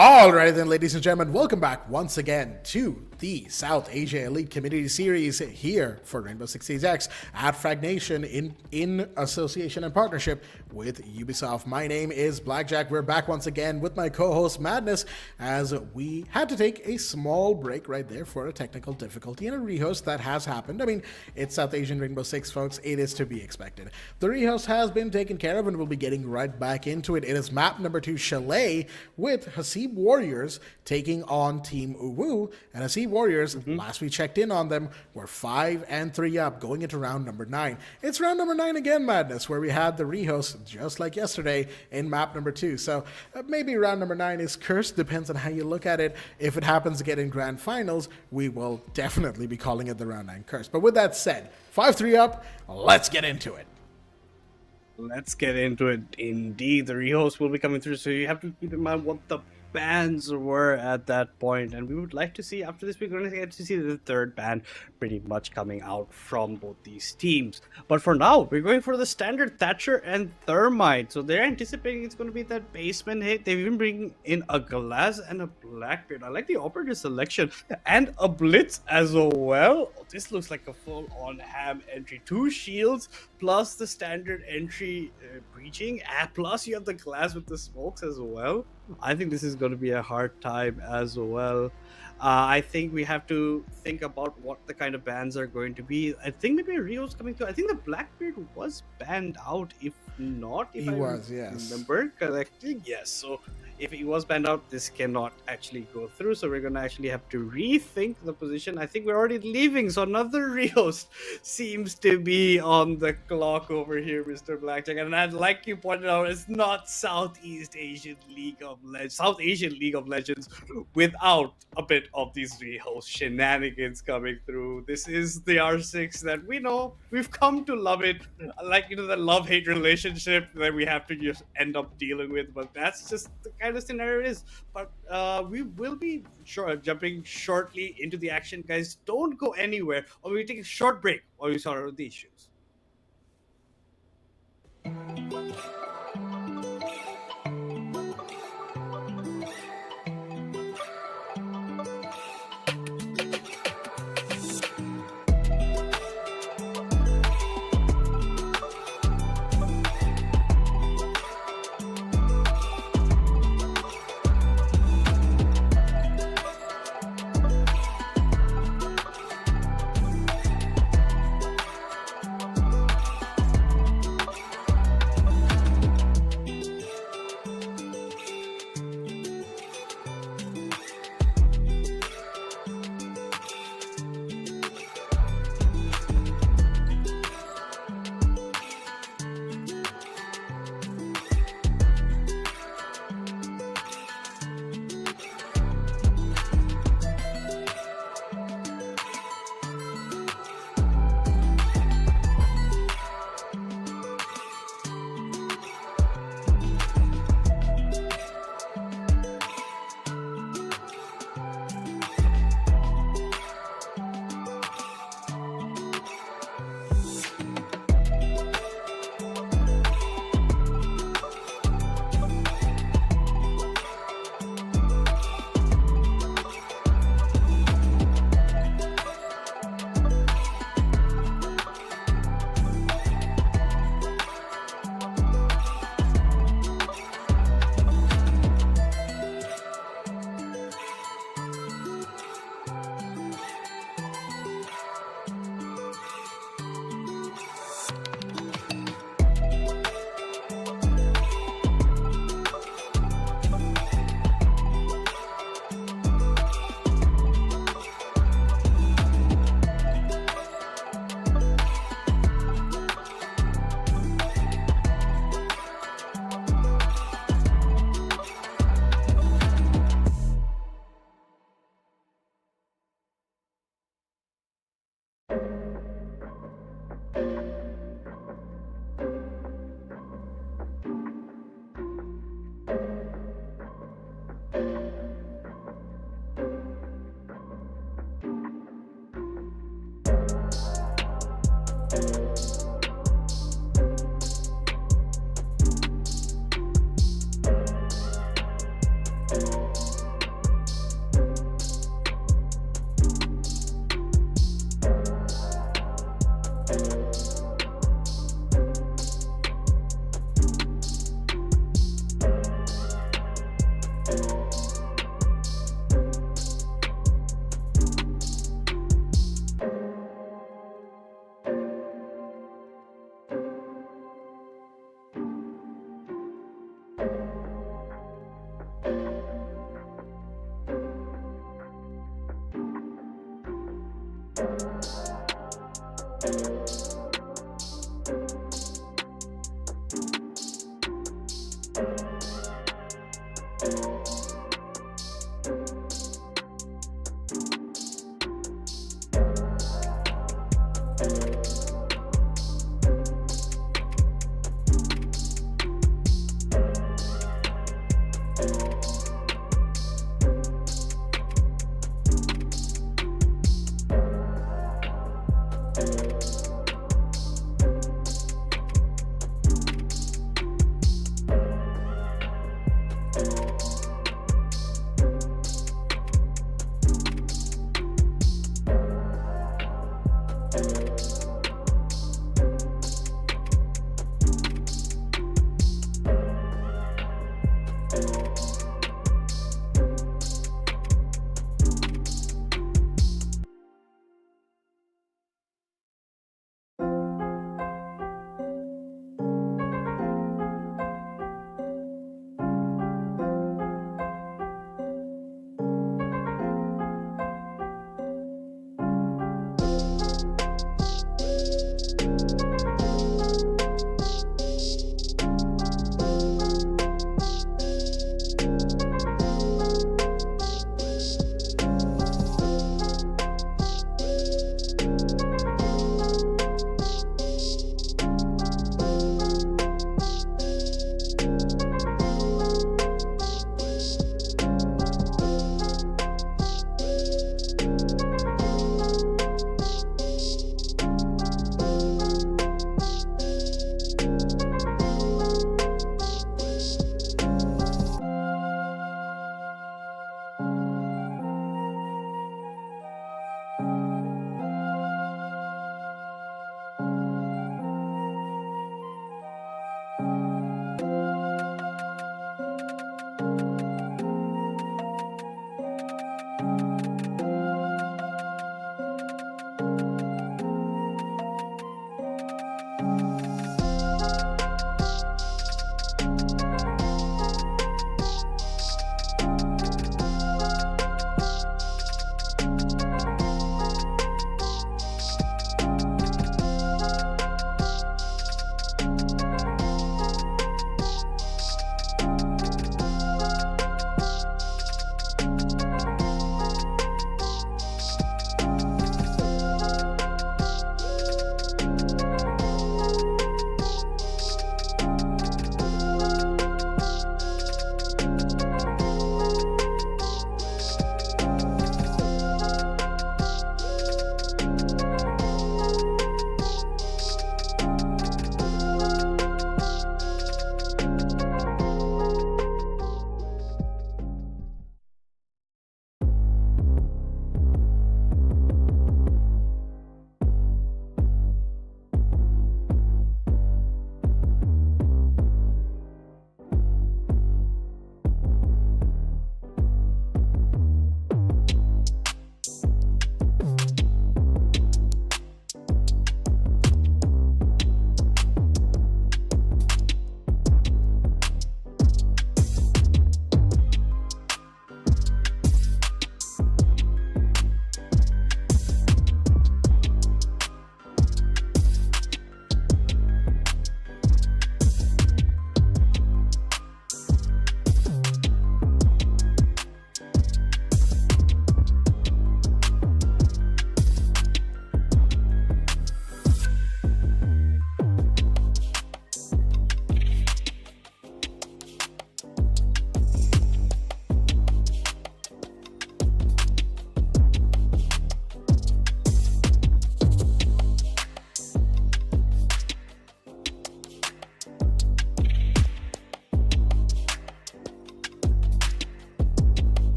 Alright then, ladies and gentlemen, welcome back once again to the South Asia Elite Community Series here for Rainbow Six Siege X at Fragnation in association and partnership with Ubisoft. My name is Blackjack. We're back once again with my co-host Madness, as we had to take a small break right there for a technical difficulty and a rehost that has happened. I mean, it's South Asian Rainbow Six, folks. It is to be expected. The rehost has been taken care of and we'll be getting right back into it. It is map number 2, Chalet, with Hasib Warriors taking on Team UwU. And Hasib Warriors, last we checked in on them, were 5-3 up going into round number 9. It's round number 9 again, Madness, where we had the rehost just like yesterday in map number 2. So maybe round number 9 is cursed, depends on how you look at it. If it happens to get in grand finals, we will definitely be calling it the round 9 curse. But with that said, 5-3 up, let's get into it. Let's get into it. Indeed, the rehost will be coming through, so you have to keep in mind what the bans were at that point, and we would like to see, after this we're going to get to see the third ban pretty much coming out from both these teams. But for now, we're going for the standard Thatcher and Thermite, so they're anticipating it's going to be that basement hit. They've even bring in a Glass and a Blackbeard. I like the operator selection, and a Blitz as well. This looks like a full-on ham entry. 2 shields plus the standard entry breaching, plus you have the Glass with the smokes as well. I think this is going to be a hard time as well. I think we have to think about what the kind of bans are going to be. I think maybe Rio's coming through. I think the Blackbeard was banned out. If not, if remember correctly, yes. So if he was banned out, this cannot actually go through. So we're going to actually have to rethink the position. I think we're already leaving. So another Rios seems to be on the clock over here, Mr. Blackjack. And like you pointed out, it's not South Asian League of Legends without a bit of these Rios shenanigans coming through. This is the R6 that we know. We've come to love it. Like, the love-hate relationship that we have to just end up dealing with. But that's just the kind of scenario it is. But we will be jumping shortly into the action, guys. Don't go anywhere, or we take a short break while we sort out the issues.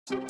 You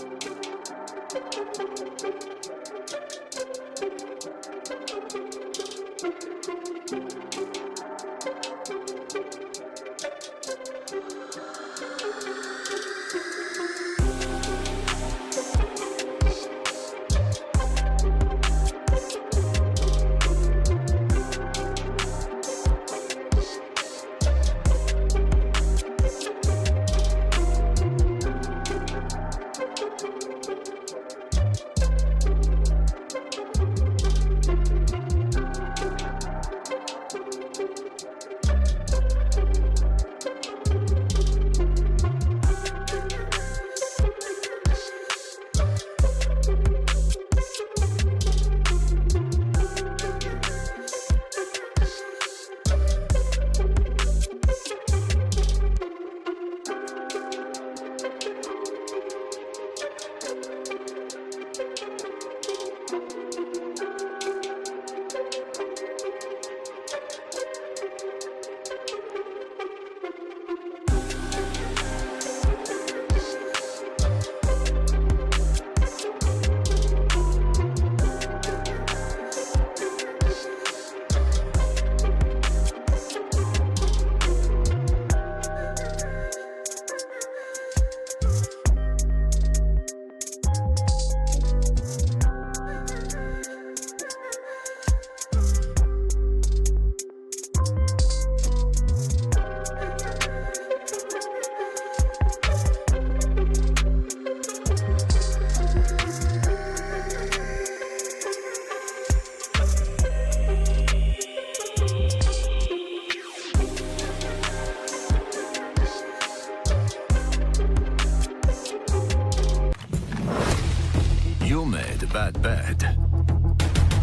made a bad bet.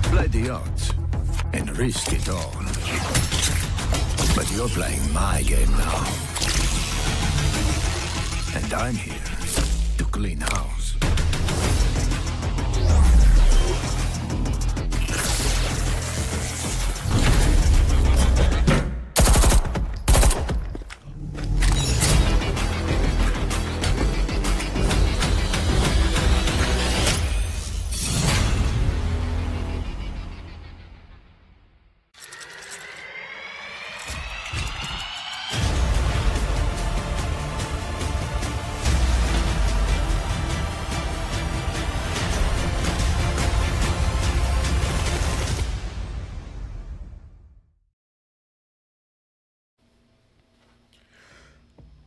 Play the odds and risk it all. But you're playing my game now. And I'm here to clean house.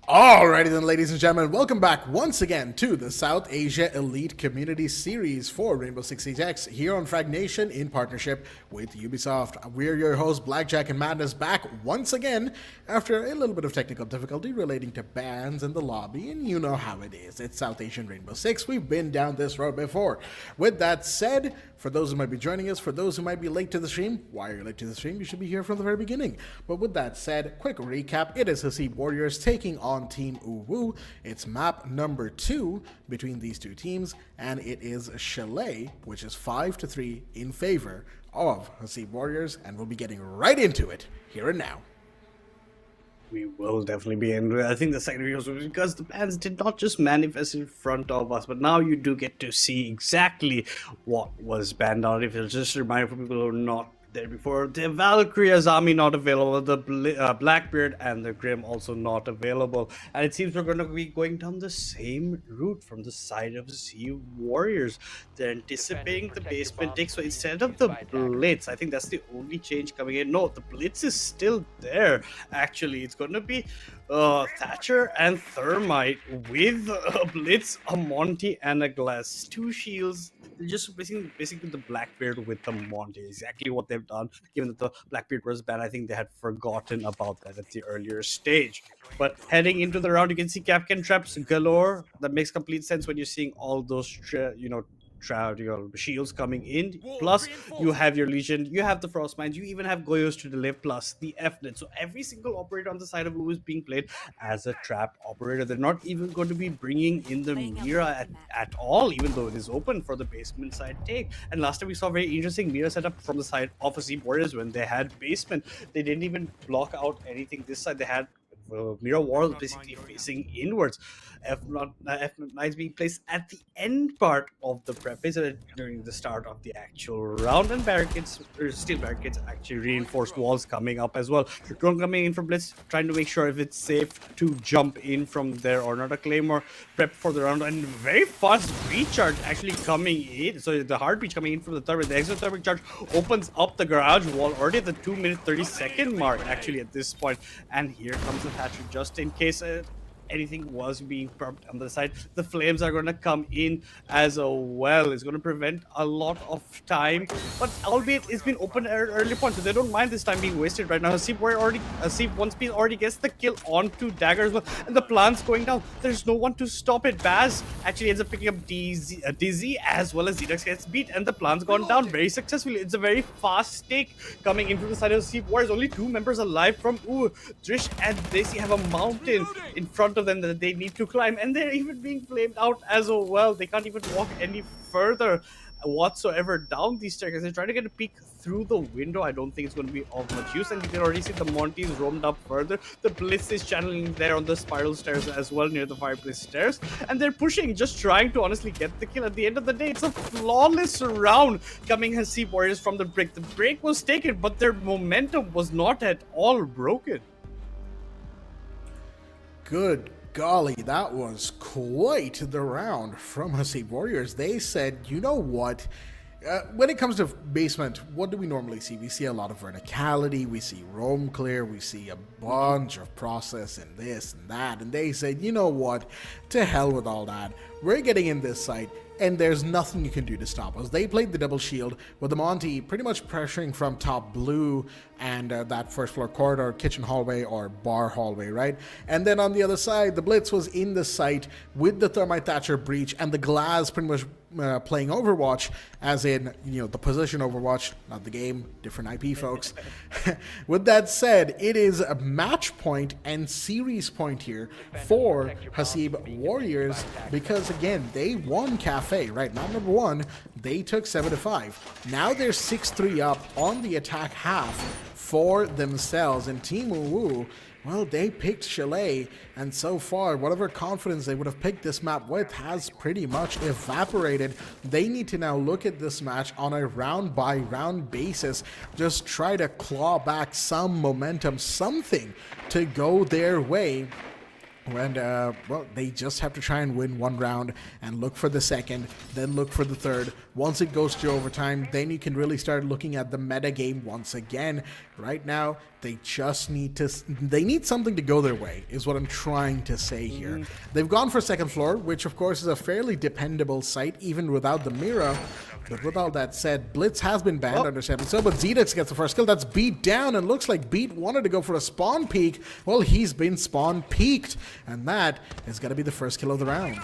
Alrighty then, ladies and gentlemen, welcome back once again to the South Asia Elite Community Series for Rainbow Six Siege X here on Fragnation in partnership with Ubisoft. We're your hosts, Blackjack and Madness, back once again after a little bit of technical difficulty relating to bans in the lobby, and you know how it is. It's South Asian Rainbow Six. We've been down this road before. With that said, for those who might be joining us, for those who might be late to the stream, why are you late to the stream? You should be here from the very beginning. But with that said, quick recap. It is Hasib Warriors taking on Team UwU. It's map number 2 between these two teams, and it is Chalet, which is 5-3 in favor of Hasib Warriors, and we'll be getting right into it here and now. We will definitely be in. I think the second video was because the bans did not just manifest in front of us, but now you do get to see exactly what was banned out. If it's just a reminder for people who are not there before, the Valkyrie Azami not available, the Blackbeard and the Grim also not available, and it seems we're going to be going down the same route from the side of the Sea Warriors. They're anticipating the basement take, so instead of the Blitz, I think that's the only change coming in. No, the Blitz is still there. Actually, it's going to be Thatcher and Thermite with a Blitz, a Monty, and a Glass. 2 shields. They're just basically the Blackbeard with the Monty. Exactly what they've done. Given that the Blackbeard was banned, I think they had forgotten about that at the earlier stage. But heading into the round, you can see Capcan traps galore. That makes complete sense when you're seeing all those, your shields coming in, plus you have your Legion, you have the Frost Mines, you even have Goyos to deliver, plus the F-net. So every single operator on the side of UwU is being played as a trap operator. They're not even going to be bringing in the Mira at all, even though it is open for the basement side take. And last time we saw very interesting Mira setup from the side of Hasib Warriors when they had basement. They didn't even block out anything this side. They had Mirror World basically facing inwards. F9 is being placed at the end part of the prep phase during the start of the actual round, and barricades, or steel barricades, actually reinforced walls coming up as well. Drone coming in from Blitz, trying to make sure if it's safe to jump in from there or not. A Claymore prep for the round, and very fast recharge actually coming in. So the hard breach coming in from the thermic. The exothermic charge opens up the garage wall already at the 2-minute 30-second mark actually at this point. And here comes the Thatcher just in case anything was being prepped on the side. The flames are going to come in as well. It's going to prevent a lot of time, but albeit it's been open at early point, so they don't mind this time being wasted right now. Hasib one speed already gets the kill onto Dagger as well, and the plant's going down. There's no one to stop it. Baz actually ends up picking up Dizzy as well as Zedux gets beat, and the plant's gone down very successfully. It's a very fast take coming in from the side of Hasib Warriors. Only 2 members alive from Drish and Daisy have a mountain in front of them that they need to climb, and they're even being flamed out as well. They can't even walk any further whatsoever down these staircases. They're trying to get a peek through the window. I don't think it's going to be of much use, and you can already see the Monty's roamed up further. The Blitz is channeling there on the spiral stairs as well, near the fireplace stairs, and they're pushing, just trying to honestly get the kill. At the end of the day, it's a flawless round coming Hasib Warriors from the break. The break was taken, but their momentum was not at all broken. Good golly, that was quite the round from Hasib Warriors. They said, you know what? When it comes to basement, what do we normally see? We see a lot of verticality, we see roam clear, we see a bunch of process and this and that. And they said, you know what? To hell with all that. We're getting in this site, and there's nothing you can do to stop us. They played the double shield with the Monty pretty much pressuring from top blue and that first floor corridor, kitchen hallway or bar hallway, right? And then on the other side, the Blitz was in the site with the Thermite Thatcher breach and the Glass pretty much playing Overwatch, as in, you know, the position Overwatch, not the game, different IP, folks. With that said, it is a match point and series point here for Hasib Warriors, because again, they won Cafe, right? Map number 1, they took 7-5. Now they're 6-3 up on the attack half for themselves, and Team UwU, well, they picked Chalet, and so far, whatever confidence they would have picked this map with has pretty much evaporated. They need to now look at this match on a round-by-round basis, just try to claw back some momentum, something to go their way. And, well, they just have to try and win one round and look for the second, then look for the third. Once it goes to overtime, then you can really start looking at the meta game once again. Right now, they just need something to go their way, is what I'm trying to say here. They've gone for second floor, which of course is a fairly dependable site, even without the mirror. But with all that said, Blitz has been banned, understandably so, but Zedux gets the first kill. That's Beat down, and looks like Beat wanted to go for a spawn peek. Well, he's been spawn peeked, and that is going to be the first kill of the round.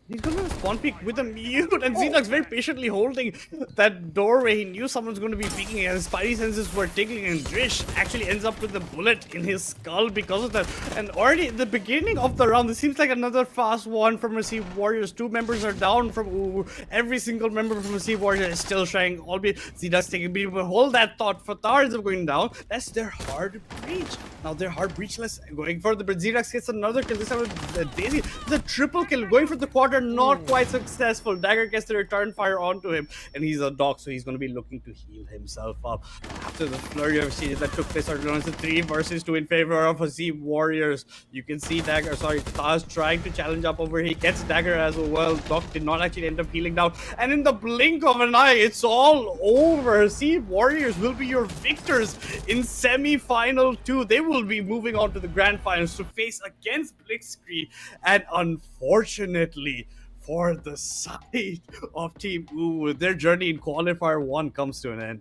He's going to spawn peek with a mute, and Xenox very patiently holding that doorway. He knew someone's going to be peeking, and his spidey senses were tingling, and Drish actually ends up with a bullet in his skull because of that. And already at the beginning of the round, this seems like another fast one from Hasib Warriors. 2 members are down from UwU. Every single member from Hasib Warriors is still trying, albeit Xenox taking a beat. But hold that thought, Fatar ends up going down. That's their hard breach. Now their hard breachless going for the, but Xenox gets another kill. This time with Daisy, the triple kill, going for the quarter. Not quite successful. Dagger gets the return fire onto him, and he's a dog, so he's going to be looking to heal himself up. After the flurry of exchanges that took place, it's a 3 versus 2 in favor of Hasib Warriors. You can see Taz trying to challenge up over here. He gets Dagger as well. Doc did not actually end up healing down, and in the blink of an eye, it's all over. Hasib Warriors will be your victors in semi-final 2. They will be moving on to the grand finals to face against Blitzkrieg, and unfortunately, for the side of Team UwU, their journey in Qualifier 1 comes to an end.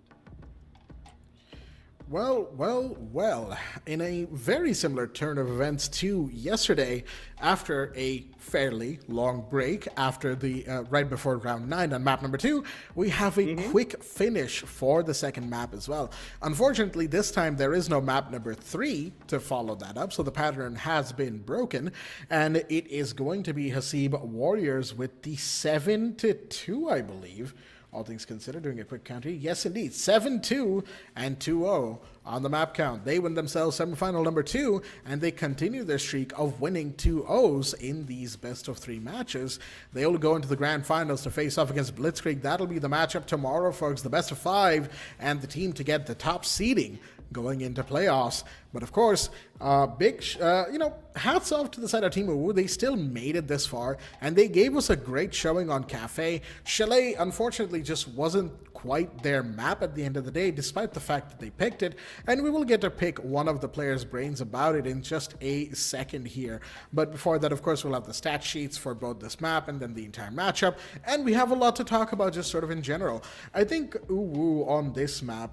Well, in a very similar turn of events to yesterday, after a fairly long break, after the right before round 9 on map number 2, we have a quick finish for the second map as well. Unfortunately, this time there is no map number 3 to follow that up, so the pattern has been broken, and it is going to be Hasib Warriors with the 7-2, I believe, all things considered. Doing a quick count here. Yes, indeed. 7-2 and 2-0 on the map count. They win themselves semifinal number 2, and they continue their streak of winning 2-0s in these best of 3 matches. They will go into the grand finals to face off against Blitzkrieg. That'll be the matchup tomorrow, folks. The best of 5 and the team to get the top seeding going into playoffs. But of course, hats off to the side of Team UwU. They still made it this far, and they gave us a great showing on Cafe. Chalet, unfortunately, just wasn't quite their map at the end of the day, despite the fact that they picked it, and we will get to pick one of the players' brains about it in just a second here. But before that, of course, we'll have the stat sheets for both this map and then the entire matchup, and we have a lot to talk about just sort of in general. I think UwU on this map,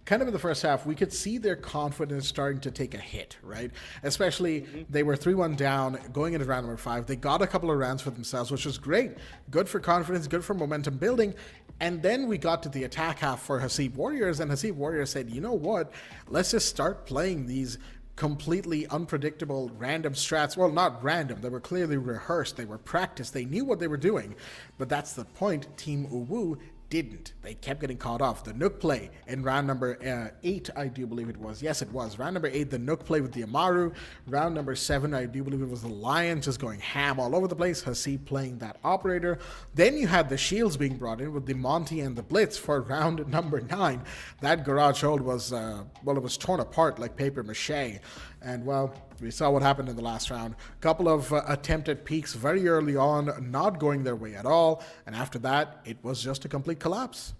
kind of in the first half, we could see their confidence starting to take a hit, right? Especially, they were 3-1 down going into round number 5. They got a couple of rounds for themselves, which was great. Good for confidence, good for momentum building. And then we got to the attack half for Hasib Warriors, and Hasib Warriors said, you know what? Let's just start playing these completely unpredictable random strats. Well, not random. They were clearly rehearsed. They were practiced. They knew what they were doing. But that's the point. Team UwU didn't. They kept getting caught off. The Nook play in round number 8, I do believe it was. Yes, it was. Round number 8, the Nook play with the Amaru. Round number 7, I do believe it was the Lion just going ham all over the place. Hasib playing that operator. Then you had the shields being brought in with the Monty and the Blitz for round number 9. That garage hold was, it was torn apart like paper mache. And, well, we saw what happened in the last round. A couple of attempted peaks very early on, not going their way at all. And after that, it was just a complete collapse.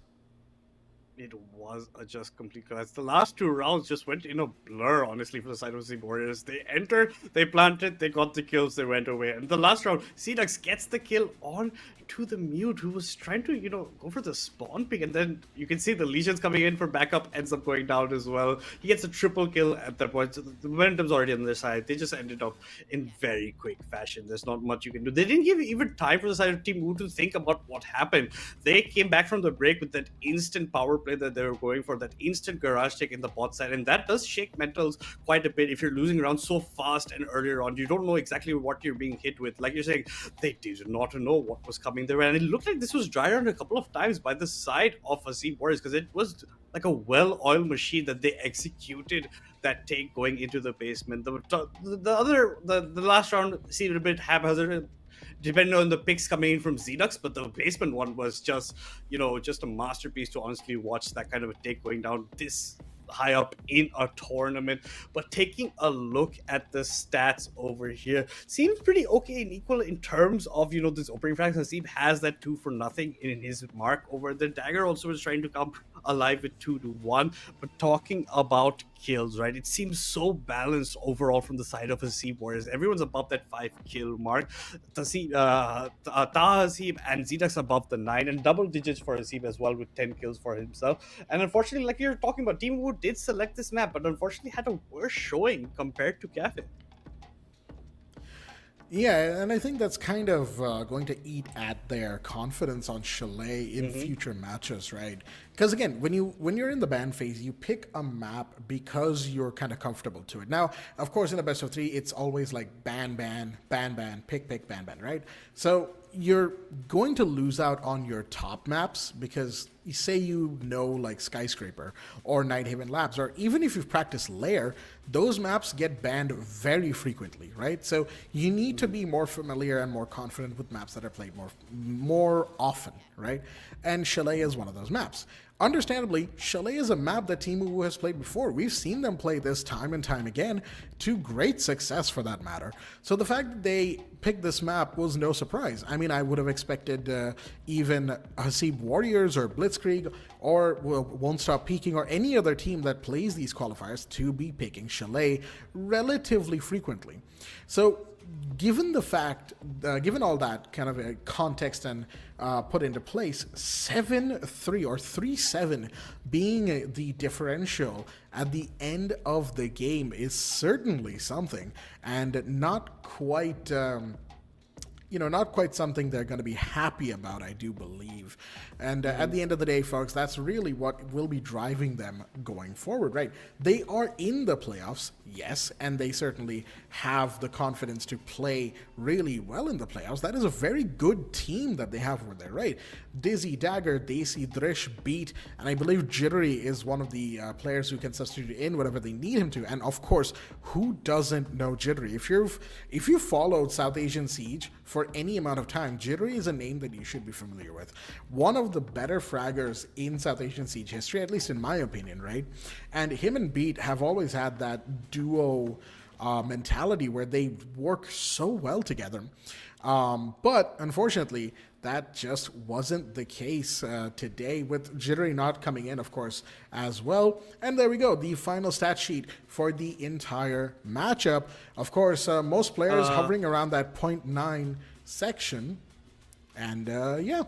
It was a just complete collapse. The last 2 rounds just went in a blur, honestly, for the side of Hasib Warriors. They entered, they planted, they got the kills, they went away. And the last round, Cdux gets the kill on to the Mute, who was trying to, go for the spawn pick. And then you can see the Legions coming in for backup, ends up going down as well. He gets a triple kill at that point. So the momentum's already on their side. They just ended up in very quick fashion. There's not much you can do. They didn't give even time for the side of Team UwU to think about what happened. They came back from the break with that instant power play that they were going for, that instant garage take in the bot side, and that does shake mentals quite a bit if you're losing rounds so fast and earlier on. You don't know exactly what you're being hit with. Like you're saying, they did not know what was coming their way, and it looked like this was dry run a couple of times by the side of Hasib Warriors, because it was like a well-oiled machine that they executed that take going into the basement. The last round seemed a bit haphazard, depending on the picks coming in from Zedux, but the basement one was just, just a masterpiece to honestly watch that kind of a take going down this high up in a tournament. But taking a look at the stats over here, seems pretty okay and equal in terms of, this opening frags. Hasib has that 2 for nothing in his mark over the Dagger also is trying to come alive with 2-1. But talking about kills, right, it seems so balanced overall from the side of Hasib Warriors. Everyone's above that 5 kill mark. Taha Hasib and Zedux above the 9, and double digits for Hasib as well with 10 kills for himself. And unfortunately, like you're talking about, Team UwU did select this map, but unfortunately had a worse showing compared to Cafe. Yeah, and I think that's kind of going to eat at their confidence on Chalet in future matches, right? Because again, when you're in the ban phase, you pick a map because you're kind of comfortable to it. Now, of course, in a best of 3, it's always like ban, pick, ban, right? So you're going to lose out on your top maps because you say like Skyscraper or Nighthaven Labs, or even if you've practiced Lair, those maps get banned very frequently, right? So you need to be more familiar and more confident with maps that are played more often, right? And Chalet is one of those maps. Understandably, Chalet is a map that Team UwU has played before. We've seen them play this time and time again, to great success for that matter. So the fact that they picked this map was no surprise. I mean, I would have expected even Hasib Warriors or Blitzkrieg or Won't Stop Peaking or any other team that plays these qualifiers to be picking Chalet relatively frequently. So given all that kind of a context and put into place, 7-3 or 3-7 being the differential at the end of the game is certainly something, and not quite not quite something they're going to be happy about, I do believe. And at the end of the day, folks, that's really what will be driving them going forward, right? They are in the playoffs, yes, and they certainly have the confidence to play really well in the playoffs. That is a very good team that they have over there, right? Dizzy, Dagger, Desi, Drish, Beat, and I believe Jittery is one of the players who can substitute in whatever they need him to. And of course, who doesn't know Jittery? If you followed South Asian Siege for any amount of time, Jittery is a name that you should be familiar with. One of the better fraggers in South Asian Siege history, at least in my opinion, right? And him and Beat have always had that duo mentality where they work so well together. But unfortunately, that just wasn't the case today, with Jittery not coming in, of course, as well. And there we go, the final stat sheet for the entire matchup. Of course, most players hovering around that 0.9 section. And yeah.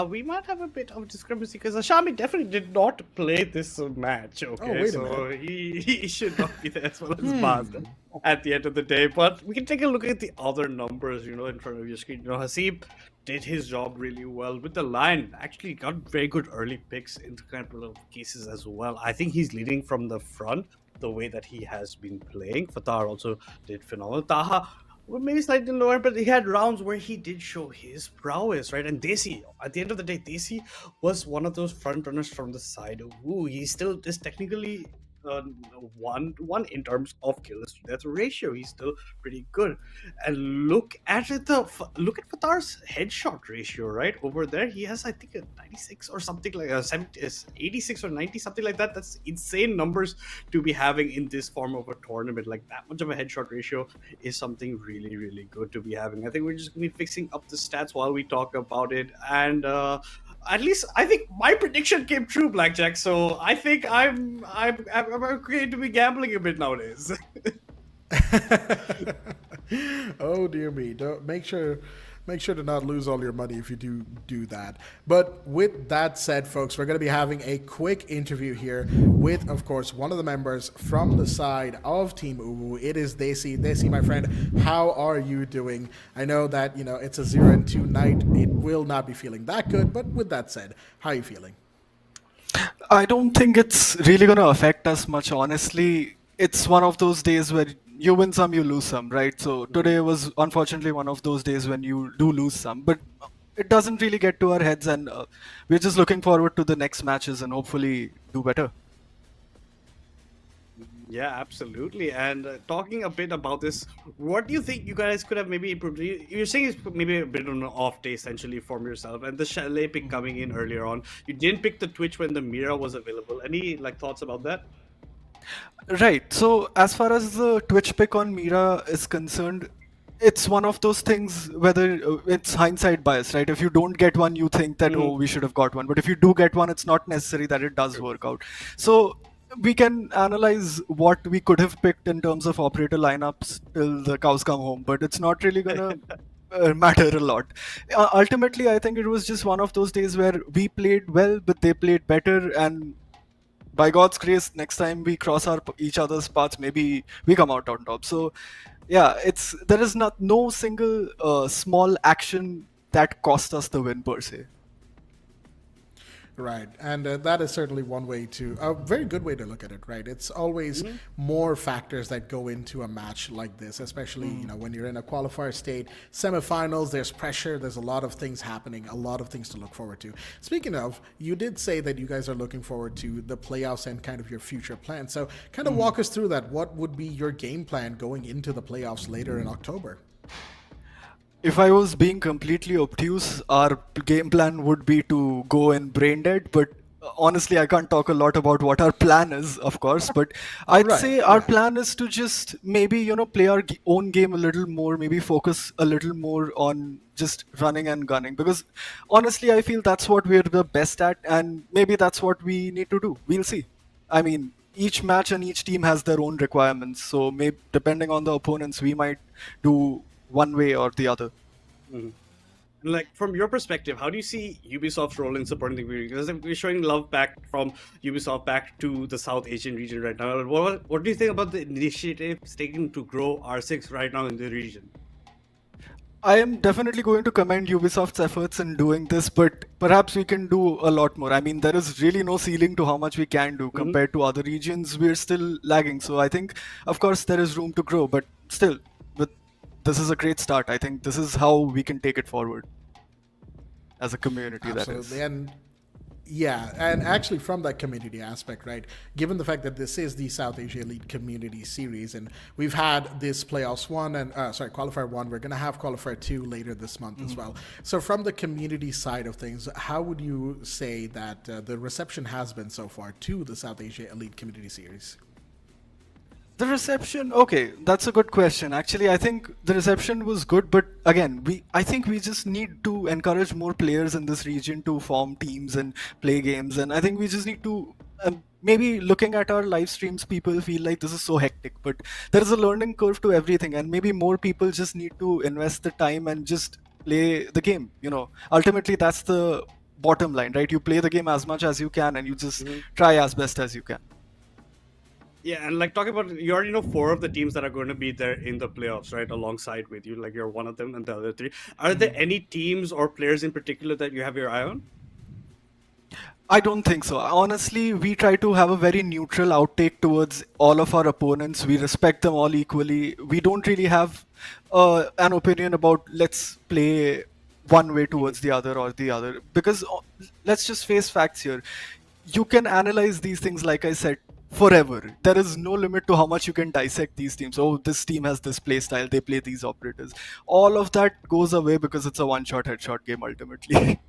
We might have a bit of discrepancy because Ashami definitely did not play this match. Okay, wait a so he should not be there as well as Baz at the end of the day. But we can take a look at the other numbers, in front of your screen. Hasib did his job really well with the line. Actually, got very good early picks in a couple of cases as well. I think he's leading from the front the way that he has been playing. Fatar also did phenomenal. Taha, well, maybe slightly lower, but he had rounds where he did show his prowess, right? And Desi, at the end of the day, Desi was one of those front runners from the side of UwU. He still is technically one in terms of kills to death ratio. He's still pretty good. And look at Fatar's headshot ratio, right? Over there, he has, I think, a 96 or something like 86 or 90, something like that. That's insane numbers to be having in this form of a tournament. Like, that much of a headshot ratio is something really, really good to be having. I think we're just gonna be fixing up the stats while we talk about it. And at least I think my prediction came true, Blackjack. So I think I'm okay to be gambling a bit nowadays. Oh dear me! Don't make sure to not lose all your money if you do that. But with that said, folks, we're going to be having a quick interview here with, of course, one of the members from the side of Team UwU. It is Desi. Desi, my friend, how are you doing? I know that it's a 0-2 night. It will not be feeling that good. But with that said, how are you feeling? I don't think it's really going to affect us much, honestly. It's one of those days where you win some, you lose some, right? So today was unfortunately one of those days when you do lose some, but it doesn't really get to our heads, and we're just looking forward to the next matches and hopefully do better. Yeah, absolutely. And talking a bit about this, what do you think you guys could have maybe improved? You're saying it's maybe a bit on an off day essentially from yourself, and the Chalet pick coming in earlier on. You didn't pick the Twitch when the Mira was available. Any thoughts about that? Right. So as far as the Twitch pick on Mira is concerned, it's one of those things whether it's hindsight bias, right? If you don't get one, you think that, oh, we should have got one. But if you do get one, it's not necessary that it does work out. So we can analyze what we could have picked in terms of operator lineups till the cows come home, but it's not really going to matter a lot. Ultimately, I think it was just one of those days where we played well, but they played better, and by God's grace, next time we cross each other's paths, maybe we come out on top. So, yeah, there is no single small action that cost us the win per se. Right, and that is certainly one way a very good way to look at it, right? It's always more factors that go into a match like this, especially, when you're in a qualifier state, semifinals, there's pressure, there's a lot of things happening, a lot of things to look forward to. Speaking of, you did say that you guys are looking forward to the playoffs and kind of your future plans. So kind of walk us through that. What would be your game plan going into the playoffs later in October? If I was being completely obtuse, our game plan would be to go in brain dead, but honestly, I can't talk a lot about what our plan is, of course, but I'd say our plan is to just maybe, play our own game a little more, maybe focus a little more on just running and gunning, because honestly, I feel that's what we're the best at, and maybe that's what we need to do. We'll see. I mean, each match and each team has their own requirements, so maybe depending on the opponents, we might do one way or the other. From your perspective, how do you see Ubisoft's role in supporting the community? Because we're showing love back from Ubisoft back to the South Asian region right now. What do you think about the initiatives taken to grow R6 right now in the region? I am definitely going to commend Ubisoft's efforts in doing this, but perhaps we can do a lot more. I mean, there is really no ceiling to how much we can do compared to other regions. We're still lagging, so I think, of course, there is room to grow. But still, with this is a great start. I think this is how we can take it forward as a community. Absolutely. That is. And yeah, and actually from that community aspect, right? Given the fact that this is the South Asia Elite Community Series, and we've had this playoffs one and qualifier one, we're gonna have qualifier two later this month as well. So from the community side of things, how would you say that the reception has been so far to the South Asia Elite Community Series? The reception, okay, that's a good question. Actually, I think the reception was good, but again, I think we just need to encourage more players in this region to form teams and play games. And I think we just need to maybe looking at our live streams, people feel like this is so hectic, but there is a learning curve to everything, and maybe more people just need to invest the time and just play the game. Ultimately, that's the bottom line, right? You play the game as much as you can, and you just try as best as you can. Yeah, and like talking about, you already know 4 of the teams that are going to be there in the playoffs, right? Alongside with you, like you're one of them, and the other 3. Are there any teams or players in particular that you have your eye on? I don't think so. Honestly, we try to have a very neutral outtake towards all of our opponents. We respect them all equally. We don't really have an opinion about let's play one way towards the other or the other. Because let's just face facts here. You can analyze these things, like I said, forever. There is no limit to how much you can dissect these teams. Oh, this team has this play style, they play these operators. All of that goes away because it's a one-shot headshot game ultimately.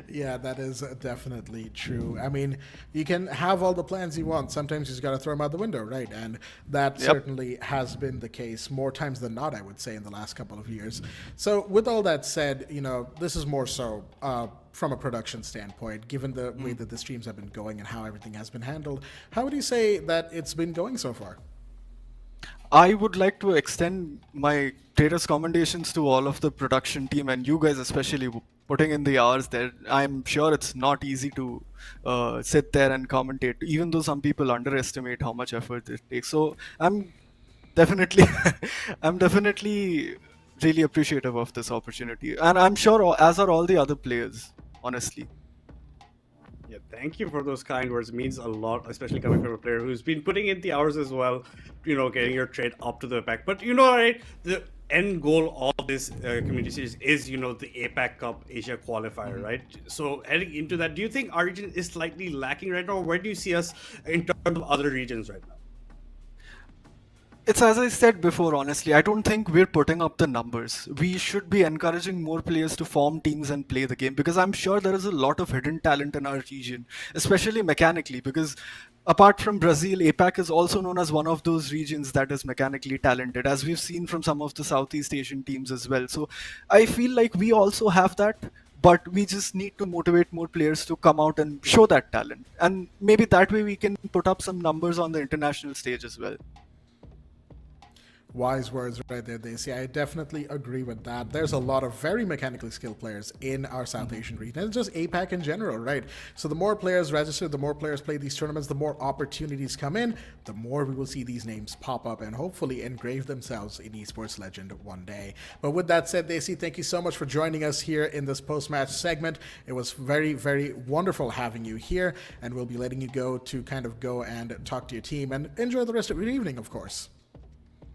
Yeah, that is definitely true. I mean, you can have all the plans you want. Sometimes you just got to throw them out the window, right? And that certainly has been the case more times than not, I would say, in the last couple of years. So with all that said, this is more so from a production standpoint, given the way that the streams have been going and how everything has been handled. How would you say that it's been going so far? I would like to extend my greatest commendations to all of the production team and you guys especially putting in the hours there. I'm sure it's not easy to sit there and commentate, even though some people underestimate how much effort it takes. So I'm definitely, I'm definitely really appreciative of this opportunity, and I'm sure as are all the other players, honestly. Yeah, thank you for those kind words. It means a lot, especially coming from a player who's been putting in the hours as well, getting your trade up to the APAC. But right, the end goal of this community series is, the APAC Cup Asia qualifier, right? So heading into that, do you think our region is slightly lacking right now? Or where do you see us in terms of other regions right now? It's as I said before, honestly, I don't think we're putting up the numbers. We should be encouraging more players to form teams and play the game, because I'm sure there is a lot of hidden talent in our region, especially mechanically, because apart from Brazil, APAC is also known as one of those regions that is mechanically talented, as we've seen from some of the Southeast Asian teams as well. So I feel like we also have that, but we just need to motivate more players to come out and show that talent. And maybe that way we can put up some numbers on the international stage as well. Wise words right there, Desi. I definitely agree with that. There's a lot of very mechanically skilled players in our South Asian region, and just APAC in general, right? So the more players register, the more players play these tournaments, the more opportunities come in, the more we will see these names pop up and hopefully engrave themselves in esports legend one day. But with that said, Desi, thank you so much for joining us here in this post-match segment. It was very, very wonderful having you here, and we'll be letting you go to kind of go and talk to your team and enjoy the rest of your evening, of course.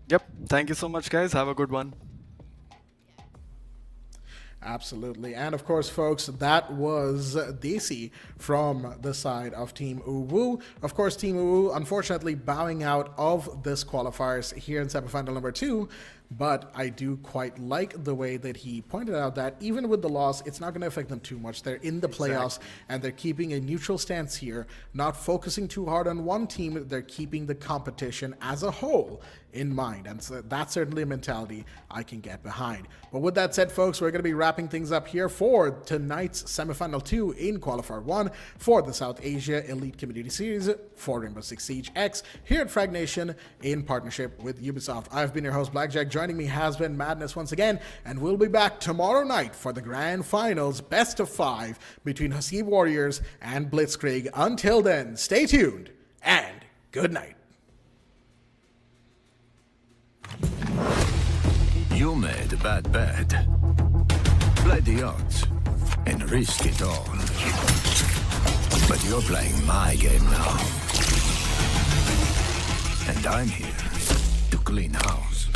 Yep. Thank you so much, guys. Have a good one. Absolutely. And of course, folks, that was Desi from the side of Team UwU. Of course, Team UwU unfortunately bowing out of this qualifiers here in semifinal number 2. But I do quite like the way that he pointed out that even with the loss, it's not going to affect them too much. They're in the playoffs, and they're keeping a neutral stance here, not focusing too hard on one team. They're keeping the competition as a whole in mind, and so that's certainly a mentality I can get behind. But with that said, folks, we're going to be wrapping things up here for tonight's semifinal 2 in Qualifier 1 for the South Asia Elite Community Series for Rainbow Six Siege X here at Fragnation in partnership with Ubisoft. I've been your host, Blackjack. Joining me has been Madness once again, and we'll be back tomorrow night for the grand finals best of 5 between Hasib Warriors and Blitzkrieg. Until then, stay tuned and good night. You made a bad bet. Play the odds and risk it all. But you're playing my game now. And I'm here to clean house.